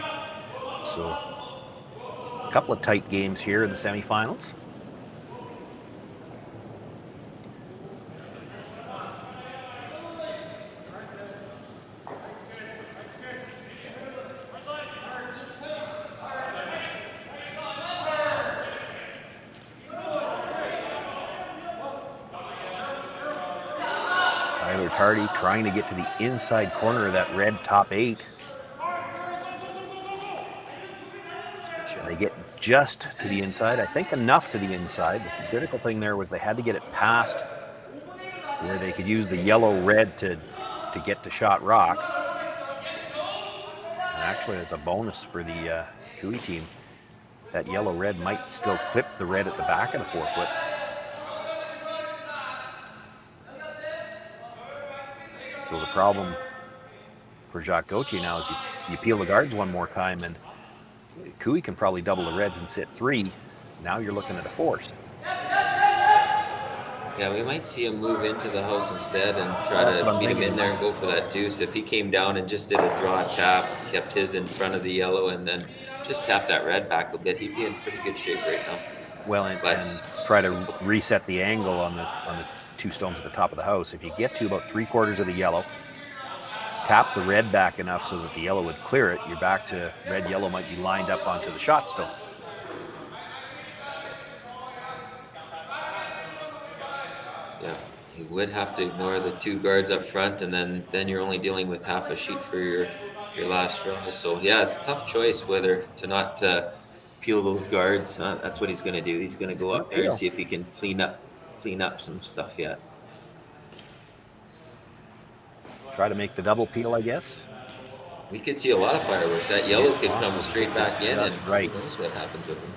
So a couple of tight games here in the semifinals. Hardy trying to get to the inside corner of that red top 8. Should they get just to the inside? I think enough to the inside. The critical thing there was they had to get it past where they could use the yellow-red to get to shot rock. And actually, it's a bonus for the Cooey team. That yellow-red might still clip the red at the back of the 4 foot. So the problem for Jacques Gauthier now is you peel the guards one more time, and Cooey can probably double the reds and sit 3. Now you're looking at a force. Yeah, we might see him move into the house instead and try to meet him in there and go for that deuce. If he came down and just did a draw tap, kept his in front of the yellow, and then just tapped that red back a bit, he'd be in pretty good shape right now. Well, and try to reset the angle on the 2 stones at the top of the house. If you get to about 3/4 of the yellow, tap the red back enough so that the yellow would clear it, you're back to red, yellow might be lined up onto the shot stone. Yeah, you would have to ignore the 2 guards up front, and then you're only dealing with half a sheet for your last draw. So yeah, it's a tough choice whether to not peel those guards. That's what he's going to do. He's going to go up there and see if he can clean up some stuff yet. Try to make the double peel, I guess. We could see a lot of fireworks. That yellow could come straight back in, that's and right. who knows what happens with him.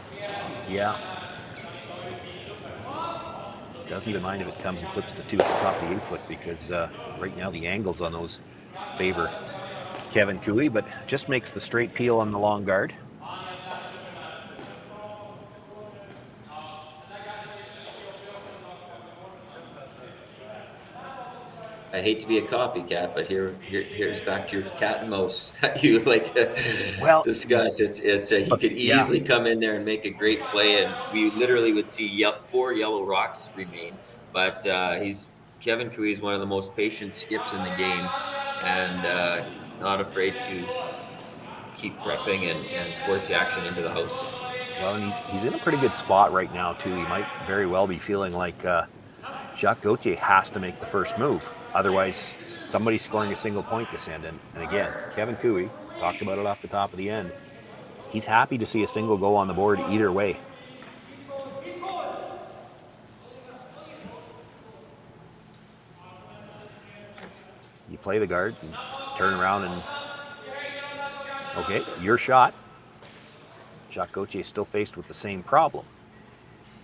Yeah. Doesn't even mind if it comes and clips the 2 at the top of the 8 foot, because right now the angles on those favor Kevin Cooey, but just makes the straight peel on the long guard. I hate to be a copycat, but here's back to your cat and mouse that you like to discuss. It's he could easily come in there and make a great play, and we literally would see 4 yellow rocks remain. But Kevin Cooey is one of the most patient skips in the game, and he's not afraid to keep prepping and force the action into the house. Well, and he's in a pretty good spot right now too. He might very well be feeling like Jacques Gauthier has to make the first move. Otherwise, it's somebody's scoring a single point this end. And again, Kevin Cooey talked about it off the top of the end. He's happy to see a single go on the board either way. You play the guard and turn around and, okay, your shot. Jacques Gauthier is still faced with the same problem.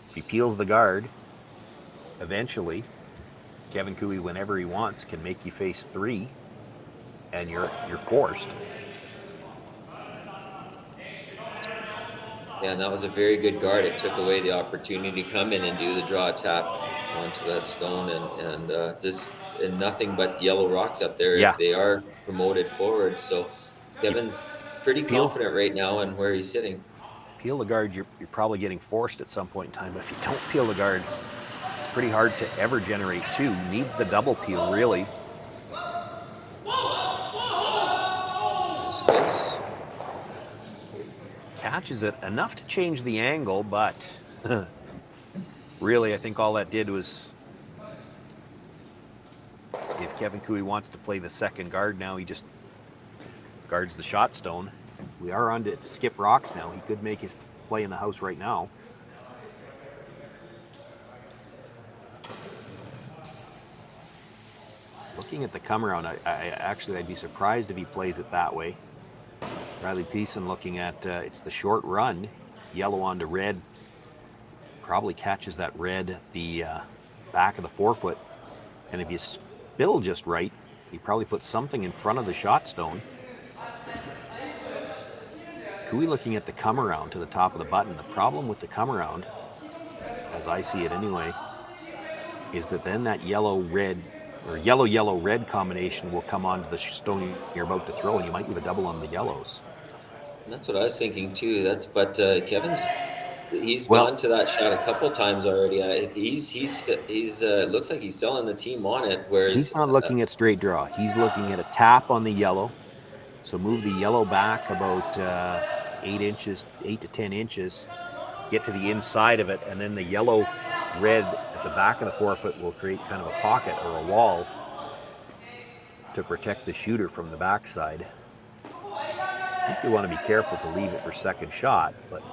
If he peels the guard, eventually, Kevin Cooey, whenever he wants, can make you face 3, and you're forced. Yeah, and that was a very good guard. It took away the opportunity to come in and do the draw tap onto that stone, and nothing but yellow rocks up there if they are promoted forward. So Kevin, pretty confident right now in where he's sitting. Peel the guard, you're probably getting forced at some point in time, but if you don't peel the guard, it's pretty hard to ever generate 2. Needs the double peel, really. Catches it enough to change the angle, but really I think all that did was, if Kevin Cooey wants to play the second guard now, he just guards the shot stone. We are on to skip rocks now. He could make his play in the house right now. Looking at the come around, I'd be surprised if he plays it that way. Riley Thiessen looking at, it's the short run, yellow onto red, probably catches that red at the back of the forefoot, and if you spill just right, you probably put something in front of the shot stone. Cooey looking at the come around to the top of the button. The problem with the come around, as I see it anyway, is that then that yellow-red or yellow-yellow-red combination will come onto the stone you're about to throw, and you might leave a double on the yellows. And that's what I was thinking too. He's gone to that shot a couple times already. He's looks like he's selling the team on it. Whereas he's not looking at straight draw. He's looking at a tap on the yellow. So move the yellow back about 8 to 10 inches. Get to the inside of it, and then the yellow-red at the back of the forefoot will create kind of a pocket or a wall to protect the shooter from the backside. I think you want to be careful to leave it for second shot, but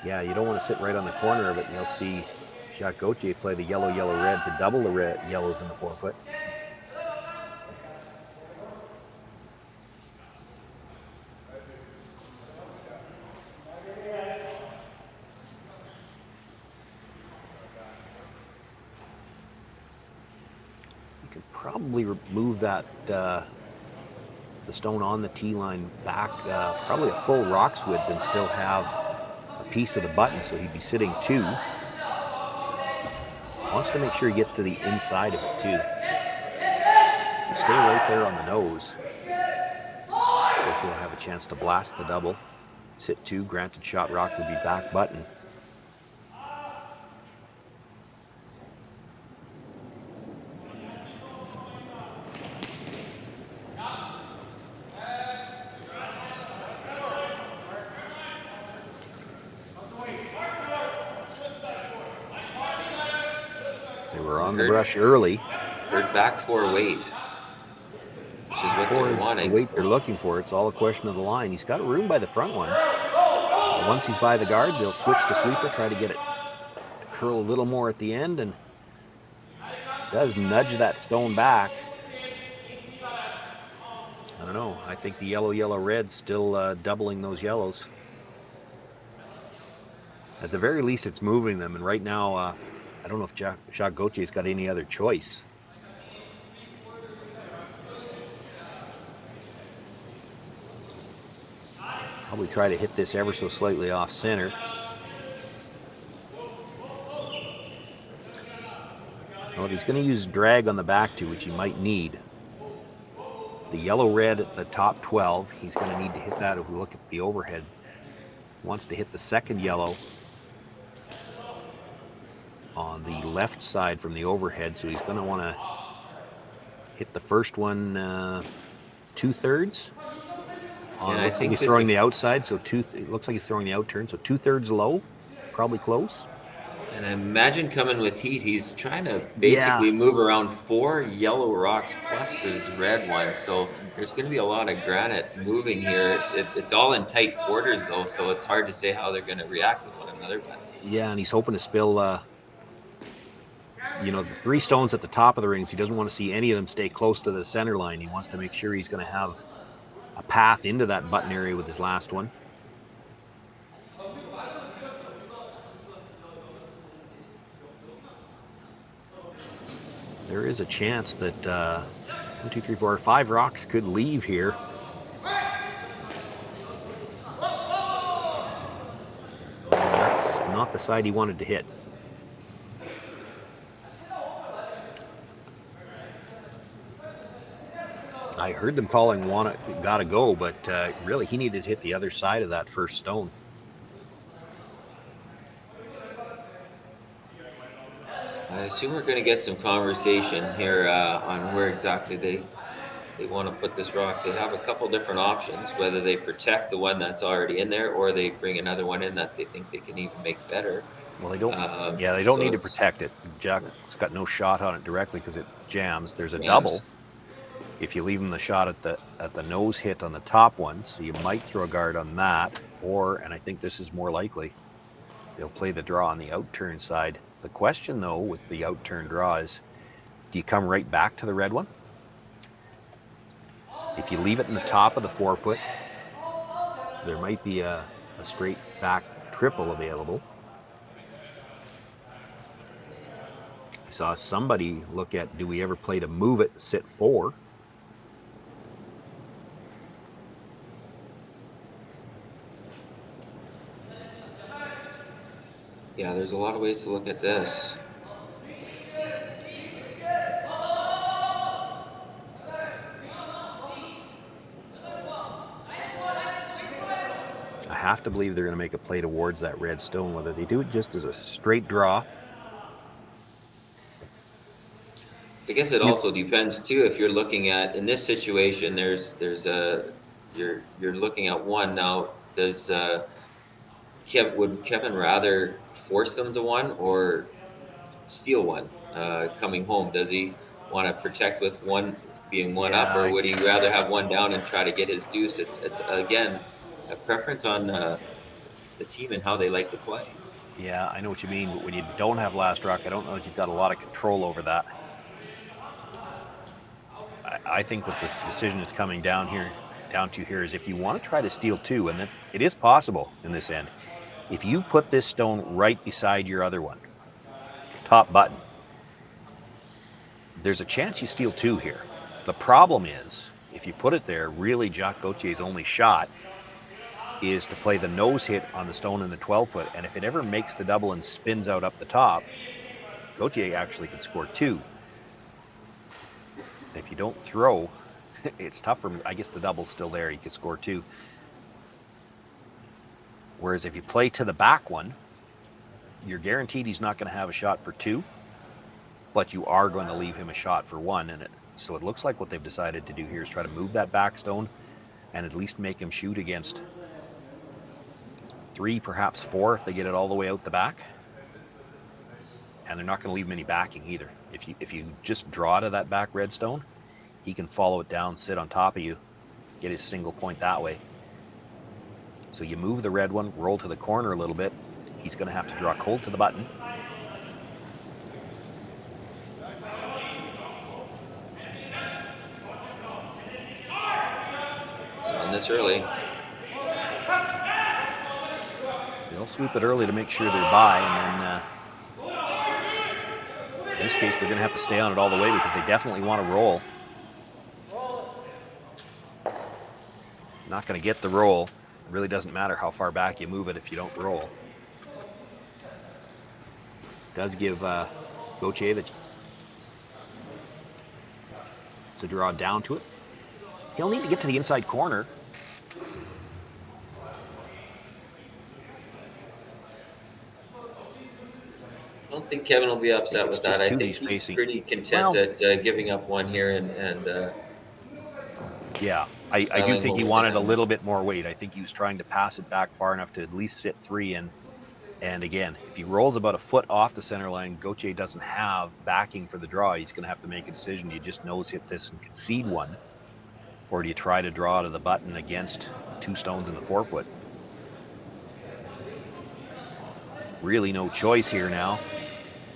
yeah, you don't want to sit right on the corner of it, and you'll see Jacques Gauthier play the yellow-yellow-red to double the red yellows in the forefoot. Probably remove that the stone on the tee line back probably a full rock's width and still have a piece of the button, so he'd be sitting 2. Wants to make sure he gets to the inside of it too. Stay right there on the nose. If he'll have a chance to blast the double. Sit 2, granted shot rock would be back button. The brush early. Heard back 4 weight, which is what they're wanting. The weight they're looking for. It's all a question of the line. He's got room by the front one. And once he's by the guard, they'll switch the sweeper, try to get it to curl a little more at the end, and does nudge that stone back. I don't know. I think the yellow-yellow-red's still doubling those yellows. At the very least, it's moving them, and right now, I don't know if Jacques Gauthier's got any other choice. Probably try to hit this ever so slightly off center. Well, if he's going to use drag on the back two, which he might need, the yellow-red at the top 12, he's going to need to hit that if we look at the overhead. He wants to hit the second yellow on the left side from the overhead, so he's going to want to hit the first one 2/3. I think he's throwing the outside, so it looks like he's throwing the out turn, so 2/3 low, probably close. And I imagine coming with heat, he's trying to basically move around 4 yellow rocks plus his red one. So there's going to be a lot of granite moving here. It's all in tight quarters, though, so it's hard to say how they're going to react with one another. But Yeah, and he's hoping to spill, the 3 stones at the top of the rings. He doesn't want to see any of them stay close to the center line. He wants to make sure he's going to have a path into that button area with his last one. There is a chance that 1, 2, 3, 4, 5 rocks could leave here. That's not the side he wanted to hit. I heard them calling gotta go, but really he needed to hit the other side of that first stone. I assume we're going to get some conversation here on where exactly they want to put this rock. They have a couple different options, whether they protect the one that's already in there or they bring another one in that they think they can even make better. Well, they don't. They don't need to protect it. Jack's got no shot on it directly because it jams. There's a double. If you leave him the shot at the nose hit on the top one, so you might throw a guard on that, and I think this is more likely, they'll play the draw on the outturn side. The question, though, with the outturn draw is, do you come right back to the red one? If you leave it in the top of the 4-foot, there might be a straight back triple available. I saw somebody look at, do we ever play to move it, sit 4? Yeah, there's a lot of ways to look at this. I have to believe they're going to make a play towards that red stone, whether they do it just as a straight draw. I guess it also depends too. If you're looking at, in this situation, you're looking at one now. Does would Kevin rather force them to one or steal one coming home? Does he want to protect with one being one up, or would he rather have one down and try to get his deuce? It's again a preference on the team and how they like to play. Yeah, I know what you mean, but when you don't have last rock, I don't know if you've got a lot of control over that. I think what the decision that's coming down to here is if you want to try to steal 2, and it is possible in this end, if you put this stone right beside your other one, top button, there's a chance you steal 2 here. The problem is, if you put it there, really Jacques Gauthier's only shot is to play the nose hit on the stone in the 12-foot, and if it ever makes the double and spins out up the top, Gauthier actually could score 2. If you don't throw, it's tough for him. I guess the double's still there. He could score 2. Whereas if you play to the back one, you're guaranteed he's not going to have a shot for 2, but you are going to leave him a shot for 1. So it looks like what they've decided to do here is try to move that back stone and at least make him shoot against 3, perhaps 4 if they get it all the way out the back. And they're not going to leave him any backing either. If you just draw to that back red stone, he can follow it down, sit on top of you, get his single point that way. So you move the red one, roll to the corner a little bit. He's going to have to draw cold to the button. So on this early, they'll sweep it early to make sure they're by, and then in this case, they're going to have to stay on it all the way because they definitely want to roll. Not going to get the roll. It really doesn't matter how far back you move it if you don't roll. Does give Gauthier to draw down to it. He'll need to get to the inside corner. I don't think Kevin will be upset with that. I think he's pretty content at giving up one here and yeah, I do think he wanted a little bit more weight. I think he was trying to pass it back far enough to at least sit 3 And again, if he rolls about a foot off the center line, Gauthier doesn't have backing for the draw. He's going to have to make a decision. Do you just nose hit this and concede one? Or do you try to draw to the button against 2 stones in the 4-foot? Really no choice here now.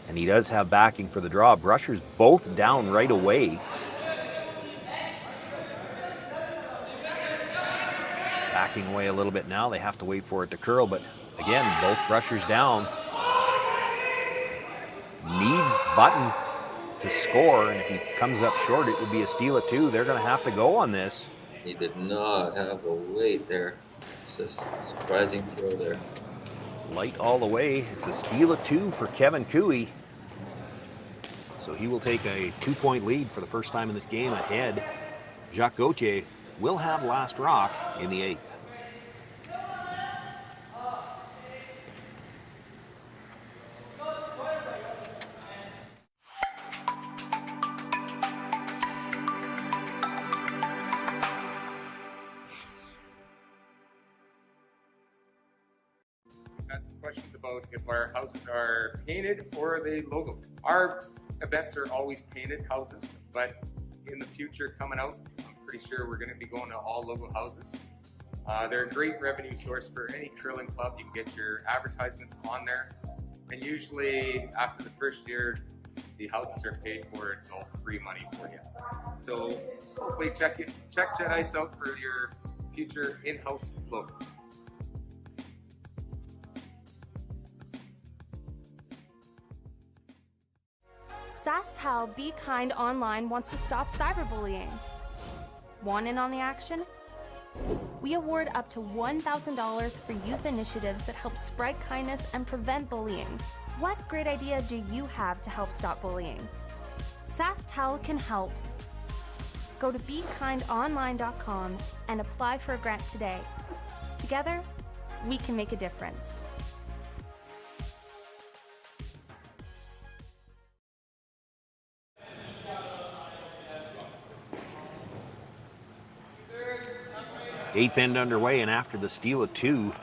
And he does have backing for the draw. Brusher's both down right away. Backing away a little bit now. They have to wait for it to curl, but again, both brushers down. Needs button to score, and if he comes up short, it would be a steal at 2. They're going to have to go on this. He did not have the weight there. It's a surprising throw there. Light all the way. It's a steal at 2 for Kevin Cooey. So he will take a 2-point lead for the first time in this game ahead. Jacques Gauthier will have last rock in the 8th. Had some questions about if our houses are painted or are they logo. Our events are always painted houses, but in the future coming out, I'm pretty sure we're going to be going to all logo houses. They're a great revenue source for any curling club. You can get your advertisements on there, and usually after the first year, the houses are paid for. It's all free money for you. So hopefully check Jet Ice out for your future in-house logo. SaskTel Be Kind Online wants to stop cyberbullying. Want in on the action? We award up to $1,000 for youth initiatives that help spread kindness and prevent bullying. What great idea do you have to help stop bullying? SaskTel can help. Go to BeKindOnline.com and apply for a grant today. Together, we can make a difference. Eighth end underway, and after the steal of 2,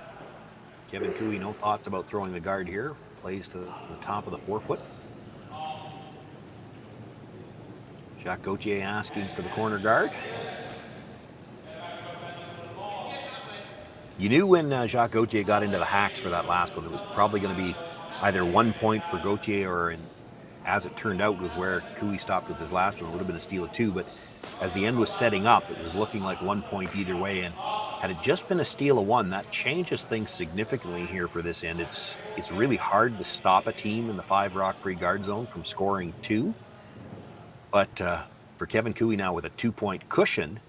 Kevin Cooey, no thoughts about throwing the guard here. Plays to the top of the 4-foot. Jacques Gauthier asking for the corner guard. You knew when Jacques Gauthier got into the hacks for that last one, it was probably going to be either 1 point for Gauthier or, as it turned out with where Cooey stopped with his last one, it would have been a steal of 2, but as the end was setting up, it was looking like 1 point either way, and had it just been a steal of 1, that changes things significantly here for this end. It's really hard to stop a team in the 5 rock free guard zone from scoring 2, but for Kevin Cooey now with a 2-point cushion,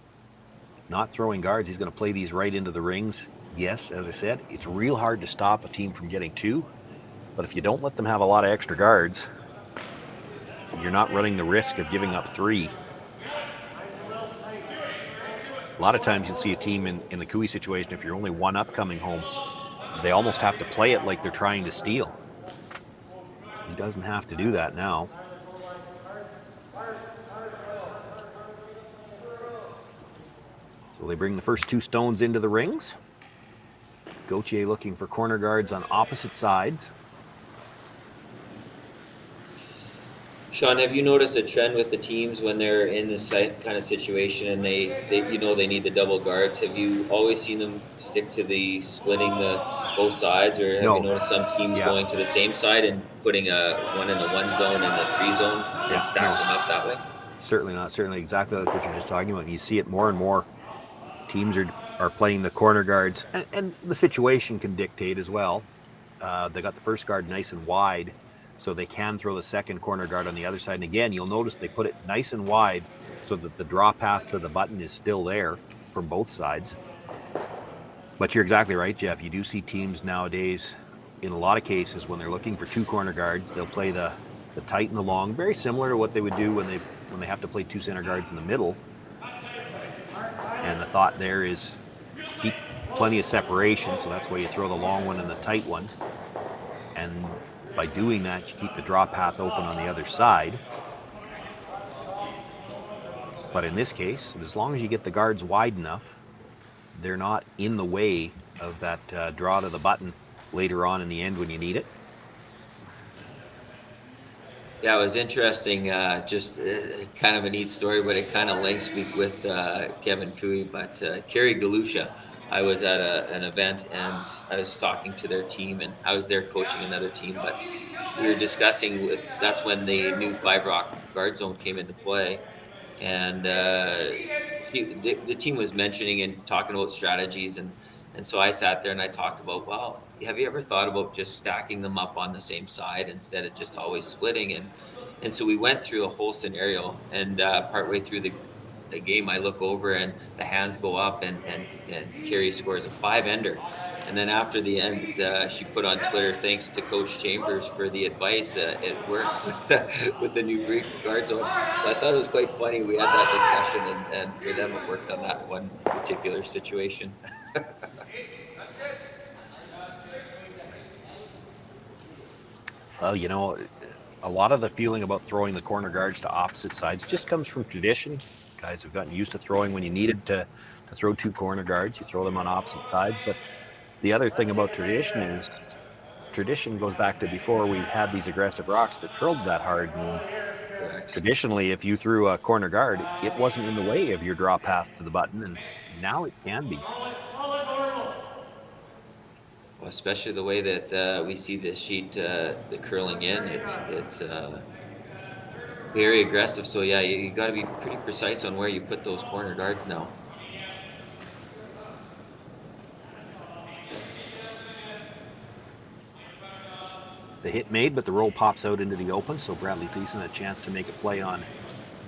not throwing guards, he's going to play these right into the rings. Yes, as I said, it's real hard to stop a team from getting 2, but if you don't let them have a lot of extra guards, you're not running the risk of giving up 3. A lot of times you'll see a team in the Cooey situation, if you're only 1 up coming home, they almost have to play it like they're trying to steal. He doesn't have to do that now. So they bring the first 2 stones into the rings. Gauthier looking for corner guards on opposite sides. Sean, have you noticed a trend with the teams when they're in this kind of situation and they need the double guards? Have you always seen them stick to the splitting the both sides, or have you noticed some teams going to the same side and putting one in the 1 zone and the 3 zone and stack them up that way? Certainly not. Certainly exactly like what you're just talking about. And you see it more and more. Teams are playing the corner guards, and the situation can dictate as well. They got the first guard nice and wide, so they can throw the second corner guard on the other side. And again, you'll notice they put it nice and wide so that the draw path to the button is still there from both sides. But you're exactly right, Jeff. You do see teams nowadays, in a lot of cases, when they're looking for 2 corner guards, they'll play the tight and the long, very similar to what they would do when they have to play 2 center guards in the middle. And the thought there is keep plenty of separation, so that's why you throw the long one and the tight one. And by doing that, you keep the draw path open on the other side. But in this case, as long as you get the guards wide enough, they're not in the way of that draw to the button later on in the end when you need it. Yeah, it was interesting. Just kind of a neat story, but it kind of links with Kevin Cooey. But Kerry Galusha, I was at an event and I was talking to their team, and I was there coaching another team. But we were discussing that's when the new 5-rock guard zone came into play, and the team was mentioning and talking about strategies, and so I sat there and I talked about, well, have you ever thought about just stacking them up on the same side instead of just always splitting? And so we went through a whole scenario, and partway through the game, I look over and the hands go up, and Carrie scores a 5-ender. And then after the end, she put on Twitter, thanks to Coach Chambers for the advice. It worked with the new guard zone. So I thought it was quite funny. We had that discussion, and for them, it worked on that one particular situation. Well, you know, a lot of the feeling about throwing the corner guards to opposite sides just comes from tradition. Guys have gotten used to throwing when you needed to throw 2 corner guards, you throw them on opposite sides. But the other thing about tradition is tradition goes back to before we had these aggressive rocks that curled that hard. And traditionally, if you threw a corner guard, it wasn't in the way of your draw pass to the button, and now it can be. Well, especially the way that we see this sheet, the curling in, it's very aggressive. So yeah, you got to be pretty precise on where you put those corner guards now. The hit made, but the roll pops out into the open, so Bradley Thiessen a chance to make a play on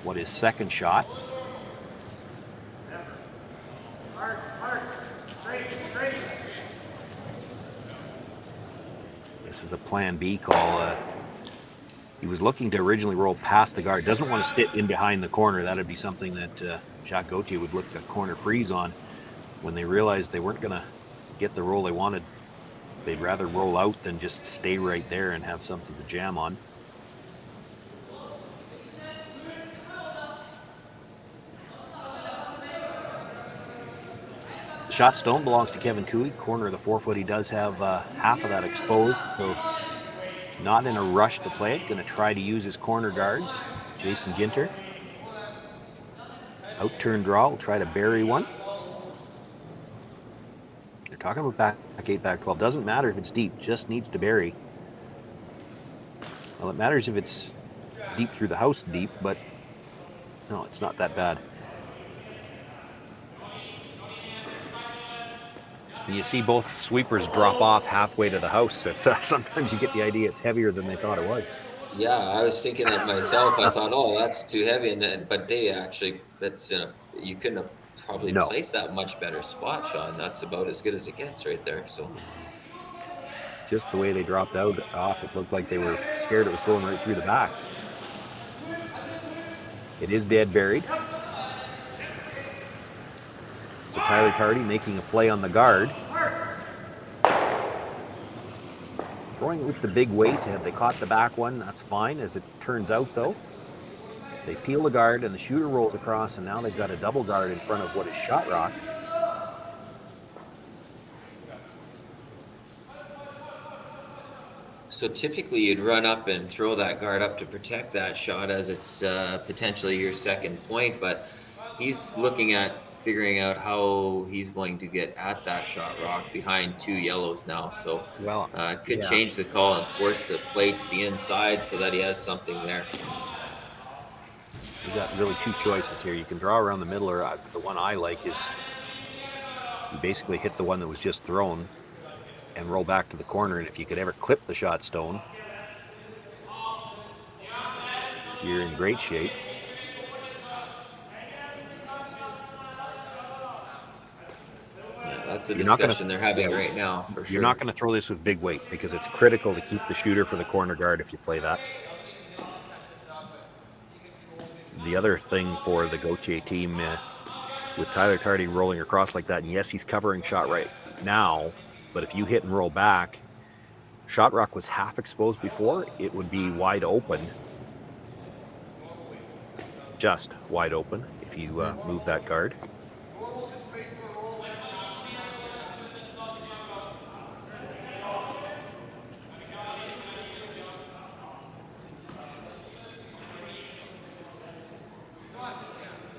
what is second shot. This is a plan B call. He was looking to originally roll past the guard. Doesn't want to sit in behind the corner. That would be something that Jacques Gauthier would look a corner freeze on. When they realized they weren't going to get the roll they wanted, they'd rather roll out than just stay right there and have something to jam on. The shot stone belongs to Kevin Cooey. Corner of the forefoot, he does have half of that exposed, so not in a rush to play it. Going to try to use his corner guards. Jason Ginter. Out turn draw, will try to bury one. They're talking about back 8, back 12. Doesn't matter if it's deep, just needs to bury. Well, it matters if it's deep through the house deep, but no, it's not that bad. And you see both sweepers drop off halfway to the house. Sometimes you get the idea it's heavier than they thought it was. Yeah, I was thinking that myself. I thought, oh, that's too heavy, and then, but they actually, that's you couldn't have probably placed that much better spot, Sean. That's about as good as it gets right there. So just the way they dropped out off, it looked like they were scared it was going right through the back. It is dead buried. So Tyler Tardy making a play on the guard. Throwing it with the big weight. Had they caught the back one, that's fine. As it turns out, though, they peel the guard and the shooter rolls across, and now they've got a double guard in front of what is shot rock. So typically you'd run up and throw that guard up to protect that shot as it's potentially your second point, but he's looking at figuring out how he's going to get at that shot rock behind 2 yellows now. So could change the call and force the play to the inside so that he has something there. You got really 2 choices here. You can draw around the middle, or the one I like is you basically hit the one that was just thrown and roll back to the corner, and if you could ever clip the shot stone, you're in great shape. Yeah, that's the discussion they're having right now, for sure. You're not going to throw this with big weight because it's critical to keep the shooter for the corner guard if you play that. The other thing for the Gauthier team, with Tyler Tardy rolling across like that, and yes, he's covering shot right now, but if you hit and roll back, shot rock was half exposed before, it would be wide open. Just wide open if you move that guard.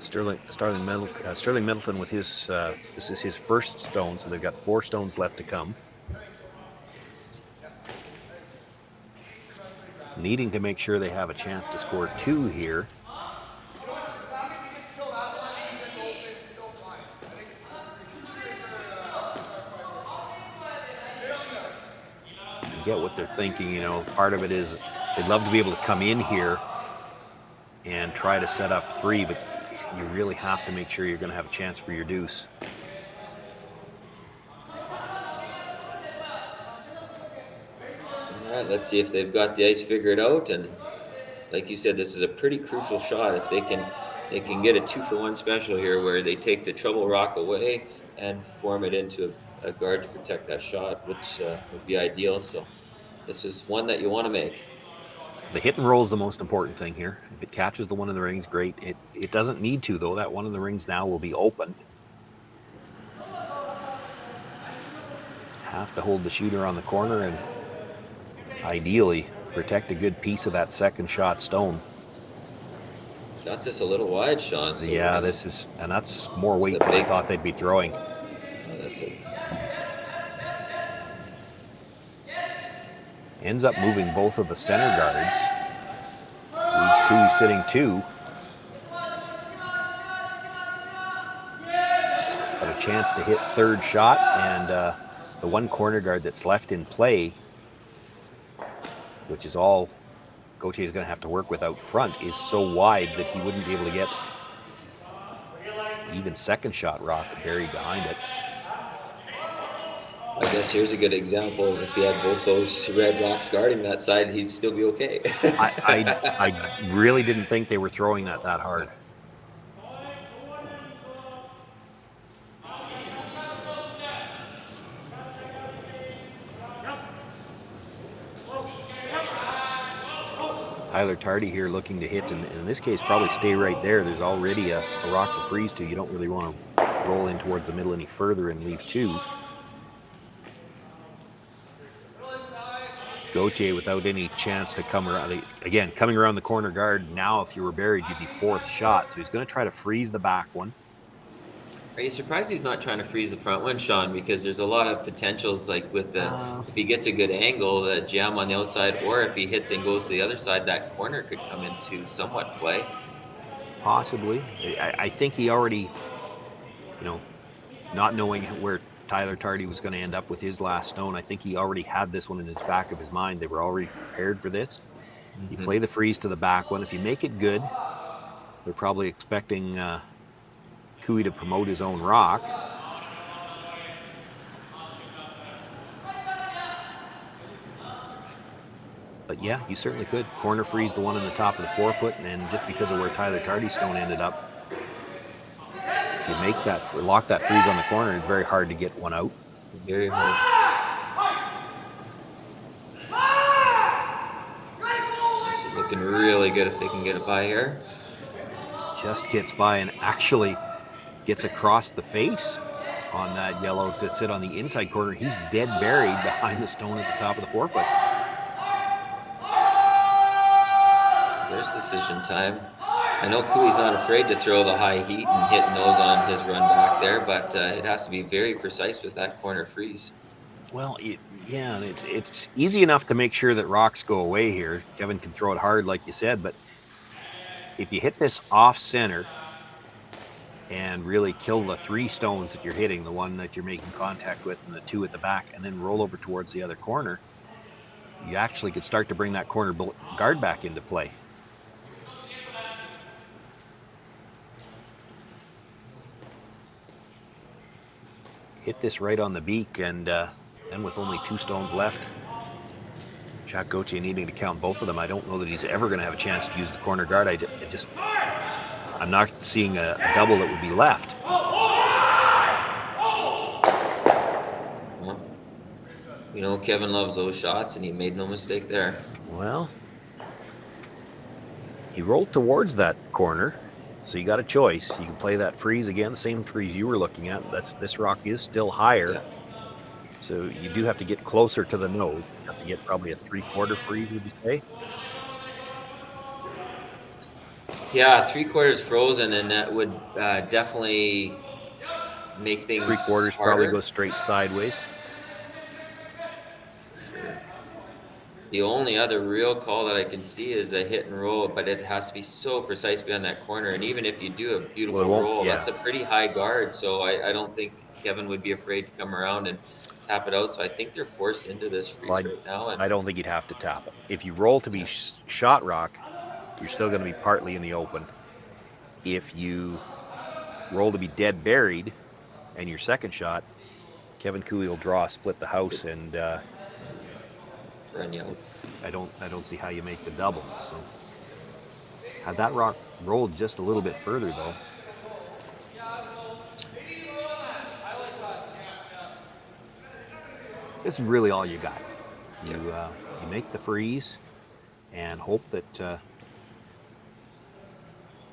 Sterling Middleton with his, this is his first stone, so they've got 4 stones left to come. Needing to make sure they have a chance to score 2 here. I get what they're thinking, you know, part of it is they'd love to be able to come in here and try to set up 3, but you really have to make sure you're going to have a chance for your deuce. All right, let's see if they've got the ice figured out. And like you said, this is a pretty crucial shot. If they can get a 2-for-1 special here, where they take the trouble rock away and form it into a guard to protect that shot, which would be ideal. So this is one that you want to make. The hit and roll is the most important thing here. If it catches the one in the rings, great. It doesn't need to, though. That one in the rings now will be open. Have to hold the shooter on the corner and ideally protect a good piece of that second shot stone. Got this a little wide, Sean. So yeah, this is, and that's more weight than I thought they'd be throwing. Oh, that's it. Ends up moving both of the center guards. Leaves Cooey sitting 2. Got a chance to hit third shot, and the one corner guard that's left in play, which is all Gauthier is going to have to work with out front, is so wide that he wouldn't be able to get even second shot rock buried behind it. I guess here's a good example. If he had both those red rocks guarding that side, he'd still be okay. I really didn't think they were throwing that hard. Tyler Tardy here looking to hit, and in this case probably stay right there. There's already a rock to freeze to. You don't really want to roll in towards the middle any further and leave 2. Gauthier without any chance to come around. Again, coming around the corner guard. Now if you were buried, you'd be 4th shot. So he's going to try to freeze the back one. Are you surprised he's not trying to freeze the front one, Sean? Because there's a lot of potentials, like with the if he gets a good angle, the jam on the outside, or if he hits and goes to the other side, that corner could come into somewhat play. Possibly. I think he already, you know, not knowing where Tyler Tardy was going to end up with his last stone, I think he already had this one in his back of his mind. They were already prepared for this. You play the freeze to the back one. If you make it good, they're probably expecting Cooey to promote his own rock. But yeah, you certainly could. Corner freeze the one in the top of the 4-foot, and just because of where Tyler Tardy's stone ended up, if you make that, lock that freeze on the corner, it's very hard to get one out. Very hard. This is looking really good if they can get it by here. Just gets by and actually gets across the face on that yellow to sit on the inside corner. He's dead buried behind the stone at the top of the 4-foot. There's decision time. I know Cooey's not afraid to throw the high heat and hit nose on his run back there, but it has to be very precise with that corner freeze. Well, it's easy enough to make sure that rocks go away here. Kevin can throw it hard, like you said, but if you hit this off center and really kill the 3 stones that you're hitting, the one that you're making contact with and the 2 at the back, and then roll over towards the other corner, you actually could start to bring that corner guard back into play. Hit this right on the beak, and then with only 2 stones left, Jack Gauthier needing to count both of them, I don't know that he's ever going to have a chance to use the corner guard. I'm not seeing a double that would be left. Well, you know, Kevin loves those shots, and he made no mistake there. Well, he rolled towards that corner, so you got a choice. You can play that freeze again, the same freeze you were looking at. This rock is still higher. Yeah. So you do have to get closer to the nose. You have to get probably a 3/4 freeze, would you say? Yeah, 3/4 frozen, and that would definitely make things 3/4 harder. probably go straight sideways. Sure. The only other real call that I can see is a hit and roll, but it has to be so precise beyond that corner. And even if you do a beautiful roll, that's a pretty high guard. So I don't think Kevin would be afraid to come around and tap it out. So I think they're forced into this freeze right now. And I don't think you'd have to tap it. If you roll to be shot rock, you're still going to be partly in the open. If you roll to be dead buried and your second shot, Kevin Cooey will draw, split the house, and I don't see how you make the doubles. So had that rock rolled just a little bit further though. This is really all you got. You make the freeze and hope that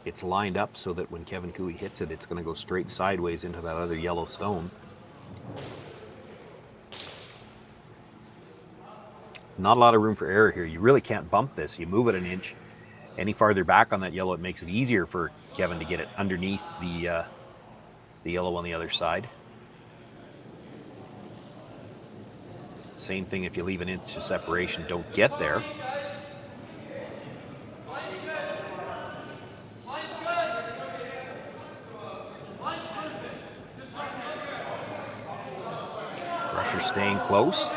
it's lined up so that when Kevin Cooey hits it, it's going to go straight sideways into that other yellow stone. Not a lot of room for error here. You really can't bump this. You move it an inch any farther back on that yellow, it makes it easier for Kevin to get it underneath the yellow on the other side. Same thing if you leave an inch of separation, don't get there. Rusher staying close.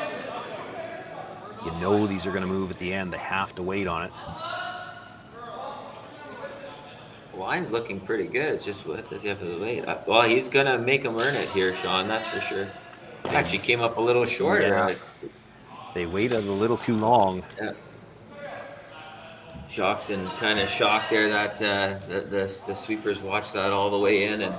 You know these are going to move at the end. They have to wait on it. Line's looking pretty good. It's just what does he have to wait? Well, he's going to make him earn it here, Sean. That's for sure. Actually came up a little shorter. Yeah. They waited a little too long. Yeah. Jacqueson kind of shocked there that the sweepers watched that all the way in and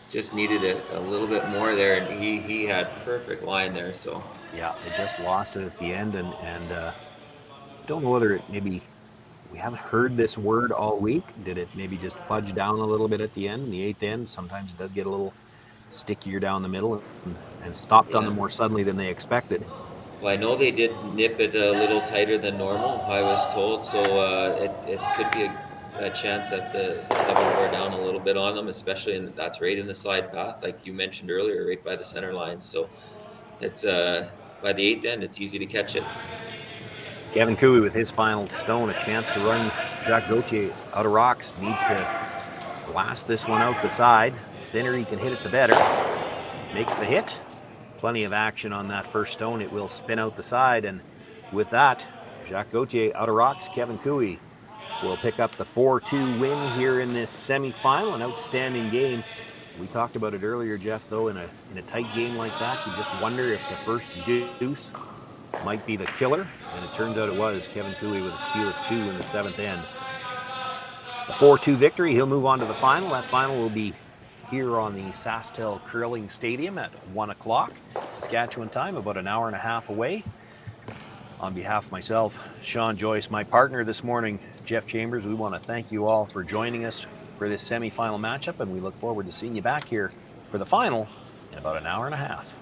just needed a little bit more there, and he had perfect line there. So yeah, they just lost it at the end, and don't know whether it maybe we haven't heard this word all week. Did it maybe just fudge down a little bit at the end, in the eighth end? Sometimes it does get a little stickier down the middle and stopped on them more suddenly than they expected. Well, I know they did nip it a little tighter than normal, I was told, so it could be a chance that the double wore down a little bit on them, especially that's right in the slide path, like you mentioned earlier, right by the center line. So it's by the eighth end, it's easy to catch it. Kevin Cooey with his final stone, a chance to run Jacques Gauthier out of rocks, needs to blast this one out the side. Thinner he can hit it, the better. Makes the hit. Plenty of action on that first stone. It will spin out the side, and with that, Jacques Gauthier out of rocks. Kevin Cooey will pick up the 4-2 win here in this semifinal. An outstanding game. We talked about it earlier, Jeff, though, in a tight game like that, you just wonder if the first deuce might be the killer, and it turns out it was. Kevin Cooey with a steal of 2 in the seventh end. A 4-2 victory. He'll move on to the final. That final will be here on the SaskTel Curling Stadium at 1 o'clock Saskatchewan time, about an hour and a half away. On behalf of myself, Sean Joyce, my partner this morning, Jeff Chambers, we want to thank you all for joining us for this semifinal matchup, and we look forward to seeing you back here for the final in about an hour and a half.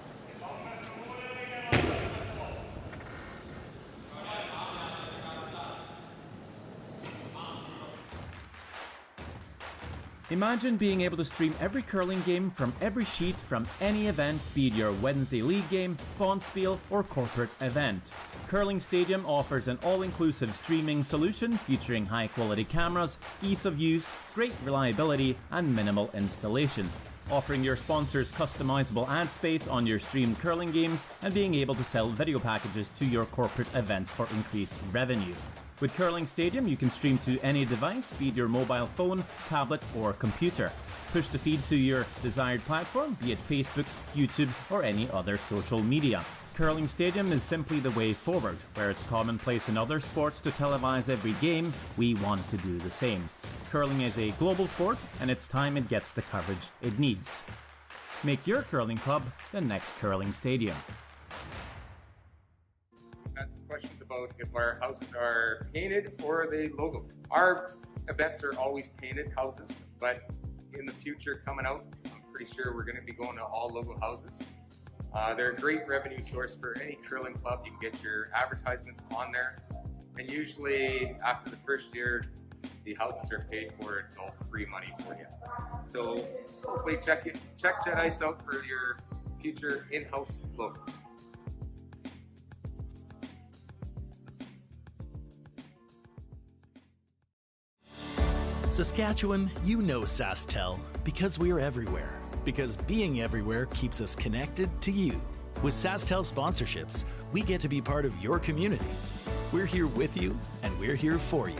Imagine being able to stream every curling game from every sheet from any event, be it your Wednesday league game, bonspiel, or corporate event. Curling Stadium offers an all-inclusive streaming solution featuring high-quality cameras, ease of use, great reliability, and minimal installation. Offering your sponsors customizable ad space on your streamed curling games and being able to sell video packages to your corporate events for increased revenue. With Curling Stadium, you can stream to any device, be it your mobile phone, tablet, or computer. Push the feed to your desired platform, be it Facebook, YouTube, or any other social media. Curling Stadium is simply the way forward. Where it's commonplace in other sports to televise every game, we want to do the same. Curling is a global sport, and it's time it gets the coverage it needs. Make your curling club the next Curling Stadium. That's questions about if our houses are painted or they logo. Our events are always painted houses, but in the future coming out, I'm pretty sure we're going to be going to all logo houses. They're a great revenue source for any curling club. You can get your advertisements on there, and usually after the first year, the houses are paid for. It's all free money for you. So hopefully check Jet Ice out for your future in-house logo. Saskatchewan, you know SaskTel because we're everywhere. Because being everywhere keeps us connected to you. With SaskTel sponsorships, we get to be part of your community. We're here with you, and we're here for you.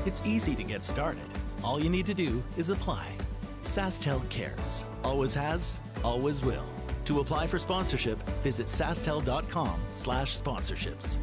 It's easy to get started. All you need to do is apply. SaskTel cares. Always has, always will. To apply for sponsorship, visit sasktel.com/sponsorships.